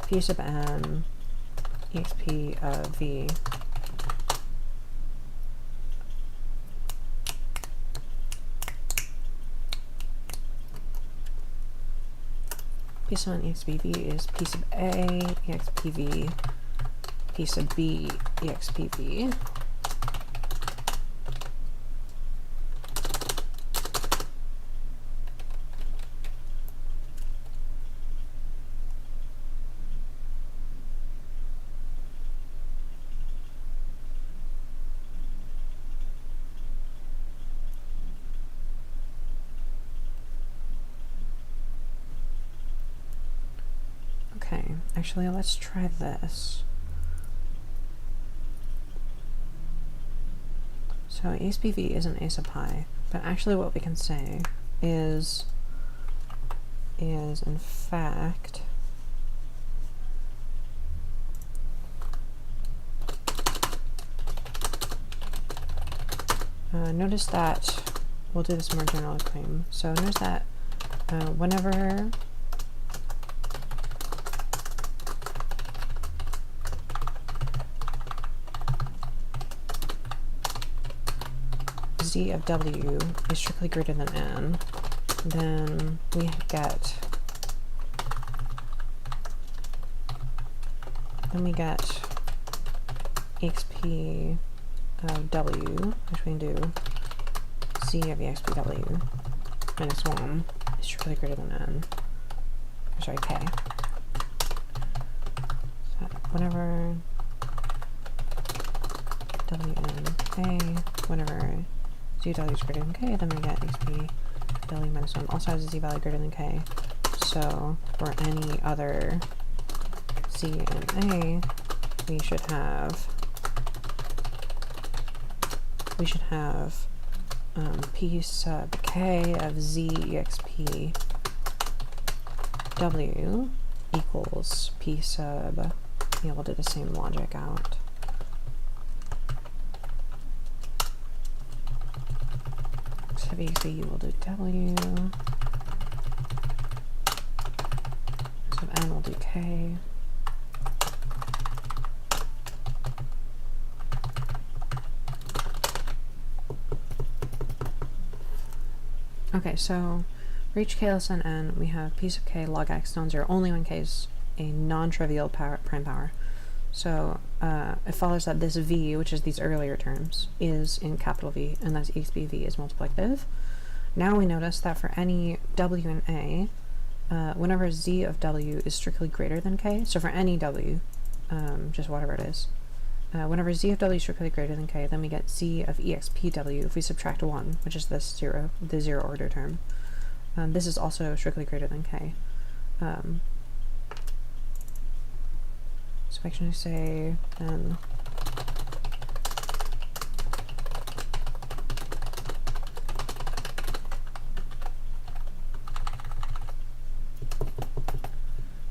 p sub n exp of v p sub n expv is p sub a expv p sub b expv. Okay, actually let's try this. So expv isn't a sub pi, but actually what we can say is in fact notice that we'll do this more general claim. So notice that whenever z of w is strictly greater than n, then we get exp of w, which we can do z of exp w minus 1 is strictly greater than n, or sorry, k. So whenever w and k, whenever z of w is greater than k, then we get exp w minus 1 also has a z value greater than k. So for any other z and a, we should have p sub k of z exp w equals p sub, yeah, we'll do the same logic out. Sub exp will do w, sub n will do k. Okay, so for each k less than n, we have p sub k log x non-zero only when k is a non-trivial prime power. So it follows that this v, which is these earlier terms, is in capital V, and that exp v is multiplicative. Now we notice that for any w and a, whenever z of w is strictly greater than k, so for any w, just whatever it is, whenever z of w is strictly greater than k, then we get z of exp w if we subtract 1, which is this zero, the zero order term. This is also strictly greater than k. So I can say then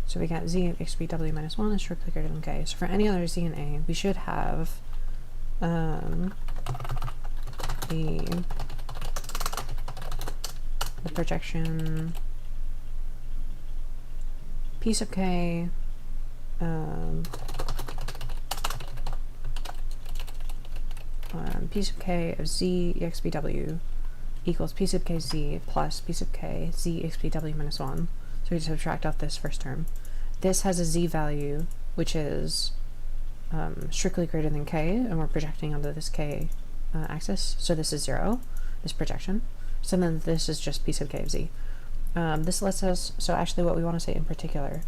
so we got z of exp w minus 1 is strictly greater than k. So for any other z and a, we should have the projection p sub k p sub k of z exp w equals p sub k z plus p sub k z exp w minus 1. So we subtract off this first term. This has a z value which is strictly greater than k, and we're projecting onto this k axis. So this is 0, this projection. So then this is just p sub k of z. This lets us, so actually what we want to say in particular,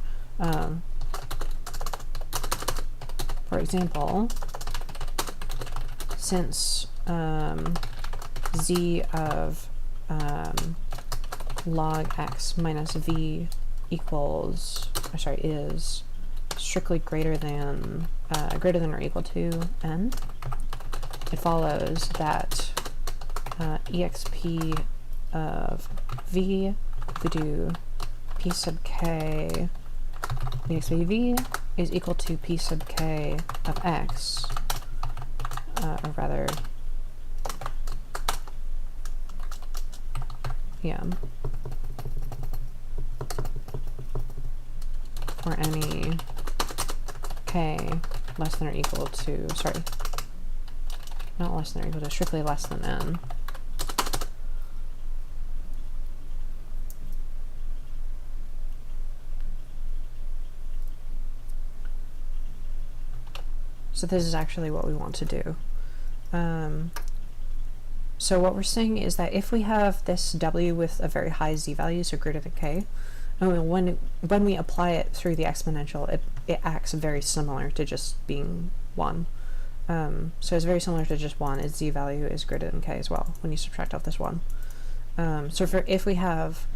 for example, since z of log x minus v equals, or sorry, is strictly greater than or equal to n, it follows that exp of v, if we do p sub k exp v is equal to p sub k of x, or rather, yeah, for any k less than or equal to, sorry, not less than or equal to, strictly less than n. So this is actually what we want to do. So what we're saying is that if we have this w with a very high z value, so greater than k, and when we apply it through the exponential, it acts very similar to just being 1. So it's very similar to just 1, its z value is greater than k as well when you subtract off this 1. So if we have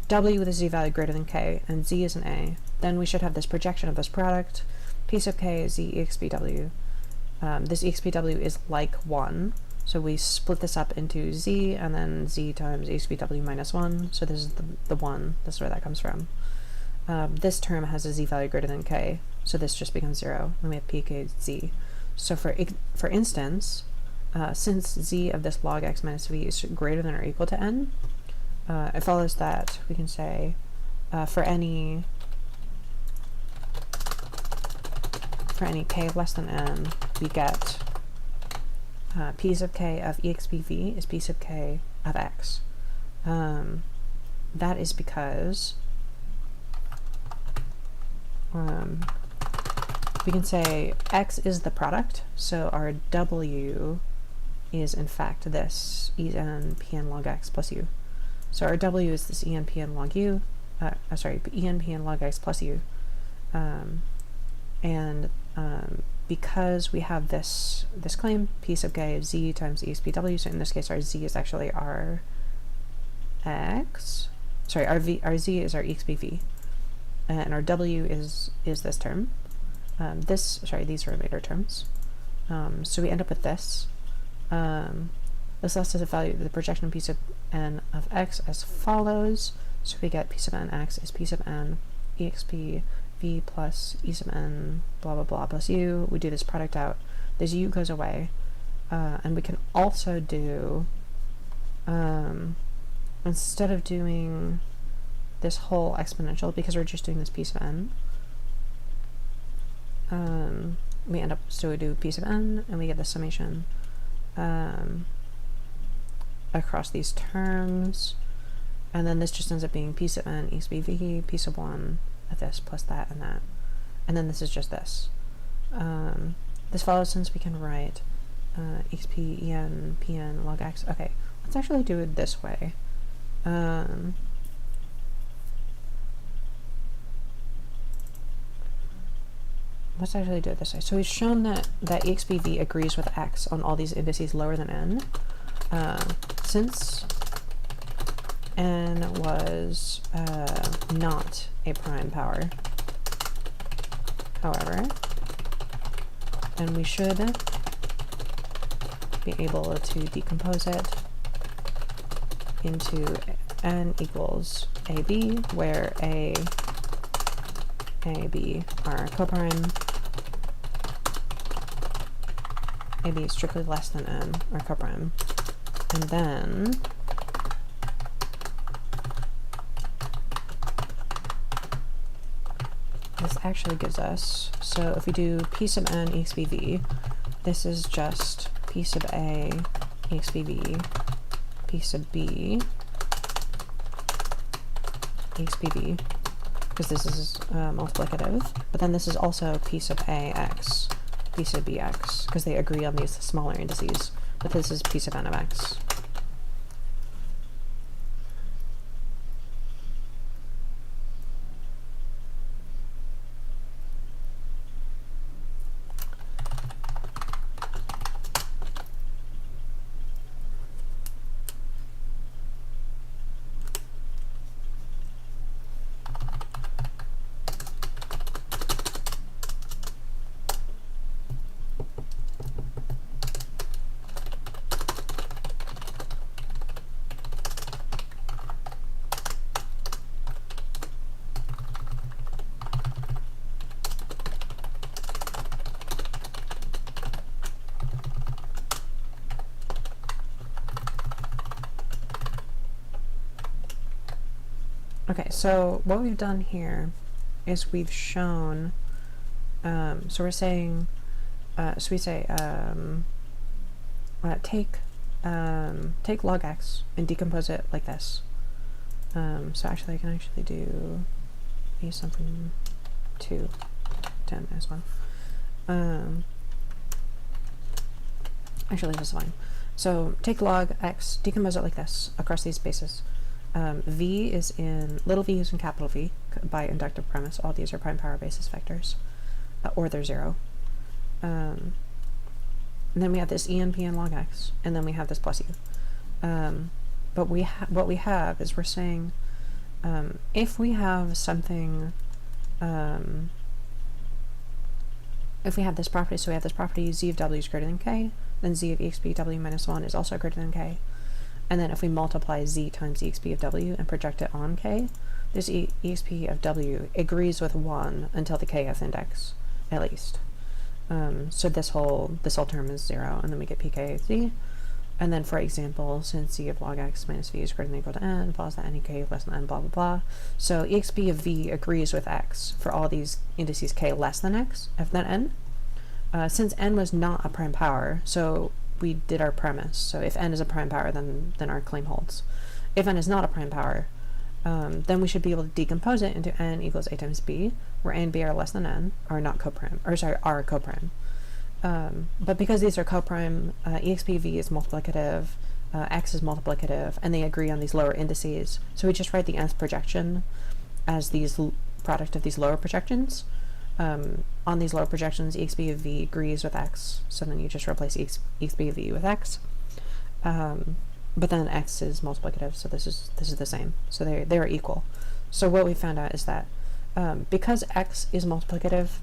w with a z value greater than k and z is an a, then we should have this projection of this product, p sub k z exp w. This exp w is like 1, so we split this up into z and then z times exp w minus 1, so this is the 1, this is where that comes from. This term has a z value greater than k, so this just becomes 0, and we have pk z. So for instance, since z of this log x minus v is greater than or equal to n, it follows that we can say for any k less than n, we get p sub k of exp v is p sub k of x. That is because we can say x is the product, so our w is in fact this en pn log x plus u. So our w is this en pn log u, en pn log x plus u, because we have this claim p sub k of z times exp w, so in this case our z is actually our x, sorry, our z is our exp v, and our w is this term. These are later terms. So we end up with this. This lets us evaluate the projection of p sub n of x as follows. So we get p sub n x is p sub n exp v plus e sub n blah blah blah plus u. We do this product out. This u goes away, and we can also do instead of doing this whole exponential, because we're just doing this p sub n, we end up, so we do p sub n and we get the summation across these terms, and then this just ends up being p sub n exp v, p sub 1 of this plus that and that, and then this is just this. This follows since we can write exp en pn log x. Okay, let's actually do it this way. Let's actually do it this way. So we've shown that exp agrees with x on all these indices lower than n. Since n was not a prime power, however, then we should be able to decompose it into n equals ab, where a b are coprime, ab is strictly less than n are coprime, and then this actually gives us, so if we do p sub n exp v, this is just p sub a exp v, p sub b exp v, because this is multiplicative, but then this is also p sub a x, p sub b x, because they agree on these smaller indices, but this is p sub n of x. Okay, so what we've done here is we've shown, so we're saying, so we say, take log x and decompose it like this. So actually I can actually do something 2, 10 minus 1. Actually this is fine. So take log x, decompose it like this across these bases. V is in, little v is in capital V by inductive premise. All these are prime power basis vectors, or they're 0. And then we have this en pn log x, and then we have this plus u. But what we have is we're saying, if we have something, if we have this property, so we have this property z of w is greater than k, then z of exp w minus 1 is also greater than k. And then if we multiply z times exp of w and project it on k, this exp of w agrees with 1 until the kth index, at least. So this whole term is 0, and then we get pkz. And then, for example, since z of log x minus v is greater than or equal to n, follows that n k less than n, blah blah blah. So exp of v agrees with x for all these indices k less than x, than n. Since n was not a prime power, so we did our premise. So if n is a prime power, then our claim holds. If n is not a prime power, then we should be able to decompose it into n equals a times b, where a and b are less than n, are not coprime, or sorry, are coprime. But because these are coprime, expv is multiplicative, x is multiplicative, and they agree on these lower indices. So we just write the nth projection as these product of these lower projections. On these lower projections, exp of v agrees with x, so then you just replace exp of v with x. But then x is multiplicative, so this is the same. So they are equal. So what we found out is that because x is multiplicative,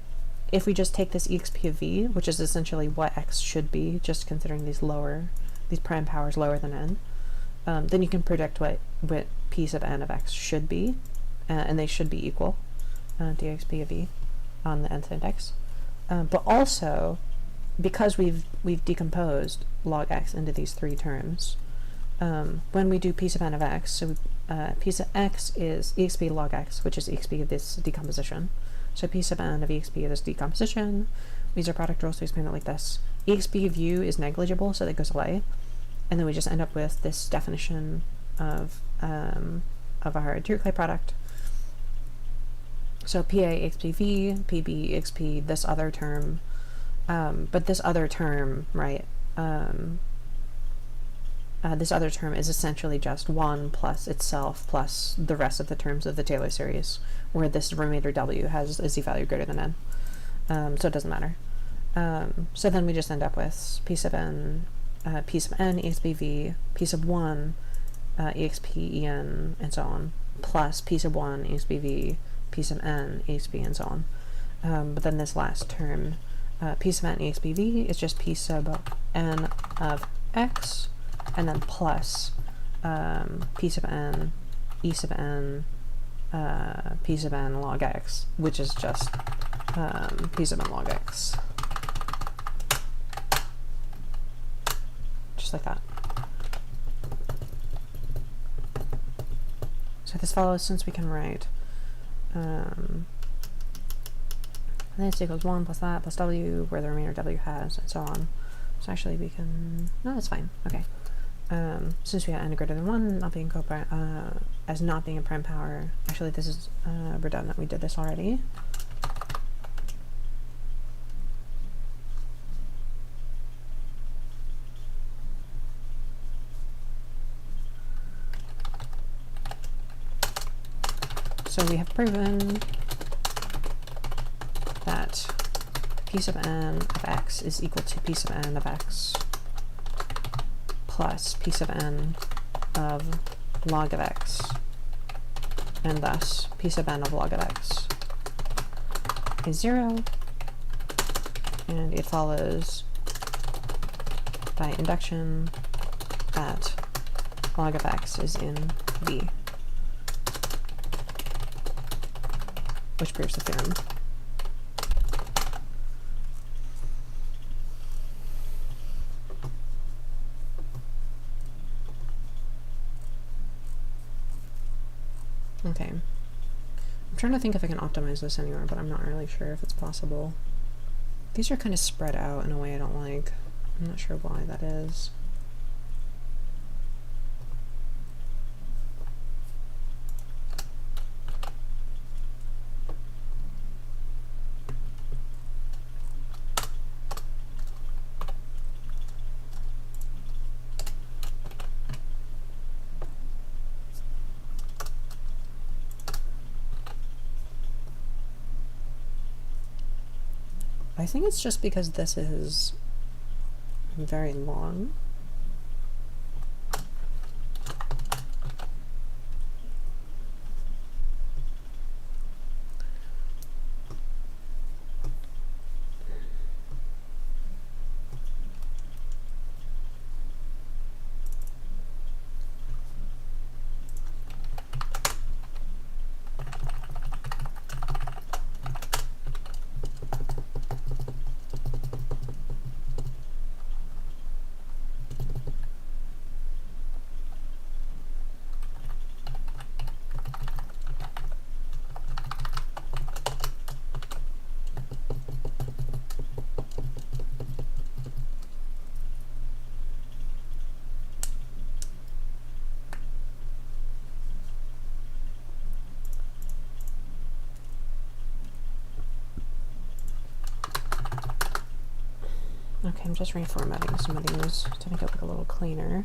if we just take this exp of v, which is essentially what x should be, just considering these prime powers lower than n, then you can predict what p sub n of x should be, and they should be equal to exp of v on the nth index. But also, because we've decomposed log x into these three terms, when we do p sub n of x, so p sub x is exp log x, which is exp of this decomposition. So p sub n of exp of this decomposition, we use our product rule, so we explain it like this. Exp of u is negligible, so that goes away, and then we just end up with this definition of our Dirichlet product. So pa exp v, pb exp this other term, but this other term, right, this other term is essentially just 1 plus itself plus the rest of the terms of the Taylor series, where this remainder w has a z-value greater than n. So it doesn't matter. So then we just end up with p sub n exp v, p sub 1 exp en, and so on, plus p sub 1 exp v, p sub n exp, and so on. But then this last term, p sub n exp v, is just p sub n of x, and then plus p sub n, e sub n, p sub n log x, which is just p sub n log x. Just like that. So this follows, since we can write this equals 1 plus that plus w, where the remainder w has, and so on. So actually we can, no, that's fine, okay. Since we had n greater than 1 not being as not being a prime power, actually this is redundant, we did this already. So we have proven that p sub n of x is equal to p sub n of x plus p sub n of log of x, and thus p sub n of log of x is 0, and it follows by induction that log of x is in V, which proves the theorem. Okay, I'm trying to think if I can optimize this anywhere, but I'm not really sure if it's possible. These are kind of spread out in a way I don't like. I'm not sure why that is. I think it's just because this is very long. Okay, I'm just reformatting some of these to make it look a little cleaner.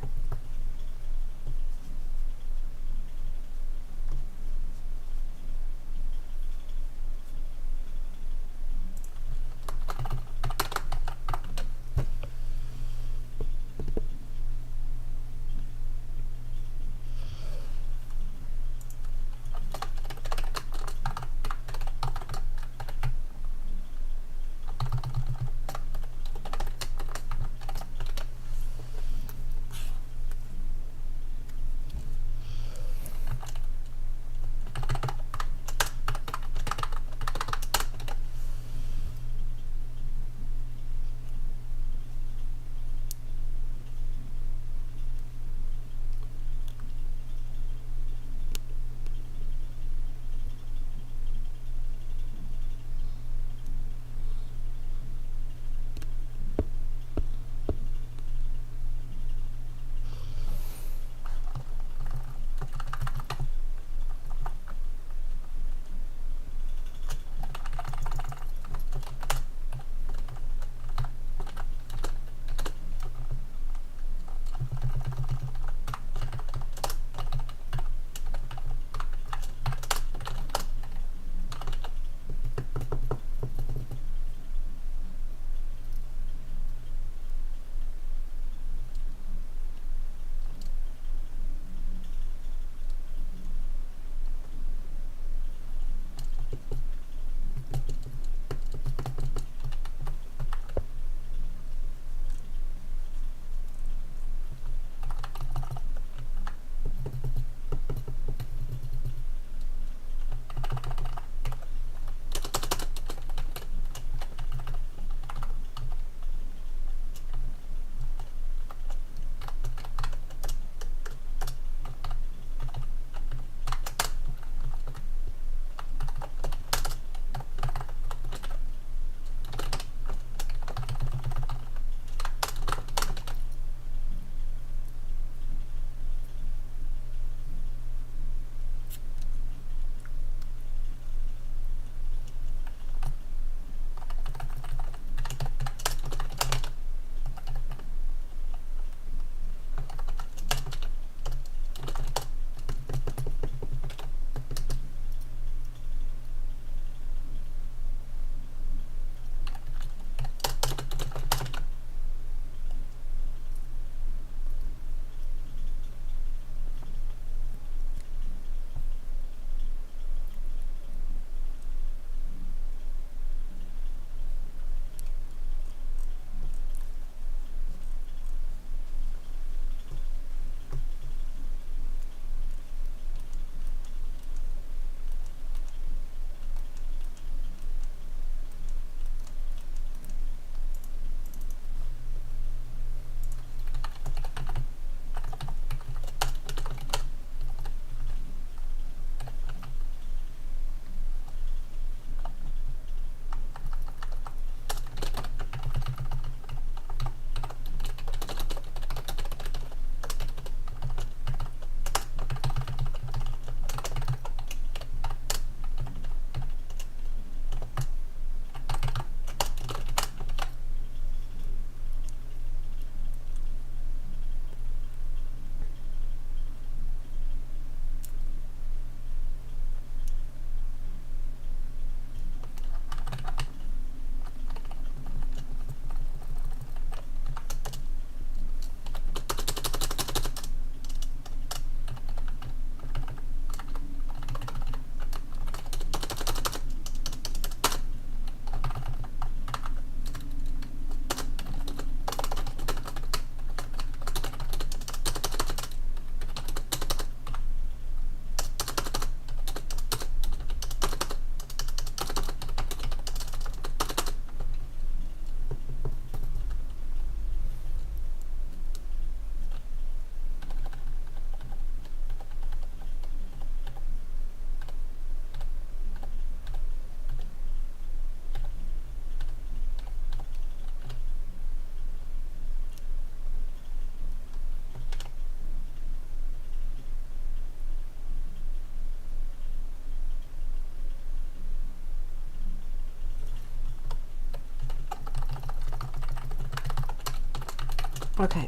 Okay,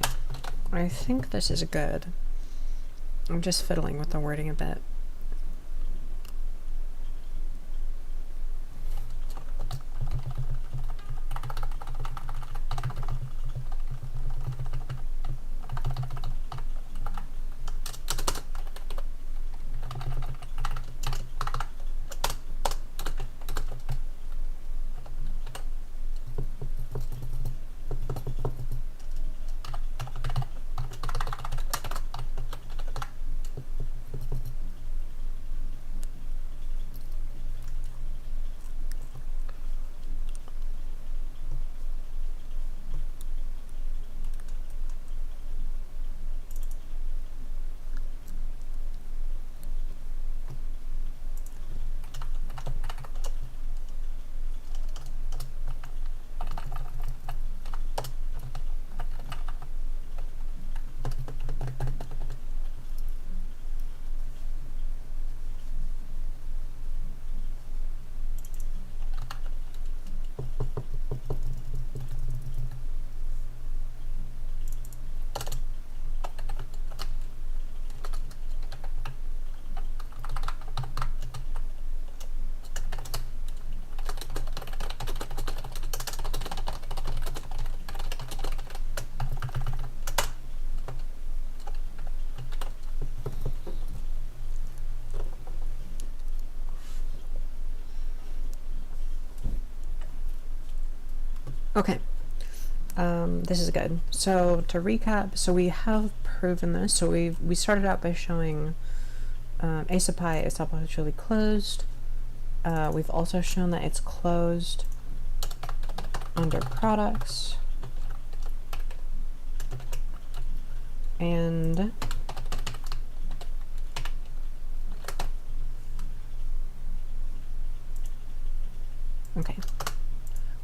I think this is good. I'm just fiddling with the wording a bit. Okay, this is good. So to recap, so we have proven this. So we started out by showing a sub pi is topologically closed. We've also shown that it's closed under products, and okay.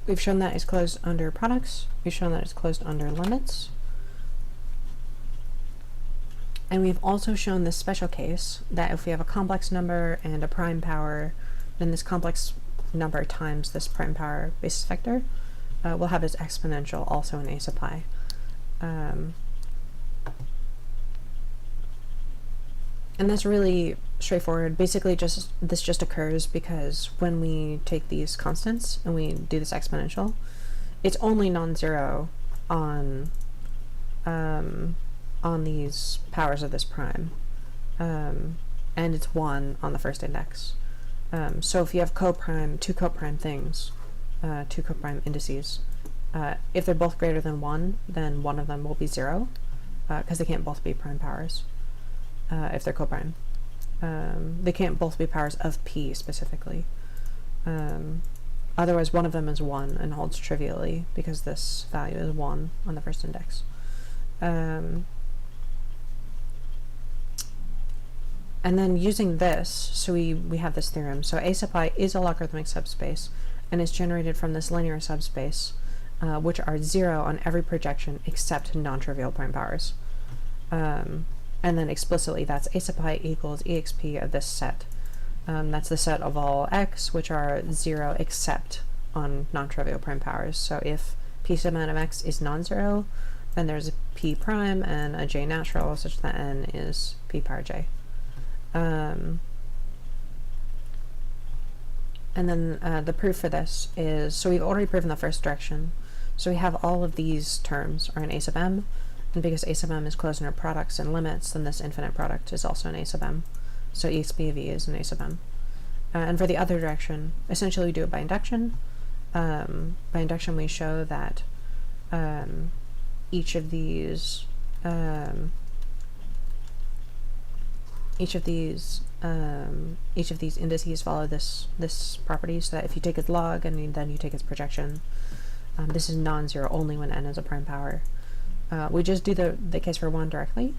We've shown that it's closed under products. We've shown that it's closed under limits. And we've also shown this special case that if we have a complex number and a prime power, then this complex number times this prime power basis vector will have its exponential also in a sub pi. And that's really straightforward. Basically, this just occurs because when we take these constants and we do this exponential, it's only non-zero on these powers of this prime, and it's 1 on the first index. So if you have two coprime things, two coprime indices, if they're both greater than 1, then one of them will be 0, because they can't both be prime powers. If they're coprime. They can't both be powers of P specifically. Otherwise one of them is 1 and holds trivially because this value is 1 on the first index. And then using this, so we have this theorem. So a sub pi is a logarithmic subspace and is generated from this linear subspace, which are 0 on every projection except non-trivial prime powers. And then explicitly that's a sub pi equals exp of this set. That's the set of all x which are 0 except on non-trivial prime powers. So if p sub n of x is non-zero, then there's a p prime and a j natural such that n is p power j. And then the proof for this is, so we've already proven the first direction. So we have all of these terms are in a sub m, and because a sub m is closed under products and limits, then this infinite product is also an a sub m. So exp of e is an a sub m. And for the other direction, essentially we do it by induction. By induction we show that each of these indices follow this property, so that if you take its log and then you take its projection, this is non-zero only when n is a prime power. We just do the case for 1 directly,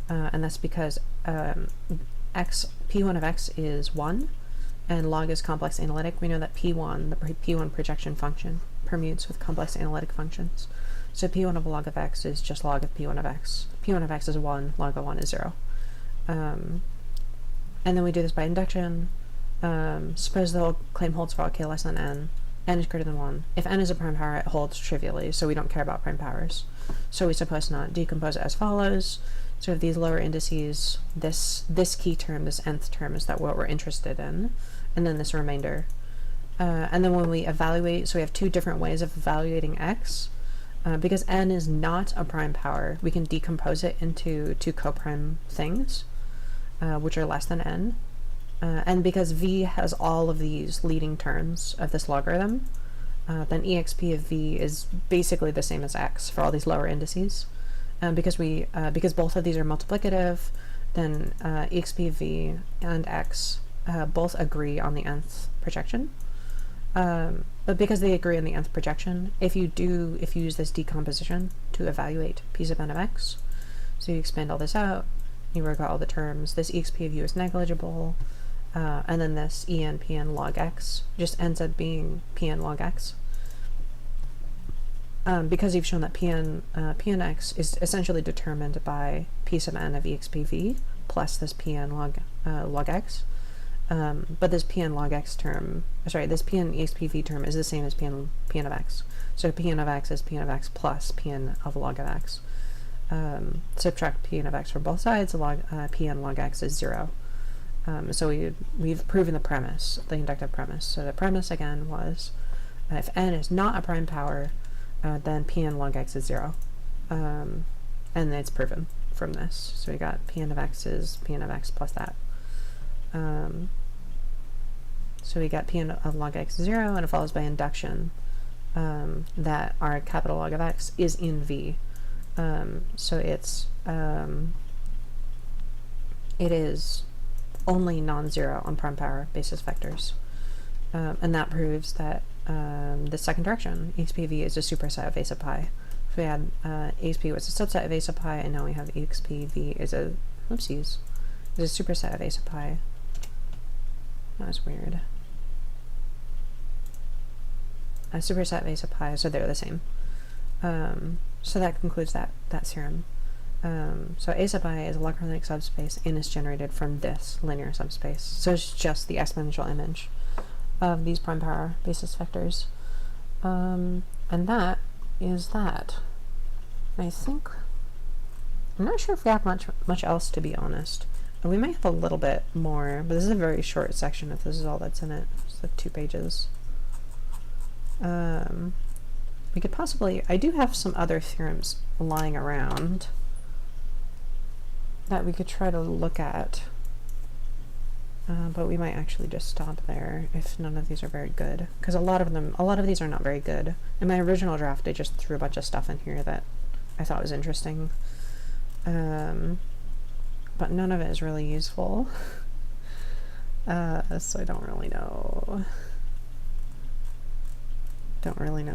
and that's because p1 of x is 1, and log is complex analytic. We know that p1, the p1 projection function, permutes with complex analytic functions. So p1 of log of x is just log of p1 of x. p1 of x is 1, log of 1 is 0. And then we do this by induction. Suppose the claim holds for all k less than n is greater than 1. If n is a prime power, it holds trivially, so we don't care about prime powers. So we're supposed to not decompose it as follows. So if these lower indices, this key term, this nth term, is that what we're interested in, and then this remainder. And then when we evaluate, so we have two different ways of evaluating x. Because n is not a prime power, we can decompose it into two coprime things, which are less than n. And because v has all of these leading terms of this logarithm, then exp of v is basically the same as x for all these lower indices. Because both of these are multiplicative, then exp of v and x both agree on the nth projection. But because they agree on the nth projection, if you use this decomposition to evaluate p sub n of x, so you expand all this out, you work out all the terms, this exp of u is negligible, and then this en pn log x just ends up being pn log x. Because you've shown that pnx is essentially determined by p sub n of exp v plus this pn log x. But this pn log x term, this pn exp v term is the same as pn of x. So pn of x is pn of x plus pn of log of x. Subtract pn of x from both sides, pn log x is 0. So we've proven the premise, the inductive premise. So the premise again was, if n is not a prime power, then pn log x is 0. And it's proven from this. So we got pn of x is pn of x plus that. So we got pn of log x 0, and it follows by induction that our capital log of x is in v. So it is only non-zero on prime power basis vectors. And that proves that the second direction, exp of v, is a superset of a sub pi. If we had exp was a subset of a sub pi, and now we have exp v is a superset of a sub pi. That was weird. A superset of a sub pi, so they're the same. So that concludes that theorem. So a sub I is a logarithmic subspace and is generated from this linear subspace. So it's just the exponential image of these prime power basis vectors. And that is that. I think, I'm not sure if we have much else, to be honest. And we might have a little bit more, but this is a very short section if this is all that's in it. It's like 2 pages. We could possibly, I do have some other theorems lying around that we could try to look at, but we might actually just stop there if none of these are very good, because a lot of these are not very good. In my original draft I just threw a bunch of stuff in here that I thought was interesting, but none of it is really useful. So I don't really know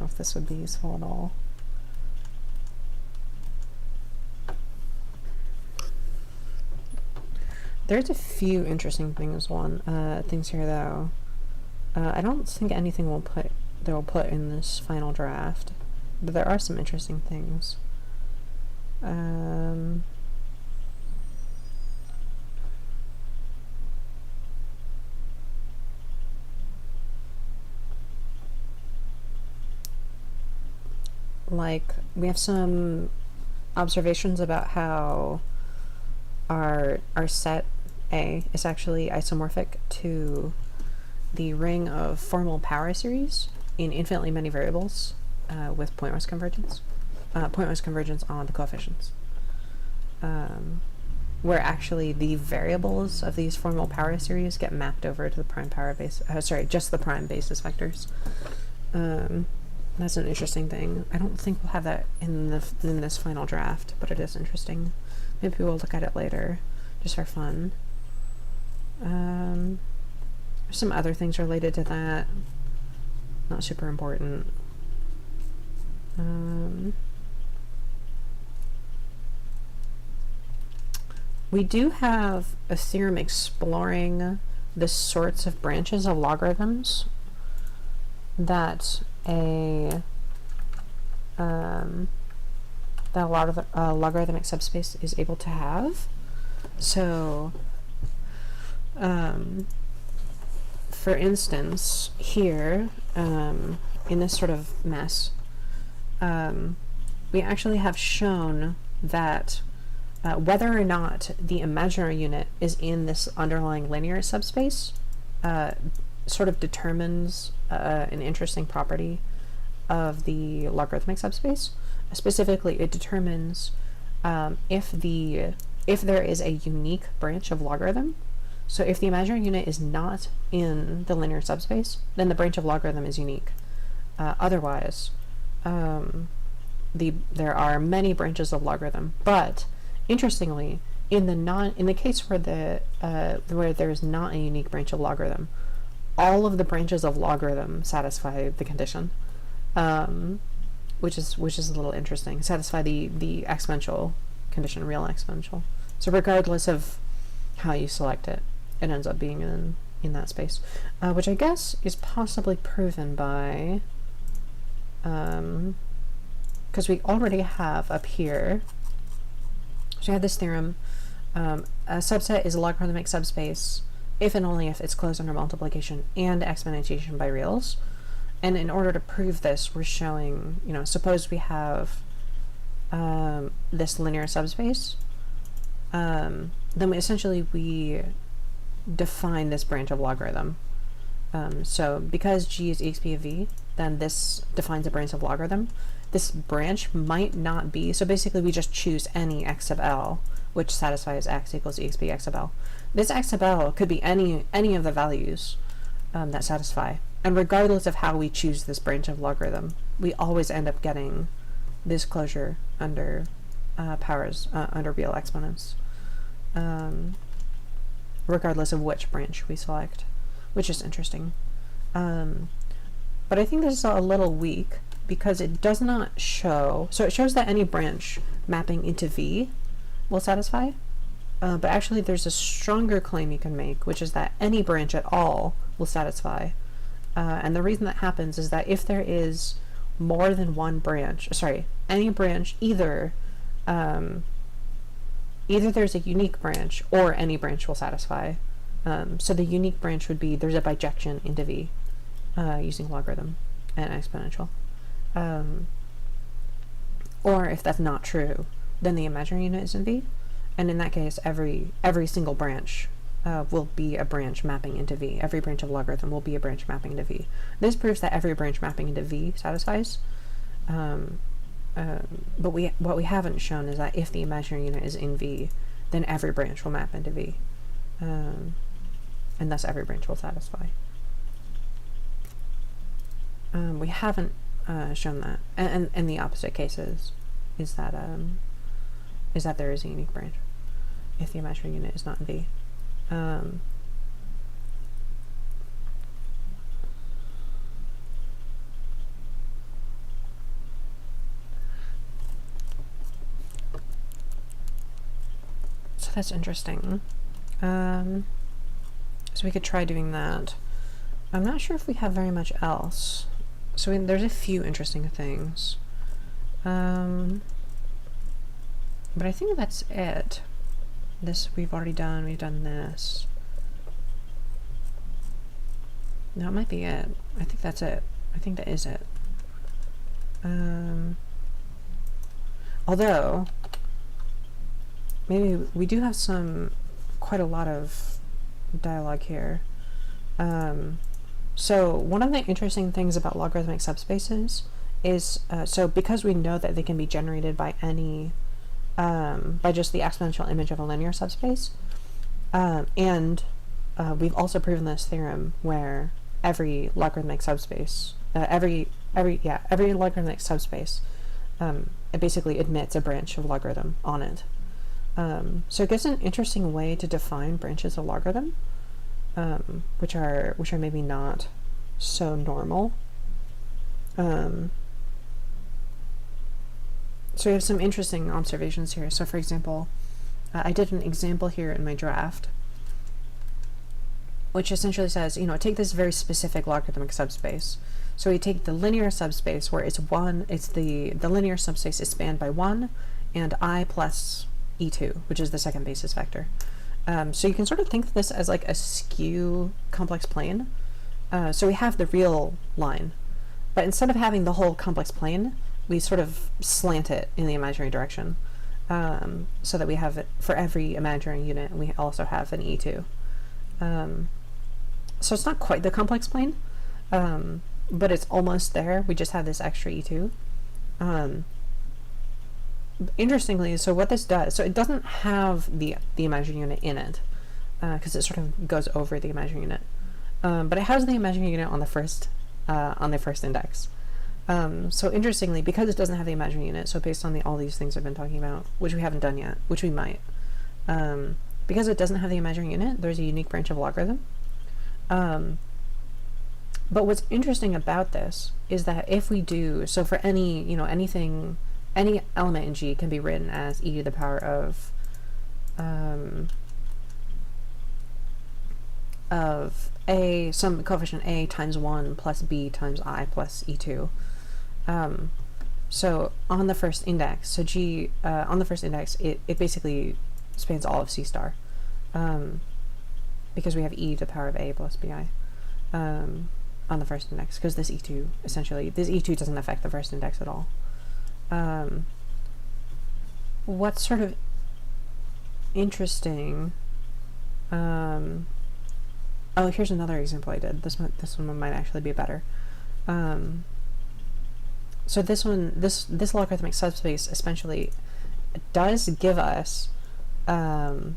if this would be useful at all. There's a few interesting things here though. I don't think anything they'll put in this final draft, but there are some interesting things. Like, we have some observations about how our set A is actually isomorphic to the ring of formal power series in infinitely many variables with pointwise convergence. Pointwise convergence on the coefficients. Where actually the variables of these formal power series get mapped over to the prime power base, just the prime basis vectors. That's an interesting thing. I don't think we'll have that in this final draft, but it is interesting. Maybe we'll look at it later, just for fun. There's some other things related to that. Not super important. We do have a theorem exploring the sorts of branches of logarithms that a logarithmic subspace is able to have. So, for instance, here, in this sort of mess, we actually have shown that whether or not the imaginary unit is in this underlying linear subspace sort of determines an interesting property of the logarithmic subspace. Specifically, it determines if there is a unique branch of logarithm. So if the imaginary unit is not in the linear subspace, then the branch of logarithm is unique. Otherwise, there are many branches of logarithm. But interestingly, in the case where there is not a unique branch of logarithm, all of the branches of logarithm satisfy the condition, which is a little interesting. Satisfy the exponential condition, real exponential. So regardless of how you select it, it ends up being in that space, which I guess is possibly proven by, because we already have up here, so we have this theorem, a subset is a logarithmic subspace if and only if it's closed under multiplication and exponentiation by reals. And in order to prove this, we're showing, suppose we have this linear subspace, then we define this branch of logarithm. So because g is exp of v, then this defines a branch of logarithm. This branch might not be, so basically we just choose any x sub l, which satisfies x equals exp x sub l. This x sub l could be any of the values that satisfy. And regardless of how we choose this branch of logarithm, we always end up getting this closure under powers, under real exponents, regardless of which branch we select, which is interesting. But I think this is a little weak because it does not show, so it shows that any branch mapping into V will satisfy, but actually there's a stronger claim you can make, which is that any branch at all will satisfy. And the reason that happens is that if there is more than one branch, any branch, either there's a unique branch or any branch will satisfy. So the unique branch would be there's a bijection into V using logarithm and exponential. Or if that's not true, then the imaginary unit is in V, and in that case every single branch will be a branch mapping into V. Every branch of logarithm will be a branch mapping into V. This proves that every branch mapping into V satisfies. But what we haven't shown is that if the imaginary unit is in V, then every branch will map into V, and thus every branch will satisfy. We haven't shown that, and the opposite cases is that there is a unique branch if the imaginary unit is not in V. So that's interesting. So we could try doing that. I'm not sure if we have very much else. So there's a few interesting things. But I think that's it. This we've already done. We've done this. That might be it. I think that's it. I think that is it. Although, maybe we do have quite a lot of dialogue here. So one of the interesting things about logarithmic subspaces is, so because we know that they can be generated by by just the exponential image of a linear subspace, and we've also proven this theorem where every logarithmic subspace, every logarithmic subspace, it basically admits a branch of logarithm on it. So it gives an interesting way to define branches of logarithm, which are maybe not so normal. So we have some interesting observations here. So for example, I did an example here in my draft, which essentially says, take this very specific logarithmic subspace. So we take the linear subspace where it's the linear subspace is spanned by 1 and I plus E2, which is the second basis vector. So you can sort of think of this as like a skew complex plane. So we have the real line, but instead of having the whole complex plane, we sort of slant it in the imaginary direction, so that we have it for every imaginary unit, and we also have an E2. So it's not quite the complex plane, but it's almost there. We just have this extra E2. Interestingly, so what this does, so it doesn't have the imaginary unit in it, because it sort of goes over the imaginary unit, but it has the imaginary unit on the first index. So interestingly, because it doesn't have the imaginary unit, so based on all these things I've been talking about, which we haven't done yet, which we might, because it doesn't have the imaginary unit, there's a unique branch of logarithm. But what's interesting about this is that if we do, so for any, any element in G can be written as e to the power of a, some coefficient a times 1 plus b times I plus e2. So on the first index, so G, on the first index, it basically spans all of C star, because we have e to the power of a plus bi on the first index, because this E2, essentially, this E2 doesn't affect the first index at all. What's sort of interesting, oh, here's another example I did. This one might actually be better. So this logarithmic subspace essentially does give us a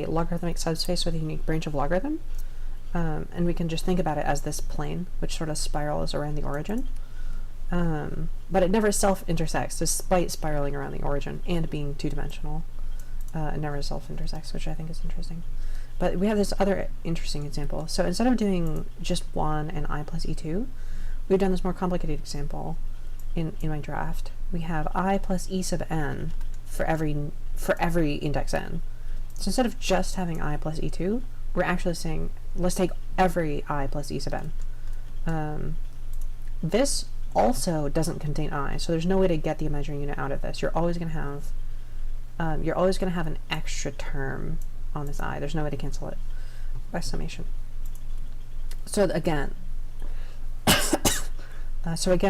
logarithmic subspace with a unique branch of logarithm, and we can just think about it as this plane which sort of spirals around the origin, but it never self-intersects despite spiraling around the origin and being two-dimensional. It never self-intersects, which I think is interesting. But we have this other interesting example. So instead of doing just 1 and I plus e2, we've done this more complicated example in my draft. We have I plus e sub n for every index n. So instead of just having I plus e2, we're actually saying, let's take every I plus e sub n. This also doesn't contain I, so there's no way to get the imaginary unit out of this. You're always going to have an extra term on this I. There's no way to cancel it by summation. So again,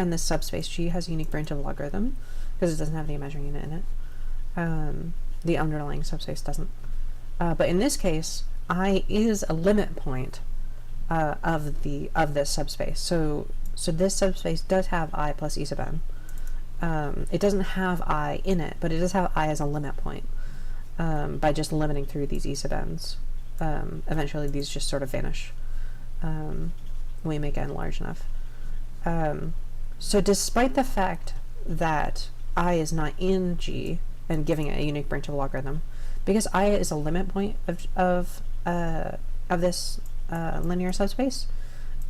this subspace G has a unique branch of logarithm because it doesn't have the imaginary unit in it. The underlying subspace doesn't. But in this case, I is a limit point of this subspace. So this subspace does have I plus e sub n. It doesn't have I in it, but it does have I as a limit point. By just limiting through these e sub n's. Eventually these just sort of vanish when we make n large enough. So despite the fact that I is not in G and giving it a unique branch of logarithm, because I is a limit point of this linear subspace,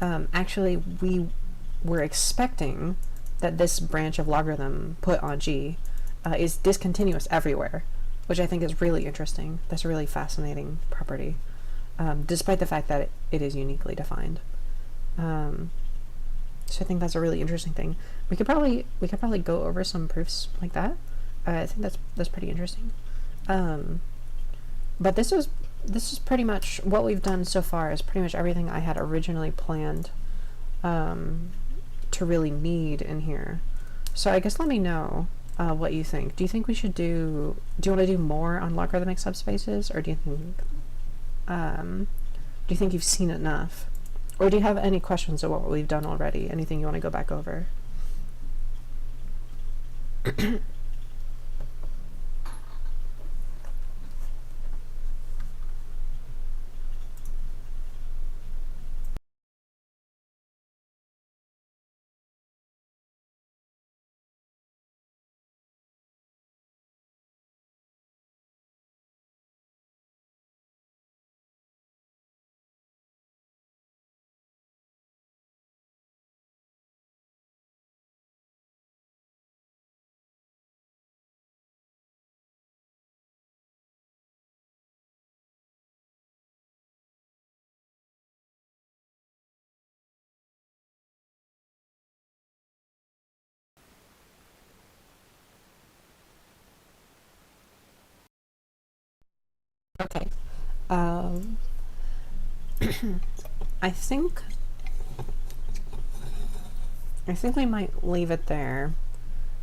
actually we were expecting that this branch of logarithm put on G is discontinuous everywhere, which I think is really interesting. That's a really fascinating property, despite the fact that it is uniquely defined. So I think that's a really interesting thing. We could probably go over some proofs like that. I think that's pretty interesting. But this is pretty much what we've done so far. Is pretty much everything I had originally planned to really need in here. So I guess let me know what you think. Do you think we should do you want to do more on logarithmic subspaces, or do you think you've seen enough? Or do you have any questions of what we've done already? Anything you want to go back over? Okay. I think I think we might leave it there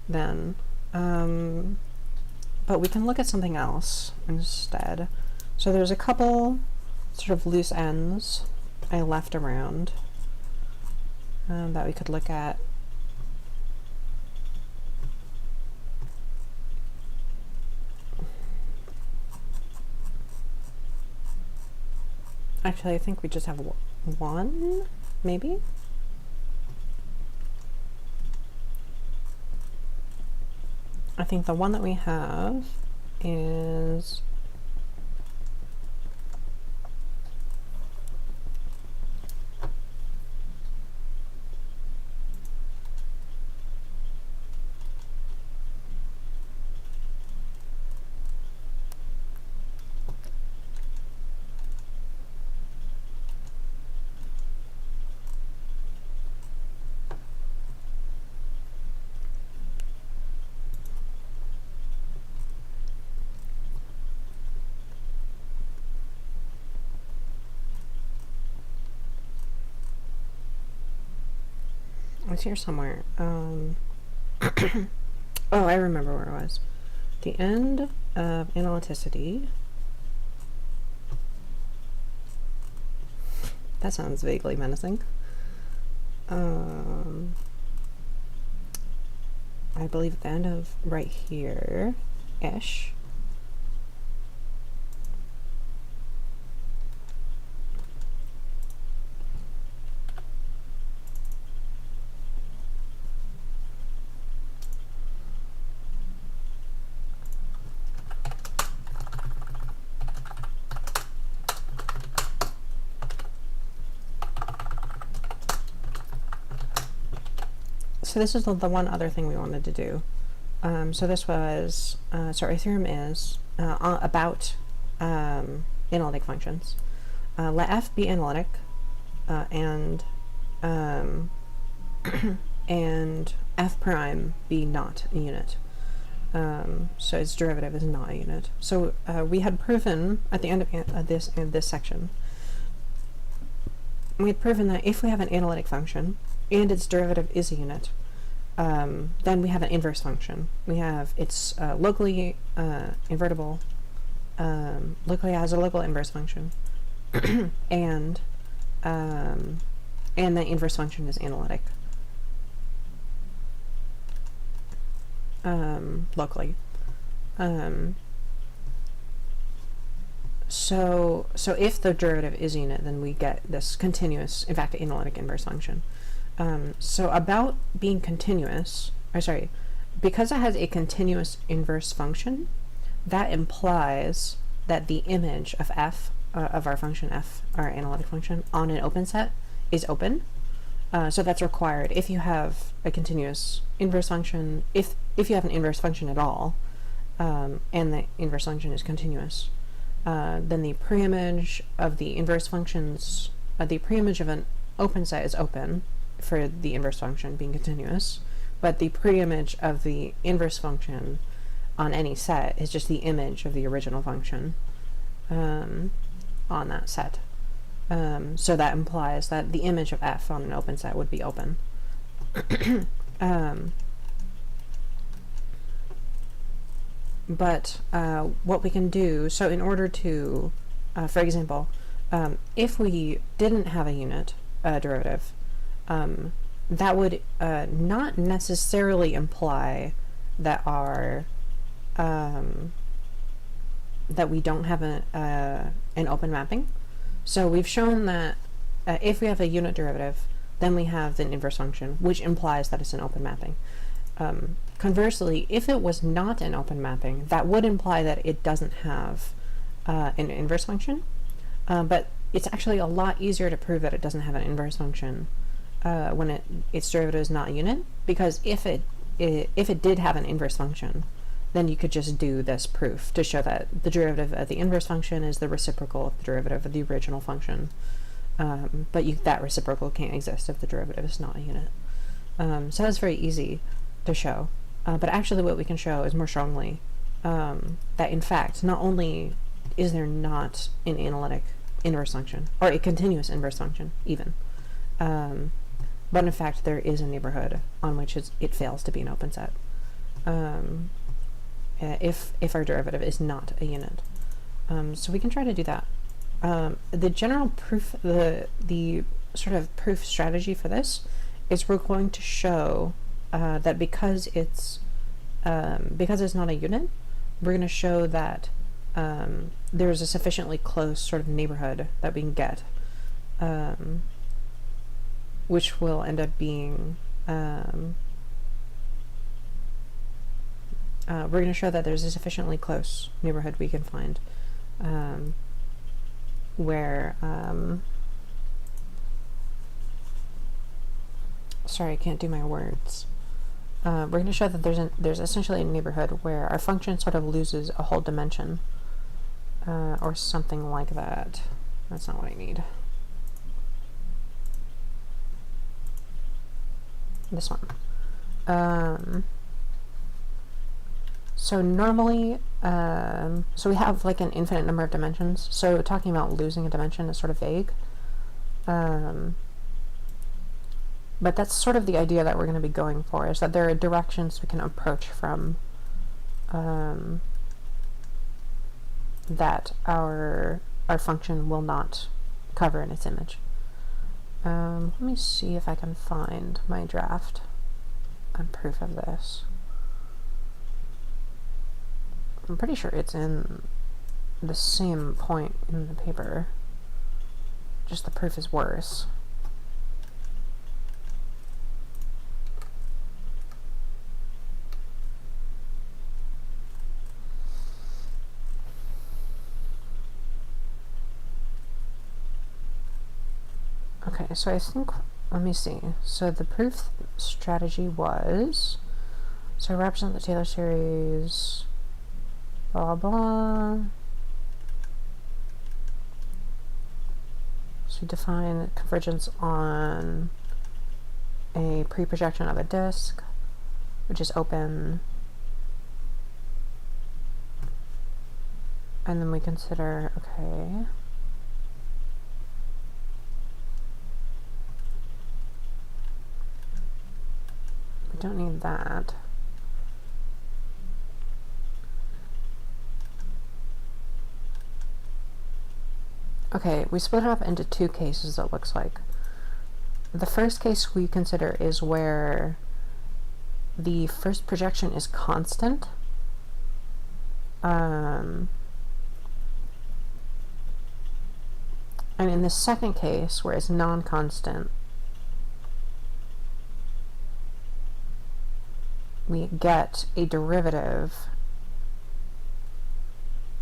then. But we can look at something else instead. So there's a couple sort of loose ends I left around that we could look at. Actually, I think we just have one, maybe? I think the one that we have is it's here somewhere. Oh, I remember where it was. The end of analyticity. That sounds vaguely menacing. I believe at the end of right here-ish. So this is the one other thing we wanted to do. So this was, so our theorem is about analytic functions. Let f be analytic and and f prime be not a unit. So its derivative is not a unit. So we had proven at the end of this section, we had proven that if we have an analytic function and its derivative is a unit, then we have an inverse function. We have it's locally invertible, locally has a local inverse function, and the inverse function is analytic locally. So if the derivative is a unit, then we get this continuous, in fact, analytic inverse function. So about being continuous, because it has a continuous inverse function, that implies that the image of f, of our function f, our analytic function, on an open set is open. So that's required if you have a continuous inverse function, if you have an inverse function at all, and the inverse function is continuous, then the preimage of the inverse functions, the preimage of an open set is open, for the inverse function being continuous, but the preimage of the inverse function on any set is just the image of the original function on that set. So that implies that the image of f on an open set would be open. But what we can do, so in order to, for example, if we didn't have a unit derivative, that would not necessarily imply that our that we don't have an open mapping. So we've shown that if we have a unit derivative, then we have an inverse function, which implies that it's an open mapping. Conversely, if it was not an open mapping, that would imply that it doesn't have an inverse function, but it's actually a lot easier to prove that it doesn't have an inverse function when its derivative is not a unit, because if it did have an inverse function, then you could just do this proof to show that the derivative of the inverse function is the reciprocal of the derivative of the original function. But that reciprocal can't exist if the derivative is not a unit. So that's very easy to show. But actually what we can show is more strongly that in fact, not only is there not an analytic inverse function, or a continuous inverse function even, but in fact there is a neighborhood on which it fails to be an open set, if our derivative is not a unit. So we can try to do that. The general proof, the sort of proof strategy for this is we're going to show that because it's not a unit, we're going to show that there's a sufficiently close sort of neighborhood that we can get, which will end up being we're going to show that there's a sufficiently close neighborhood we can find where sorry, I can't do my words. We're going to show that there's essentially a neighborhood where our function sort of loses a whole dimension, or something like that. That's not what I need. This one. So normally, so we have like an infinite number of dimensions. So talking about losing a dimension is sort of vague. But that's sort of the idea that we're going to be going for, is that there are directions we can approach from that our function will not cover in its image. Let me see if I can find my draft on proof of this. I'm pretty sure it's in the same point in the paper, just the proof is worse. Okay, so I think, let me see. So the proof strategy was, so represent the Taylor series, blah, blah. So we define convergence on a pre-projection of a disk, which is open. And then we consider, okay, we don't need that. Okay, we split it up into two cases, it looks like. The first case we consider is where the first projection is constant. And in the second case, where it's non-constant, we get a derivative,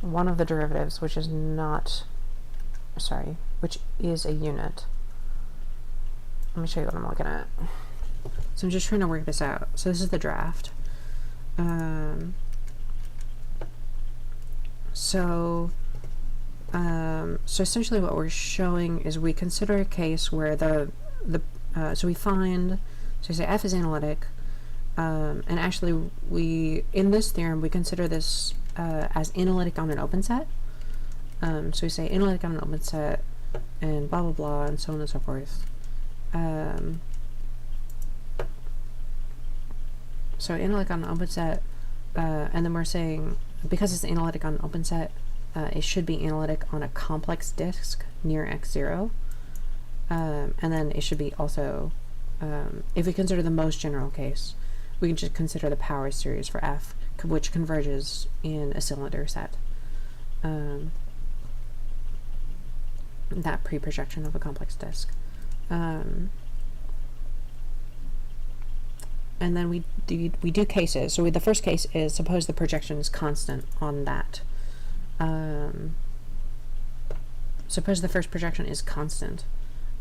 one of the derivatives, which is not, sorry, which is a unit. Let me show you what I'm looking at. So I'm just trying to work this out. So this is the draft. So essentially what we're showing is we consider a case where so we find, so we say f is analytic, and actually in this theorem we consider this as analytic on an open set. So we say analytic on an open set and blah blah blah and so on and so forth. So analytic on an open set, and then we're saying because it's analytic on an open set, it should be analytic on a complex disk near x0, and then it should be also, if we consider the most general case, we can just consider the power series for f, which converges in a cylinder set. That pre-projection of a complex disk. And then we do cases. So the first case is, suppose the projection is constant on that. Suppose the first projection is constant.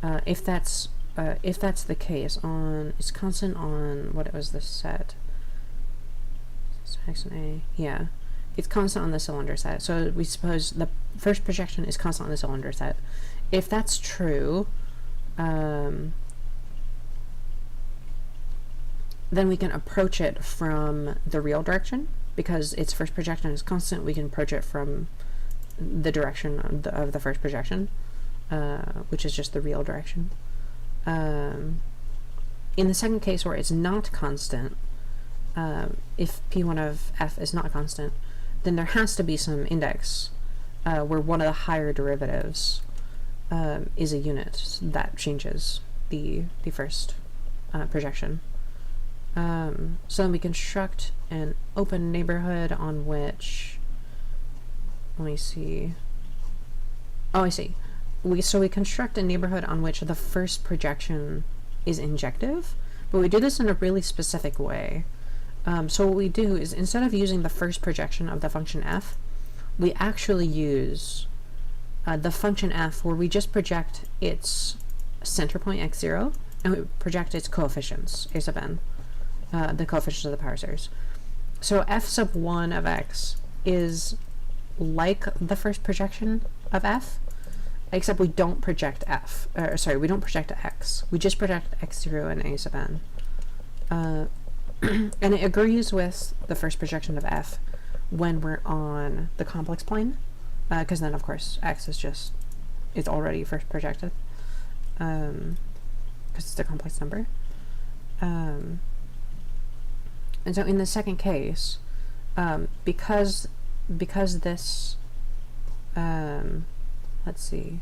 If that's the case, it's constant on what it was, the set. X and A. Yeah, it's constant on the cylinder set. So we suppose the first projection is constant on the cylinder set. If that's true, then we can approach it from the real direction, because its first projection is constant. We can approach it from the direction of the first projection, which is just the real direction. And in the second case where it's not constant, if p1 of f is not constant, then there has to be some index where one of the higher derivatives is a unit. So that changes the first projection. So then we construct an open neighborhood on which, let me see. Oh, I see. So we construct a neighborhood on which the first projection is injective, but we do this in a really specific way. So what we do is, instead of using the first projection of the function f, we actually use the function f where we just project its center point x0 and we project its coefficients a sub n, the coefficients of the power series. So f sub 1 of x is like the first projection of f, except we don't project f, we don't project x. We just project x0 and a sub n. And it agrees with the first projection of f when we're on the complex plane, because then of course x is just, it's already first projected, because it's a complex number. And so in the second case, because this, let's see,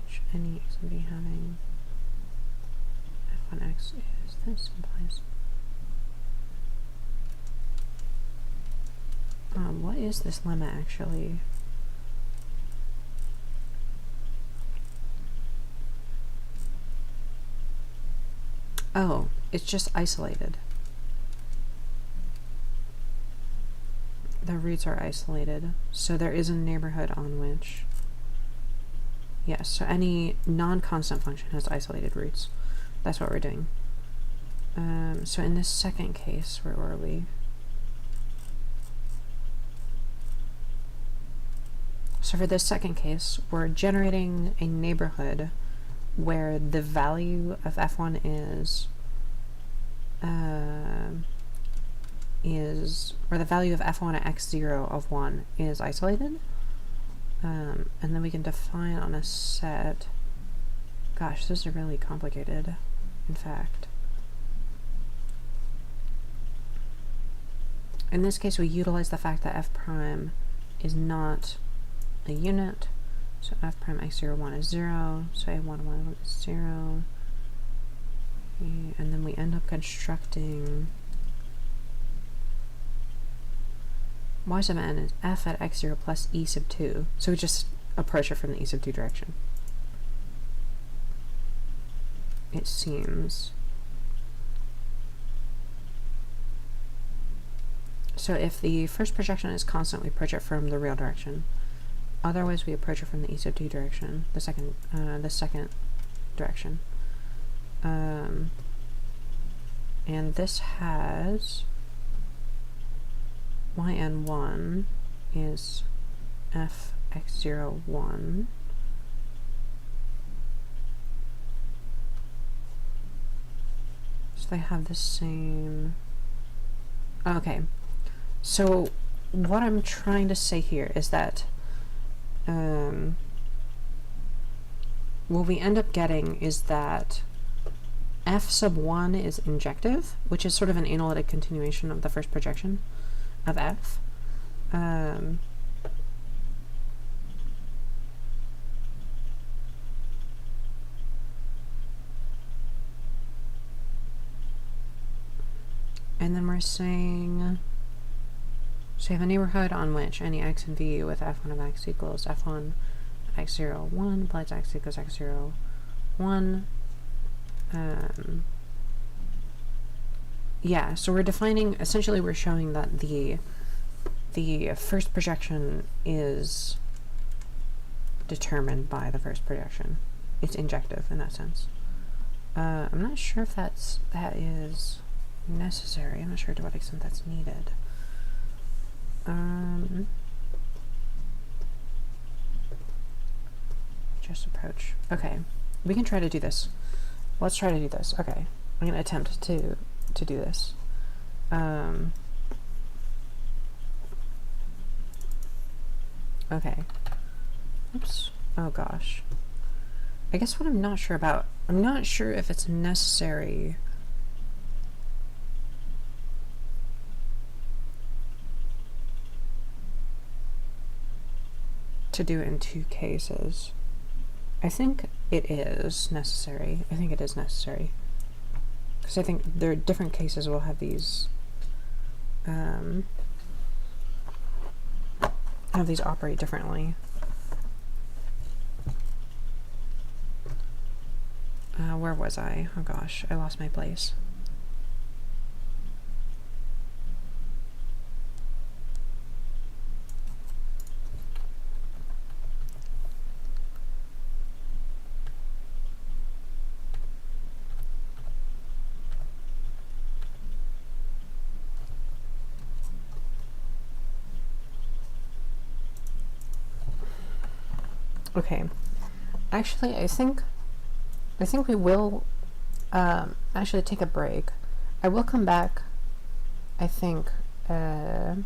which any x and b having f1x is, this implies, what is this lemma actually? Oh, it's just isolated. The roots are isolated, so there is a neighborhood on which, yes, so any non-constant function has isolated roots. That's what we're doing. So in this second case, where were we? So for this second case, we're generating a neighborhood where the value of f1 is where the value of f1 at x0 of 1 is isolated, and then we can define on a set. Gosh, this is really complicated, in fact. In this case, we utilize the fact that f prime is not a unit, so f prime x0 1 is 0, so a1 1 is 0, and then we end up constructing y sub n is f at x0 plus e sub 2, so we just approach it from the e sub 2 direction, it seems. So if the first projection is constant, we approach it from the real direction. Otherwise, we approach it from the e sub 2 direction, the second direction. And this has yn1 is f x0 1. So they have the same. Okay. So what I'm trying to say here is that what we end up getting is that f sub 1 is injective, which is sort of an analytic continuation of the first projection of f. And then we're saying, so you have a neighborhood on which any x and v with f1 of x equals f1 x0 1 plus x equals x0 1. Yeah, so we're defining, essentially we're showing that the first projection is determined by the first projection. It's injective in that sense. I'm not sure if that is necessary. I'm not sure to what extent that's needed. Just approach. Okay, we can try to do this. Let's try to do this. Okay, I'm gonna attempt to do this. Okay. Oops. Oh gosh. I guess what I'm not sure about, I'm not sure if it's necessary to do it in two cases. I think it is necessary. I think it is necessary. Because I think there are different cases will have these operate differently. Where was I? Oh gosh, I lost my place. Okay, actually, I think we will actually take a break. I will come back, I think, I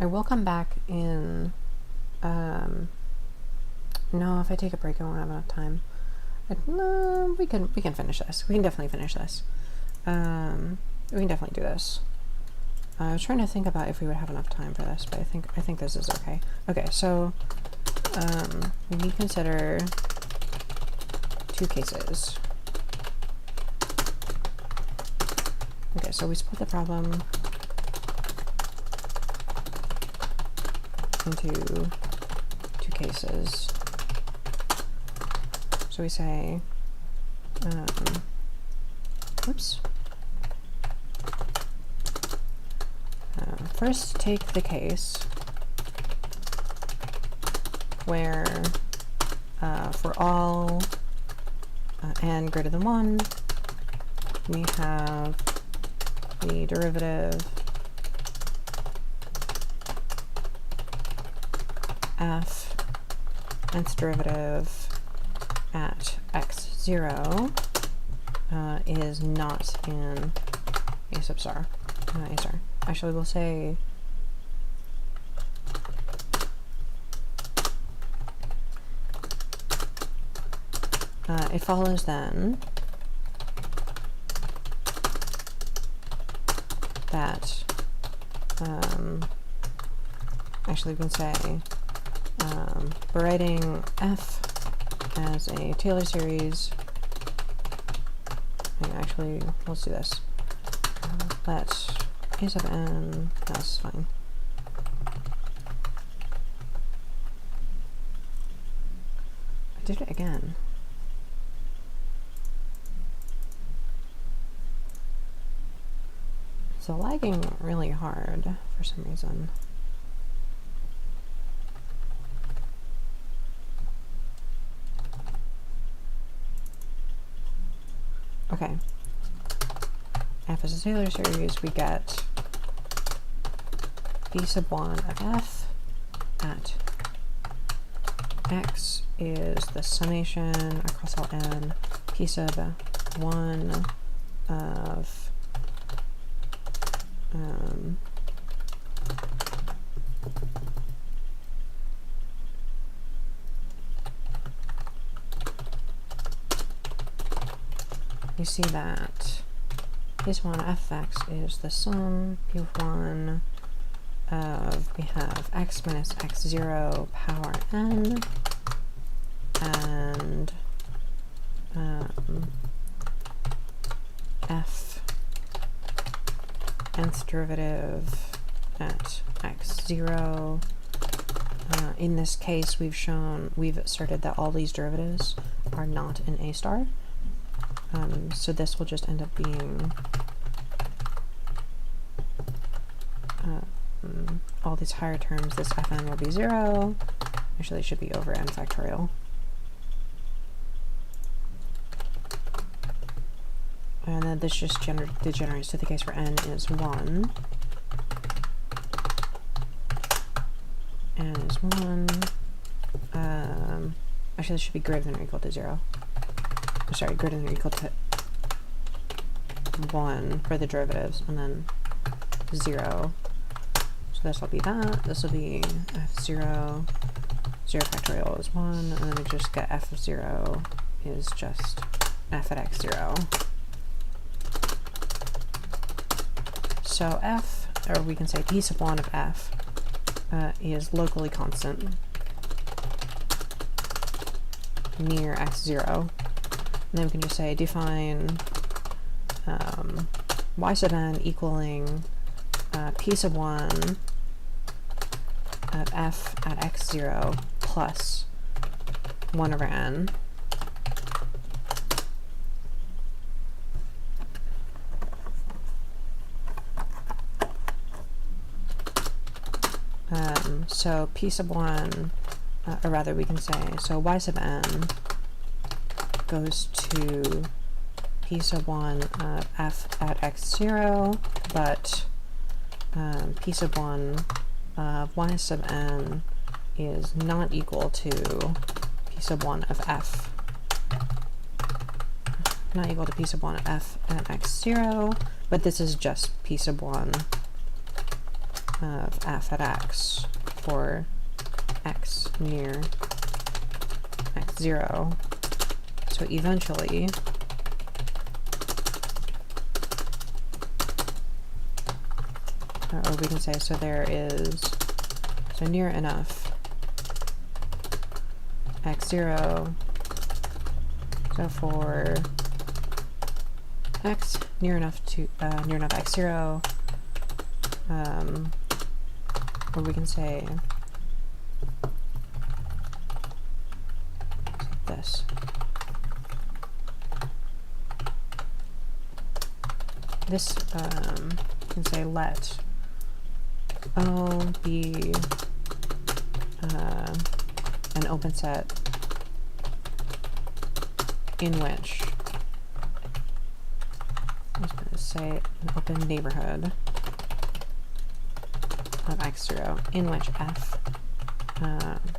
will come back in, no, if I take a break I won't have enough time. No, we can finish this. We can definitely finish this. We can definitely do this. I was trying to think about if we would have enough time for this, but I think this is okay. Okay, so we consider two cases. Okay, so we split the problem into two cases. So we say, whoops. First, take the case where for all n greater than 1, we have the derivative f nth derivative at x0 is not in a sub star. A star. Actually, we'll say it follows then that actually we can say we're writing f as a Taylor series. And actually, let's do this. Let a sub n, that's fine. I did it again. It's lagging really hard for some reason. Okay. F is a Taylor series, we get b sub 1 of f at x is the summation across all n p sub 1 of you see that this one f of x is the sum p of 1 of, we have x minus x0 power n, and f nth derivative at x0. In this case, we've asserted that all these derivatives are not in A star. So this will just end up being all these higher terms, this fn will be 0. Actually, it should be over n factorial. And then this just degenerates to the case where n is 1. N is 1. Actually, this should be greater than or equal to 0. Sorry, greater than or equal to 1 for the derivatives, and then 0. So this will be that. This will be f0, 0 factorial is 1, and then we just get f of 0 is just f at x0. So f, or we can say p sub 1 of f is locally constant near x0. And then we can just say define y sub n equaling p sub 1 of f at x0 plus 1 over n. So p sub 1, or rather we can say, so y sub n goes to p sub 1 of f at x0, but p sub 1 of y sub n is not equal to p sub 1 of f. Not equal to p sub 1 of f at x0, but this is just p sub 1 of f at x for x near x0. So eventually or we can say, so there is, so near enough x0, so for x near enough to near enough x0, or we can say this. This can say let O be an open set in which, I was going to say an open neighborhood of x0 in which f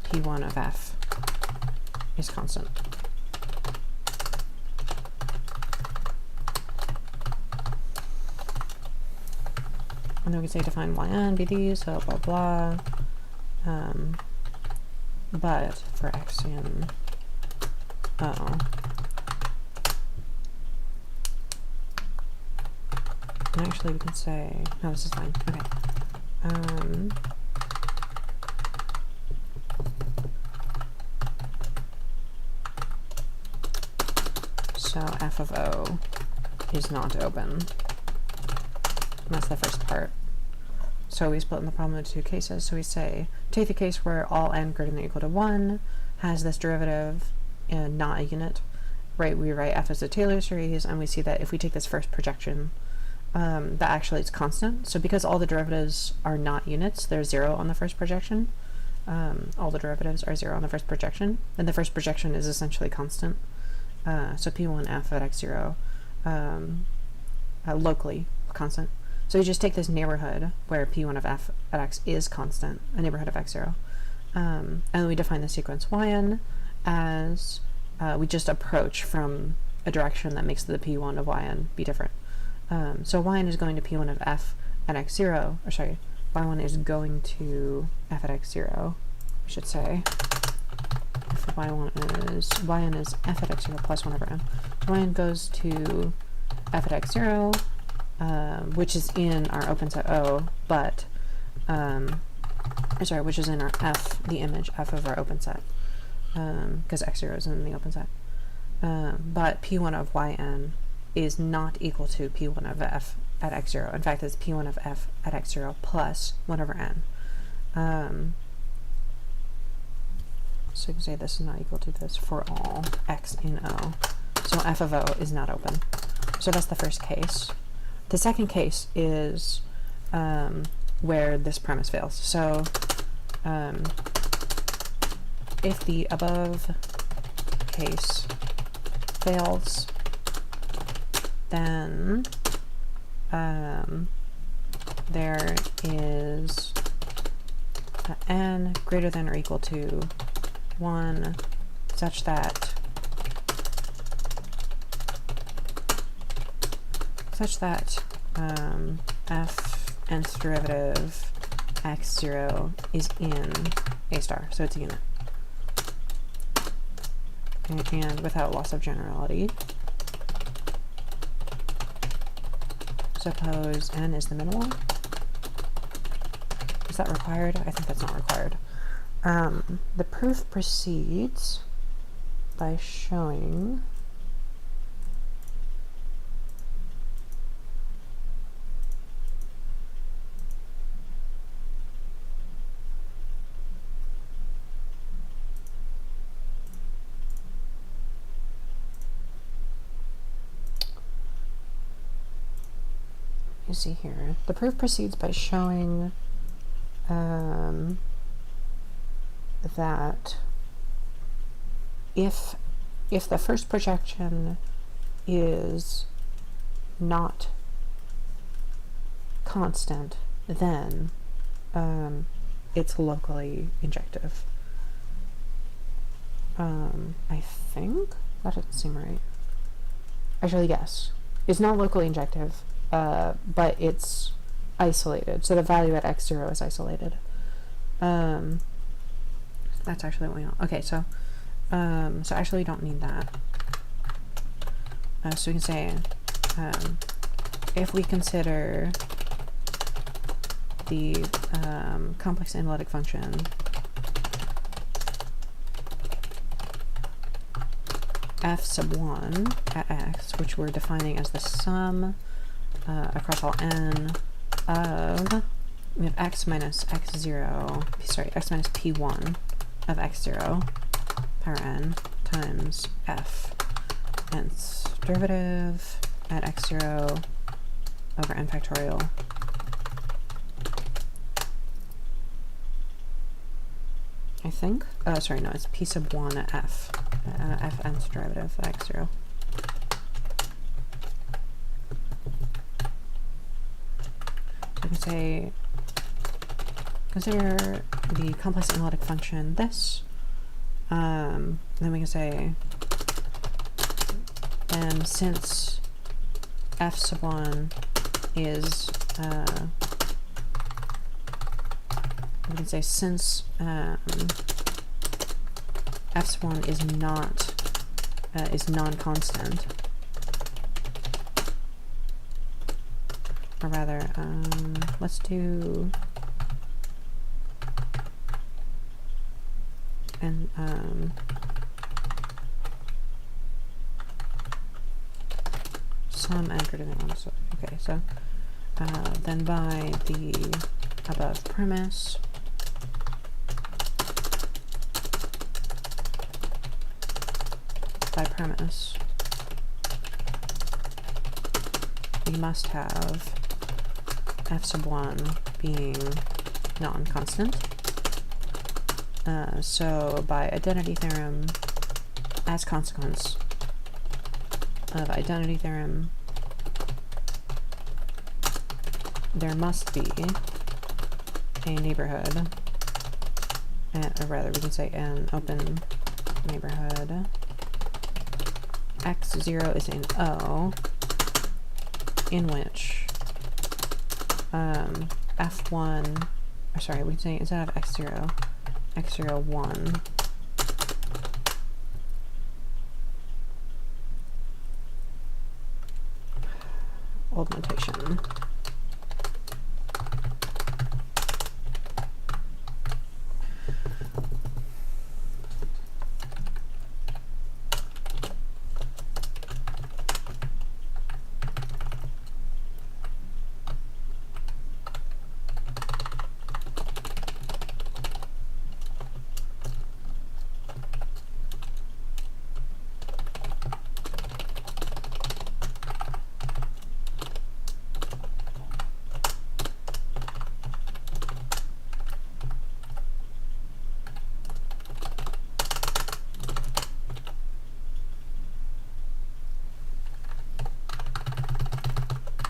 p1 of f is constant. And then we can say define yn be these, so blah blah. But for x in O, and actually we can say, no, this is fine. Okay. So f of O is not open. And that's the first part. So we split in the problem into two cases. So we say, take the case where all n greater than or equal to 1 has this derivative and not a unit. Right, we write f as a Taylor series, and we see that if we take this first projection, that actually it's constant. So because all the derivatives are not units, they're 0 on the first projection. All the derivatives are 0 on the first projection, and the first projection is essentially constant. So p1f at x0 locally constant. So you just take this neighborhood where p1 of f at x is constant, a neighborhood of x0, and we define the sequence yn as we just approach from a direction that makes the p1 of yn be different. So yn is going to p1 of f at x0, or sorry, y1 is going to f at x0, we should say. If yn is f at x0 plus 1 over n. Yn goes to f at x0, which is in our open set O, but, sorry, which is in our f, the image f of our open set, because x0 is in the open set. But p1 of yn is not equal to p1 of f at x0. In fact, it's p1 of f at x0 plus 1 over n. So you can say this is not equal to this for all x in O. So f of O is not open. So that's the first case. The second case is where this premise fails. So if the above case fails, then there is n greater than or equal to 1 such that f nth derivative x0 is in A star, so it's a unit. And without loss of generality, suppose n is the minimal. Is that required? I think that's not required. The proof proceeds by showing you see here. The proof proceeds by showing that if the first projection is not constant, then it's locally injective. I think that doesn't seem right. Actually, yes, it's not locally injective. But it's isolated, so the value at x0 is isolated. That's actually what we want. Okay, so actually we don't need that. So we can say if we consider the complex analytic function f sub 1 at x, which we're defining as the sum across all n of, we have x minus x0, sorry, x minus p1 of x0 power n times f nth derivative at x0 over n factorial I think. Sorry, no, it's p sub 1 at f, f nth derivative at x0. We can say, consider the complex analytic function this, then we can say, and since f sub 1 is, we can say since f sub 1 is not, is non-constant, or rather, let's do and sum n greater than 1. So okay, so then by the above premise, we must have f sub 1 being non-constant. So by identity theorem, as consequence of identity theorem, there must be a neighborhood, or rather we can say an open neighborhood, x0 is in O, in which f1, or sorry, we can say instead of x0, x0, 1, old notation.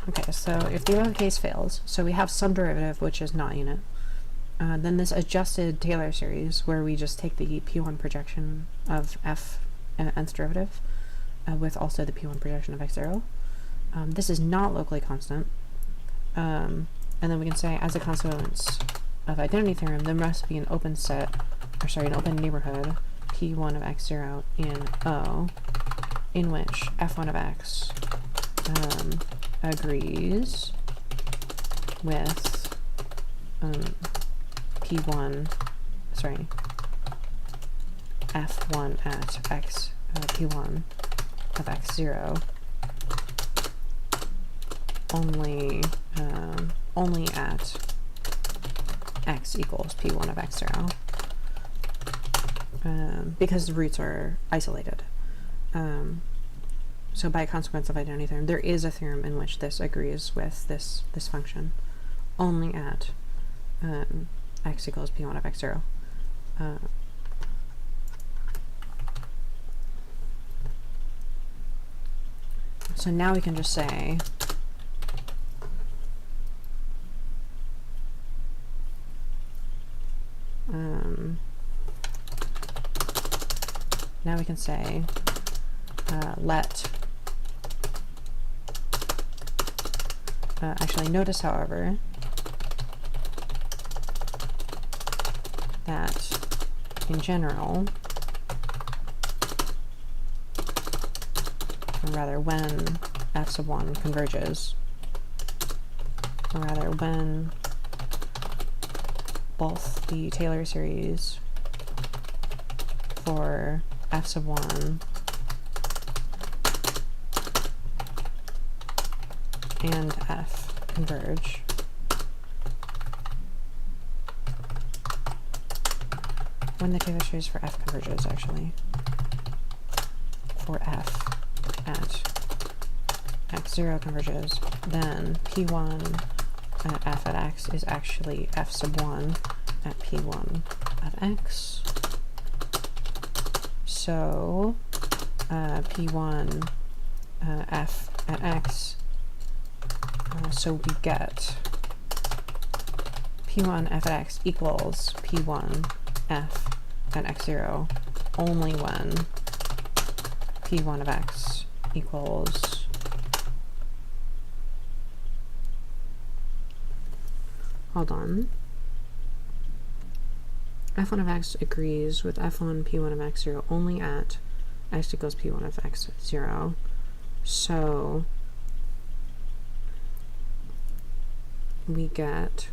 Okay, so if the above case fails, so we have some derivative which is not unit, then this adjusted Taylor series where we just take the p1 projection of f nth derivative with also the p1 projection of x0. This is not locally constant, and then we can say as a consequence of identity theorem, there must be an open set, or sorry, an open neighborhood P1 of x0 in O, in which f1 of x agrees with P1, sorry, f1 at x, P1 of x0 only at x equals P1 of x0, because the roots are isolated. So by consequence of identity theorem, there is a theorem in which this agrees with this function only at x equals P1 of x0. So now we can just say let actually notice, however, that in general, or rather when f sub 1 converges, or rather when both the Taylor series for f sub 1 and f converge, when the Taylor series for f converges, actually, for f at x0 converges, then P1 at f at x is actually f sub 1 at P1 of x. So P1 f at x, so we get P1 f at x equals P1 f at x0 only when P1 of x equals f1 of x agrees with f1 P1 of x0 only at x equals P1 of x0. So we get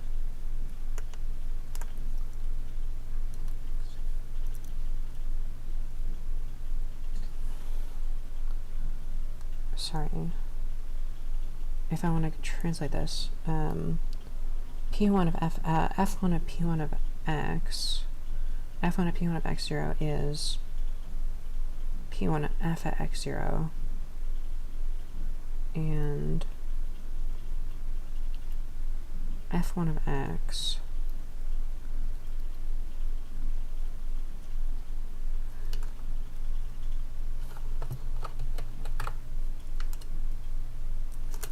if I want to translate this, P1 of f1 of P1 of x, f1 of P1 of x0 is P1 of f at x0, and f1 of x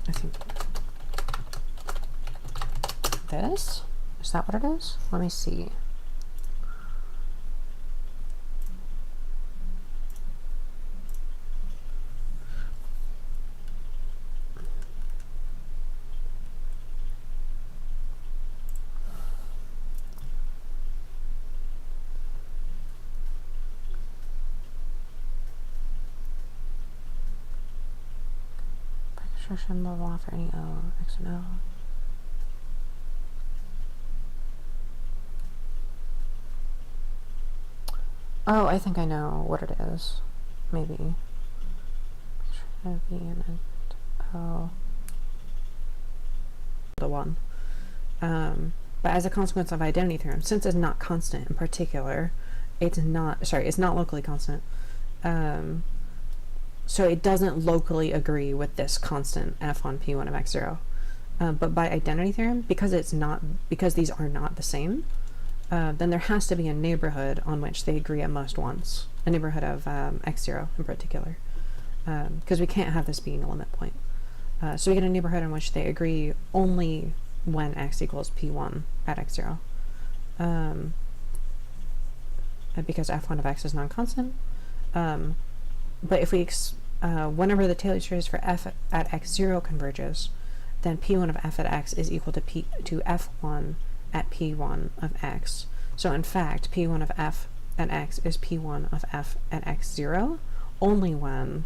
I think this? Is that what it is? Let me see. Construction blah blah for any O, X and O. Oh, I think I know what it is. Maybe. Should be in it. Oh. The one. But as a consequence of identity theorem, since it's not constant in particular, it's not locally constant. So it doesn't locally agree with this constant f1 P1 of x0. But by identity theorem, because these are not the same, then there has to be a neighborhood on which they agree at most once, a neighborhood of x0 in particular, because we can't have this being a limit point. So we get a neighborhood in which they agree only when x equals P1 at x0, because f1 of x is non-constant. But if we, whenever the Taylor series for f at x0 converges, then P1 of f at x is equal to f1 at P1 of x. So in fact, P1 of f at x is P1 of f at x0 only when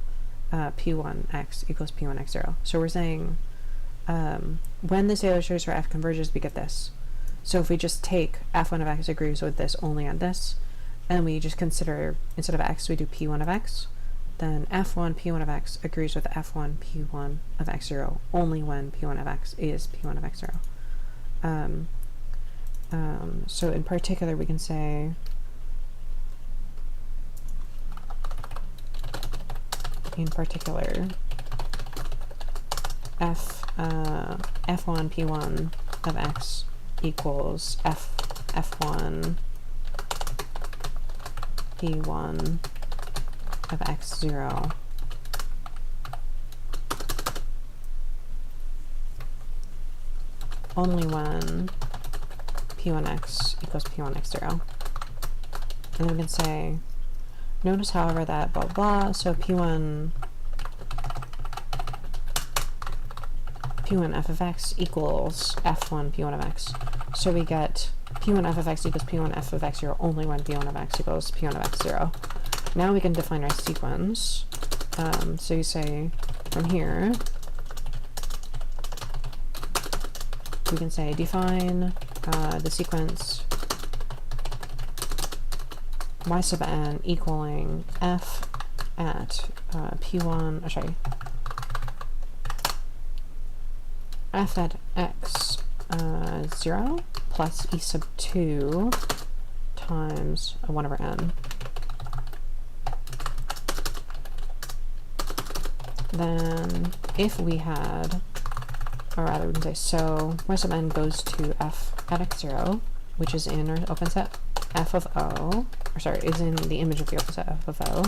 P1x equals P1x0. So we're saying when this Taylor series for f converges, we get this. So if we just take f1 of x agrees with this only at this, and we just consider, instead of x, we do P1 of x, then f1 P1 of x agrees with f1 P1 of x0 only when P1 of x is P1 of x0. So in particular, we can say f1 P1 of x equals f1 P1 of x0 only when P1x equals P1x0. And then we can say, notice however that blah blah, so P1 f of x equals f1 P1 of x. So we get P1 f of x equals P1 f of x0 only when P1 of x equals P1 of x0. Now we can define our sequence. So you say from here, we can say define the sequence y sub n equaling f at P1, f at x 0 plus e sub 2 times 1 over n. Then if we had, or rather we can say, so y sub n goes to f at x0, which is in our open set f of o, or sorry, is in the image of the open set f of o.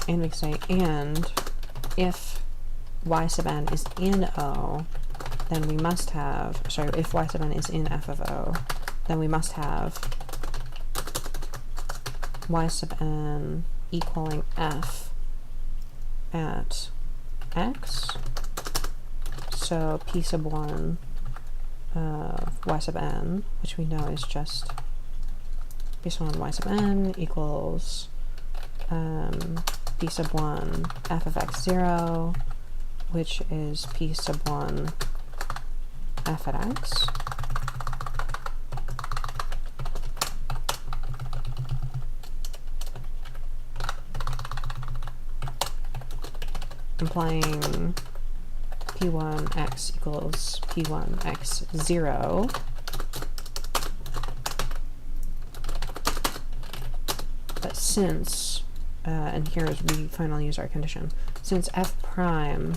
And we can say, and if y sub n is in O, then we must have, sorry, if y sub n is in f of O, then we must have y sub n equaling f at x. So p sub 1 of y sub n, which we know is just p sub 1 y sub n equals p sub 1 f of x0, which is p sub 1 f at x. Implying p1x equals p1x0. But since, and here is we finally use our condition, since f prime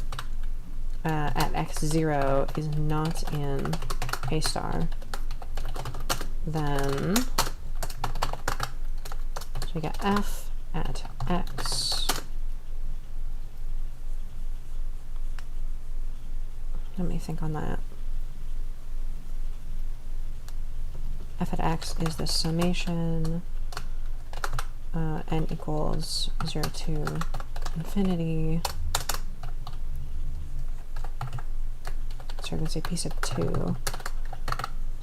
at x0 is not in A star, then so we get f at x. Let me think on that. F at x is the summation n equals 0 to infinity. So we're going to say p sub 2.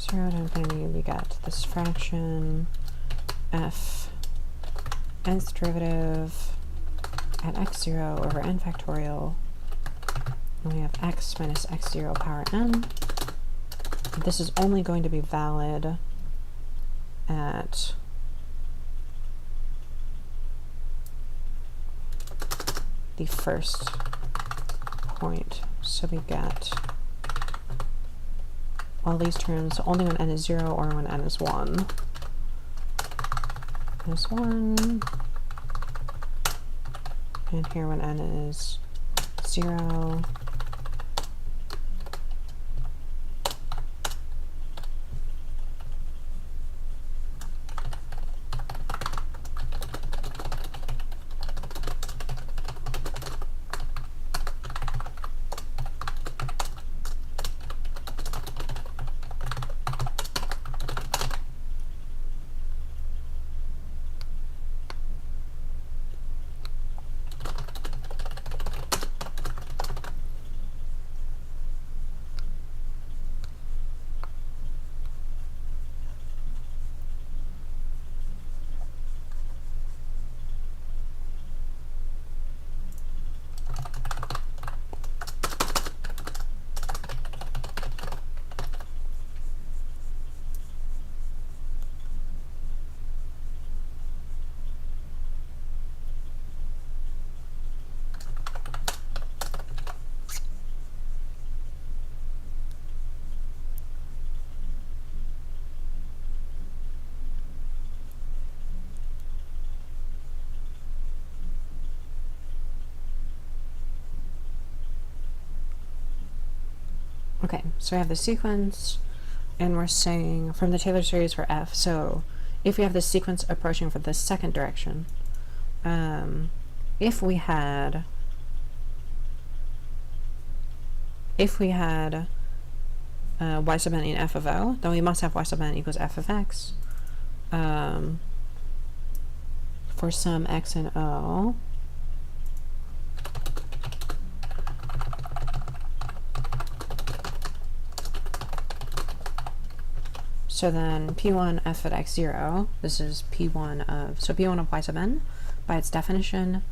0 to infinity, we got this fraction f nth derivative at x0 over n factorial. And we have x minus x0 power n. This is only going to be valid at the first point. So we get all these terms only when n is 0 or when n is 1. N is 1. And here when n is 0. Okay, so we have the sequence, and we're saying from the Taylor series for f, so if we have the sequence approaching for the second direction, if we had y sub n in f of o, then we must have y sub n equals f of x for some x in o. So then p1 f at x0, this is p1 of, so p1 of y sub n, by its definition,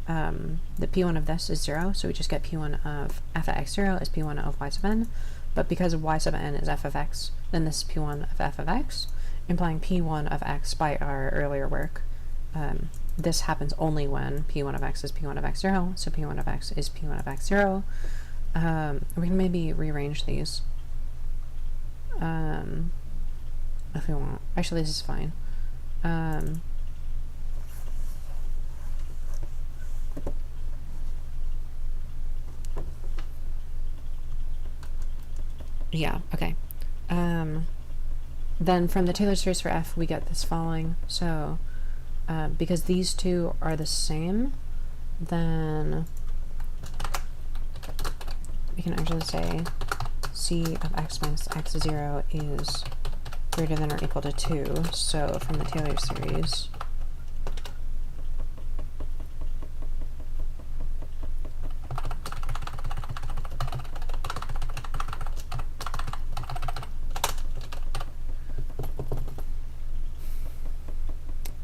the p1 of this is 0, so we just get p1 of f at x0 is p1 of y sub n, but because y sub n is f of x, then this is p1 of f of x, implying p1 of x by our earlier work. This happens only when p1 of x is p1 of x0, so p1 of x is p1 of x0. We can maybe rearrange these. If we want. Actually, this is fine. Yeah, okay. Then from the Taylor series for f, we get this following. So, because these two are the same, then we can actually say c of x minus x0 is greater than or equal to 2. So from the Taylor series,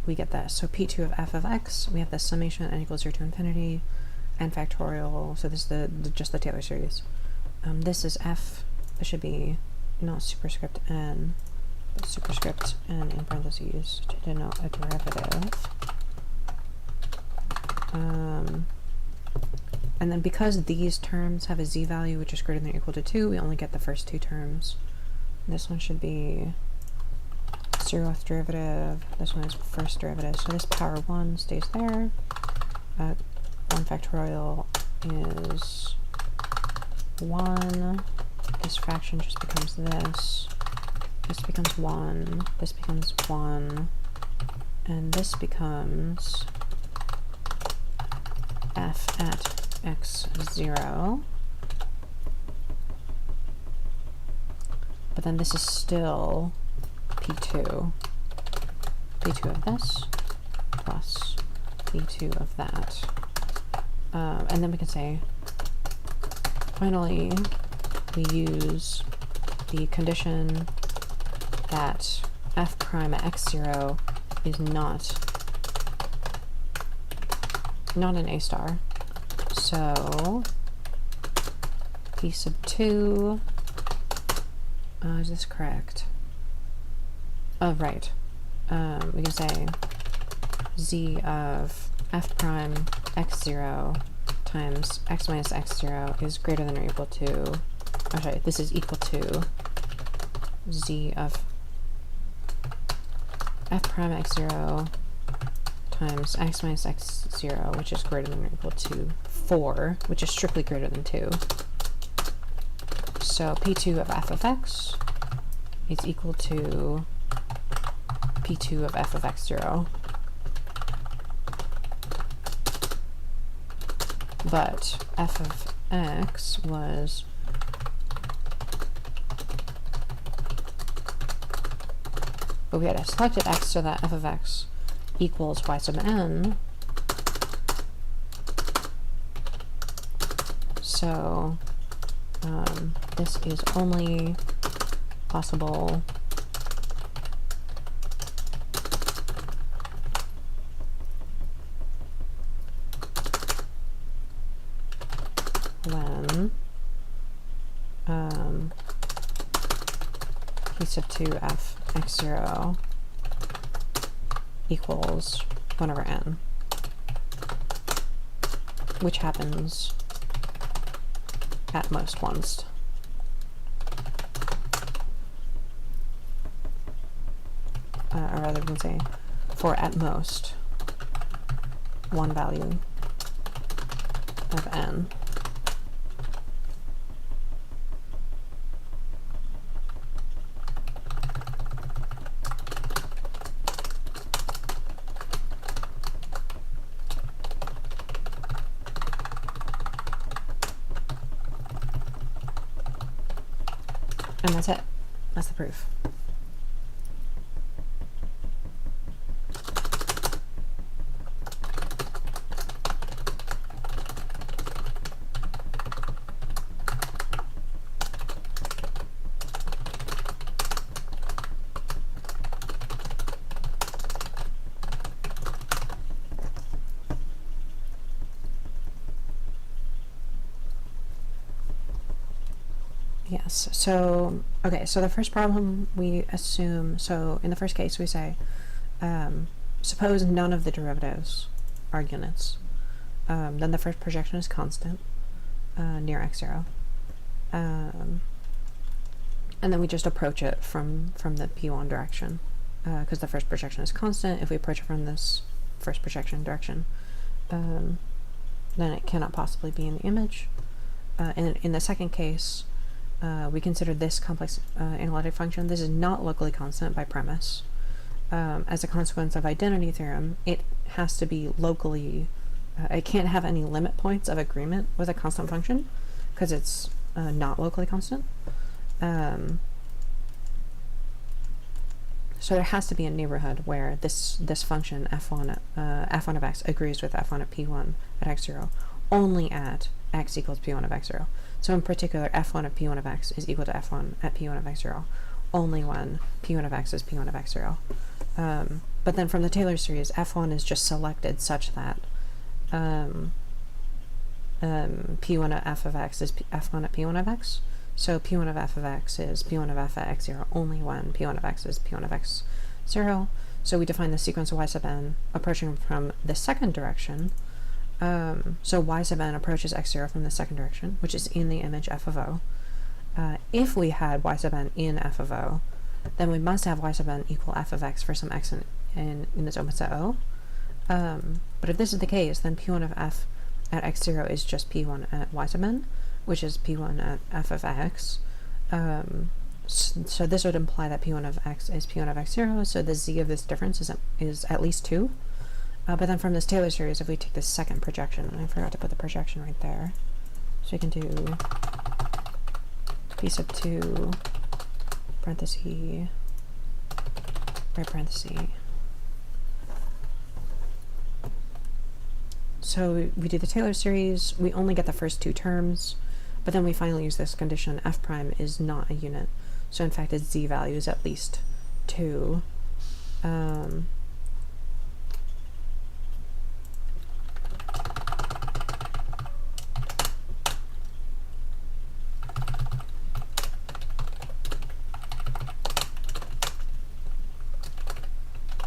we get this. So p2 of f of x, we have the summation n equals 0 to infinity, n factorial, so this is just the Taylor series. This is f, this should be not superscript n, but superscript n in parentheses to denote a derivative. And then because these terms have a z value which is greater than or equal to 2, we only get the first two terms. This one should be 0th derivative, this one is first derivative, so this power 1 stays there. 1 factorial is 1, this fraction just becomes this. This becomes 1, this becomes 1, and this becomes f at x0. But then this is still p2 of this plus p2 of that. And then we can say, finally, we use the condition that f prime at x0 is not an A star. So p sub 2, is this correct? Oh, right. We can say z of f prime x0 times x minus x0 is greater than or equal to, oh sorry, this is equal to z of f prime x0 times x minus x0, which is greater than or equal to 4, which is strictly greater than 2. So p2 of f of x is equal to p2 of f of x0. But f of x was but we had selected x so that f of x equals y sub n. So this is only possible when p sub 2 f x0 equals 1 over n, which happens at most once. Or rather we can say for at most one value of n. And that's it. That's the proof. Yes, so, okay, so the first problem we assume, so in the first case we say, suppose none of the derivatives are units. Then the first projection is constant, near x0. And then we just approach it from the p1 direction, because the first projection is constant. If we approach it from this first projection direction, then it cannot possibly be in the image. And in the second case, we consider this complex analytic function. This is not locally constant by premise. As a consequence of identity theorem, it has to be locally, it can't have any limit points of agreement with a constant function because it's not locally constant. So there has to be a neighborhood where this function f1 of x agrees with f1 at p1 at x0 only at x equals p1 of x0. So in particular, f1 of p1 of x is equal to f1 at p1 of x0 only when p1 of x is p1 of x0. But then from the Taylor series, f1 is just selected such that p1 of f of x is f1 at p1 of x. So p1 of f of x is p1 of f at x0 only when p1 of x is p1 of x0. So we define the sequence of y sub n approaching from the second direction. So y sub n approaches x0 from the second direction, which is in the image f of o. If we had y sub n in f of o, then we must have y sub n equal f of x for some x in this open set O. But if this is the case, then p1 of f at x0 is just p1 at y sub n, which is p1 at f of x. So this would imply that p1 of x is p1 of x0, so the z of this difference is at least 2. But then from this Taylor series, if we take this second projection, and I forgot to put the projection right there, so we can do p sub 2 parenthesis right parenthesis. So we do the Taylor series, we only get the first two terms, but then we finally use this condition f prime is not a unit. So in fact its z value is at least 2.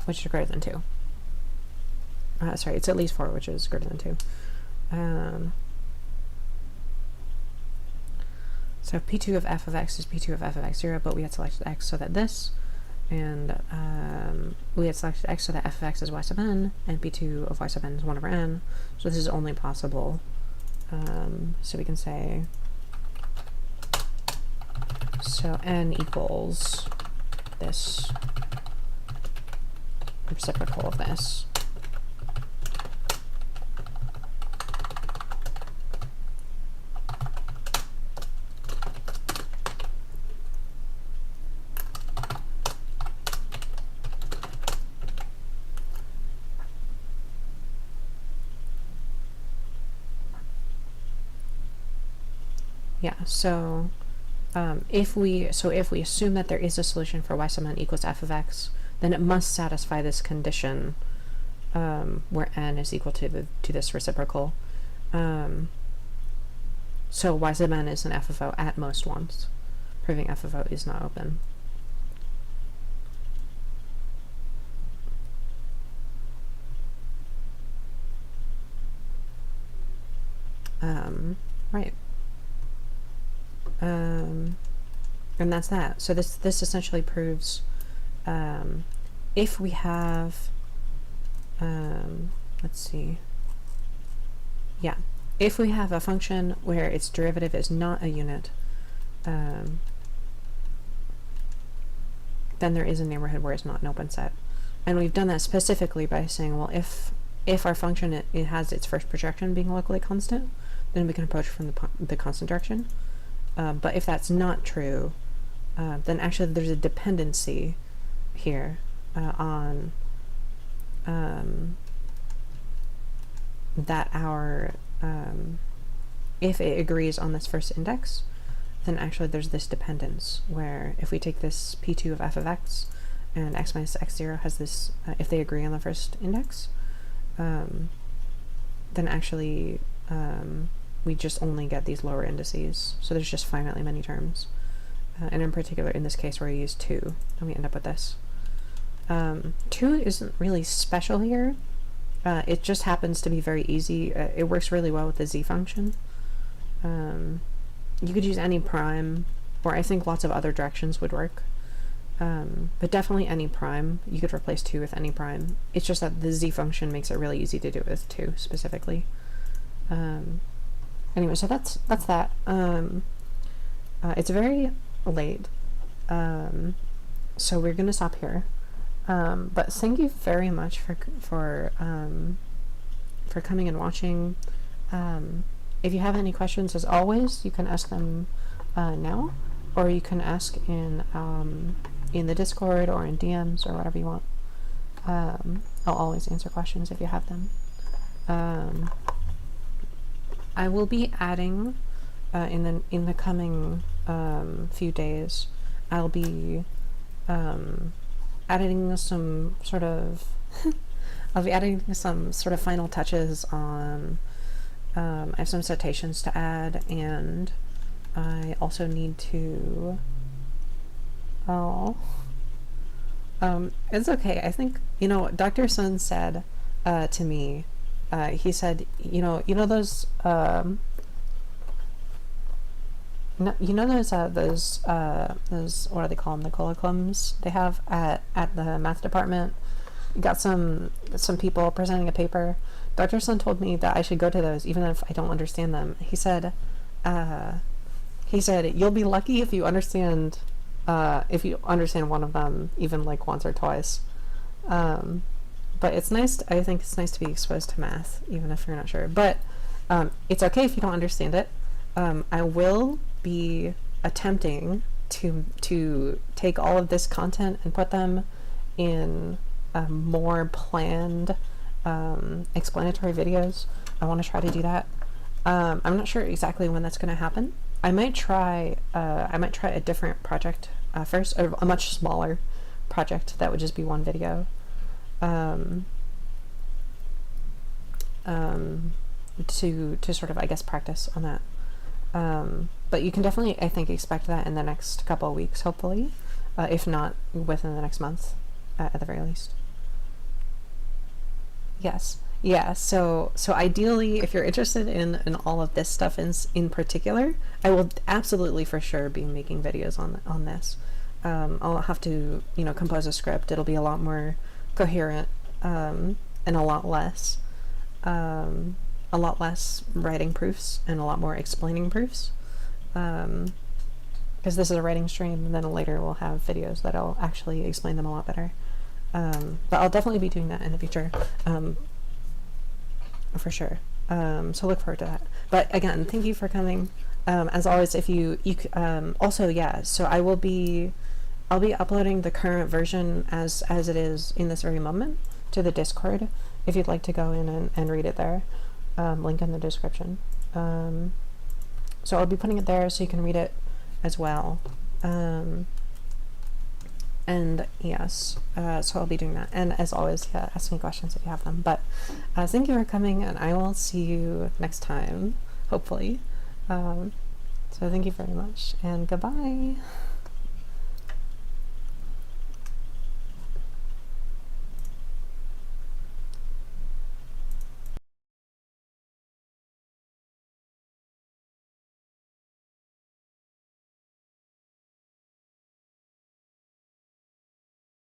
Which is greater than 2. Sorry, it's at least 4, which is greater than 2. So p2 of f of x is p2 of f of x0, but we had selected x so that this, and we had selected x so that f of x is y sub n, and p2 of y sub n is 1 over n. So this is only possible. So we can say, so n equals this reciprocal of this. Yeah, so if we assume that there is a solution for y sub n equals f of x, then it must satisfy this condition where n is equal to this reciprocal. So y sub n is an f of o at most once, proving f of o is not open. Right. And that's that. So this essentially proves if we have let's see, yeah, if we have a function where its derivative is not a unit, then there is a neighborhood where it's not an open set. And we've done that specifically by saying, well, if our function it has its first projection being locally constant, then we can approach from the constant direction. But if that's not true, then actually there's a dependency here on that our if it agrees on this first index, then actually there's this dependence where if we take this p2 of f of x and x minus x0 has this, if they agree on the first index, then actually we just only get these lower indices. So there's just finitely many terms. And in particular, in this case where we use 2, and we end up with this. 2 isn't really special here. It just happens to be very easy. It works really well with the z function. You could use any prime, or I think lots of other directions would work. But definitely any prime. You could replace 2 with any prime. It's just that the z function makes it really easy to do it with 2 specifically. Anyway, so that's that. It's very late, so we're gonna stop here. But thank you very much for coming and watching. If you have any questions, as always, you can ask them now, or you can ask in the Discord or in DMs or whatever you want. I'll always answer questions if you have them. I will be adding in the coming few days. I'll be adding some sort of I'll be adding some sort of final touches on. I have some citations to add, and I also need to. It's okay. I think Dr. Sun said to me. He said, those those what do they call them? The colloquiums they have at the math department. Got some people presenting a paper. Dr. Sun told me that I should go to those even if I don't understand them. He said you'll be lucky if you understand one of them even like once or twice. But it's nice. I think it's nice to be exposed to math even if you're not sure. But it's okay if you don't understand it. I will be attempting to take all of this content and put them in more planned explanatory videos. I want to try to do that. I'm not sure exactly when that's going to happen. I might try a different project first, or a much smaller project that would just be one video. To sort of, I guess, practice on that. But you can definitely, I think, expect that in the next couple of weeks, hopefully, if not within the next month, at the very least. Yes. Yeah, so ideally, if you're interested in all of this stuff in particular, I will absolutely for sure be making videos on this. I'll have to, compose a script. It'll be a lot more coherent, and a lot less writing proofs and a lot more explaining proofs. Because this is a writing stream, and then later we'll have videos that'll actually explain them a lot better. But I'll definitely be doing that in the future. For sure. So look forward to that. But again, thank you for coming. As always, if you also, yeah, so I'll be uploading the current version as it is in this very moment to the Discord if you'd like to go in and read it there. Link in the description. So I'll be putting it there so you can read it as well. And yes, so I'll be doing that. And as always, yeah, ask me questions if you have them. But thank you for coming, and I will see you next time, hopefully. So thank you very much, and goodbye.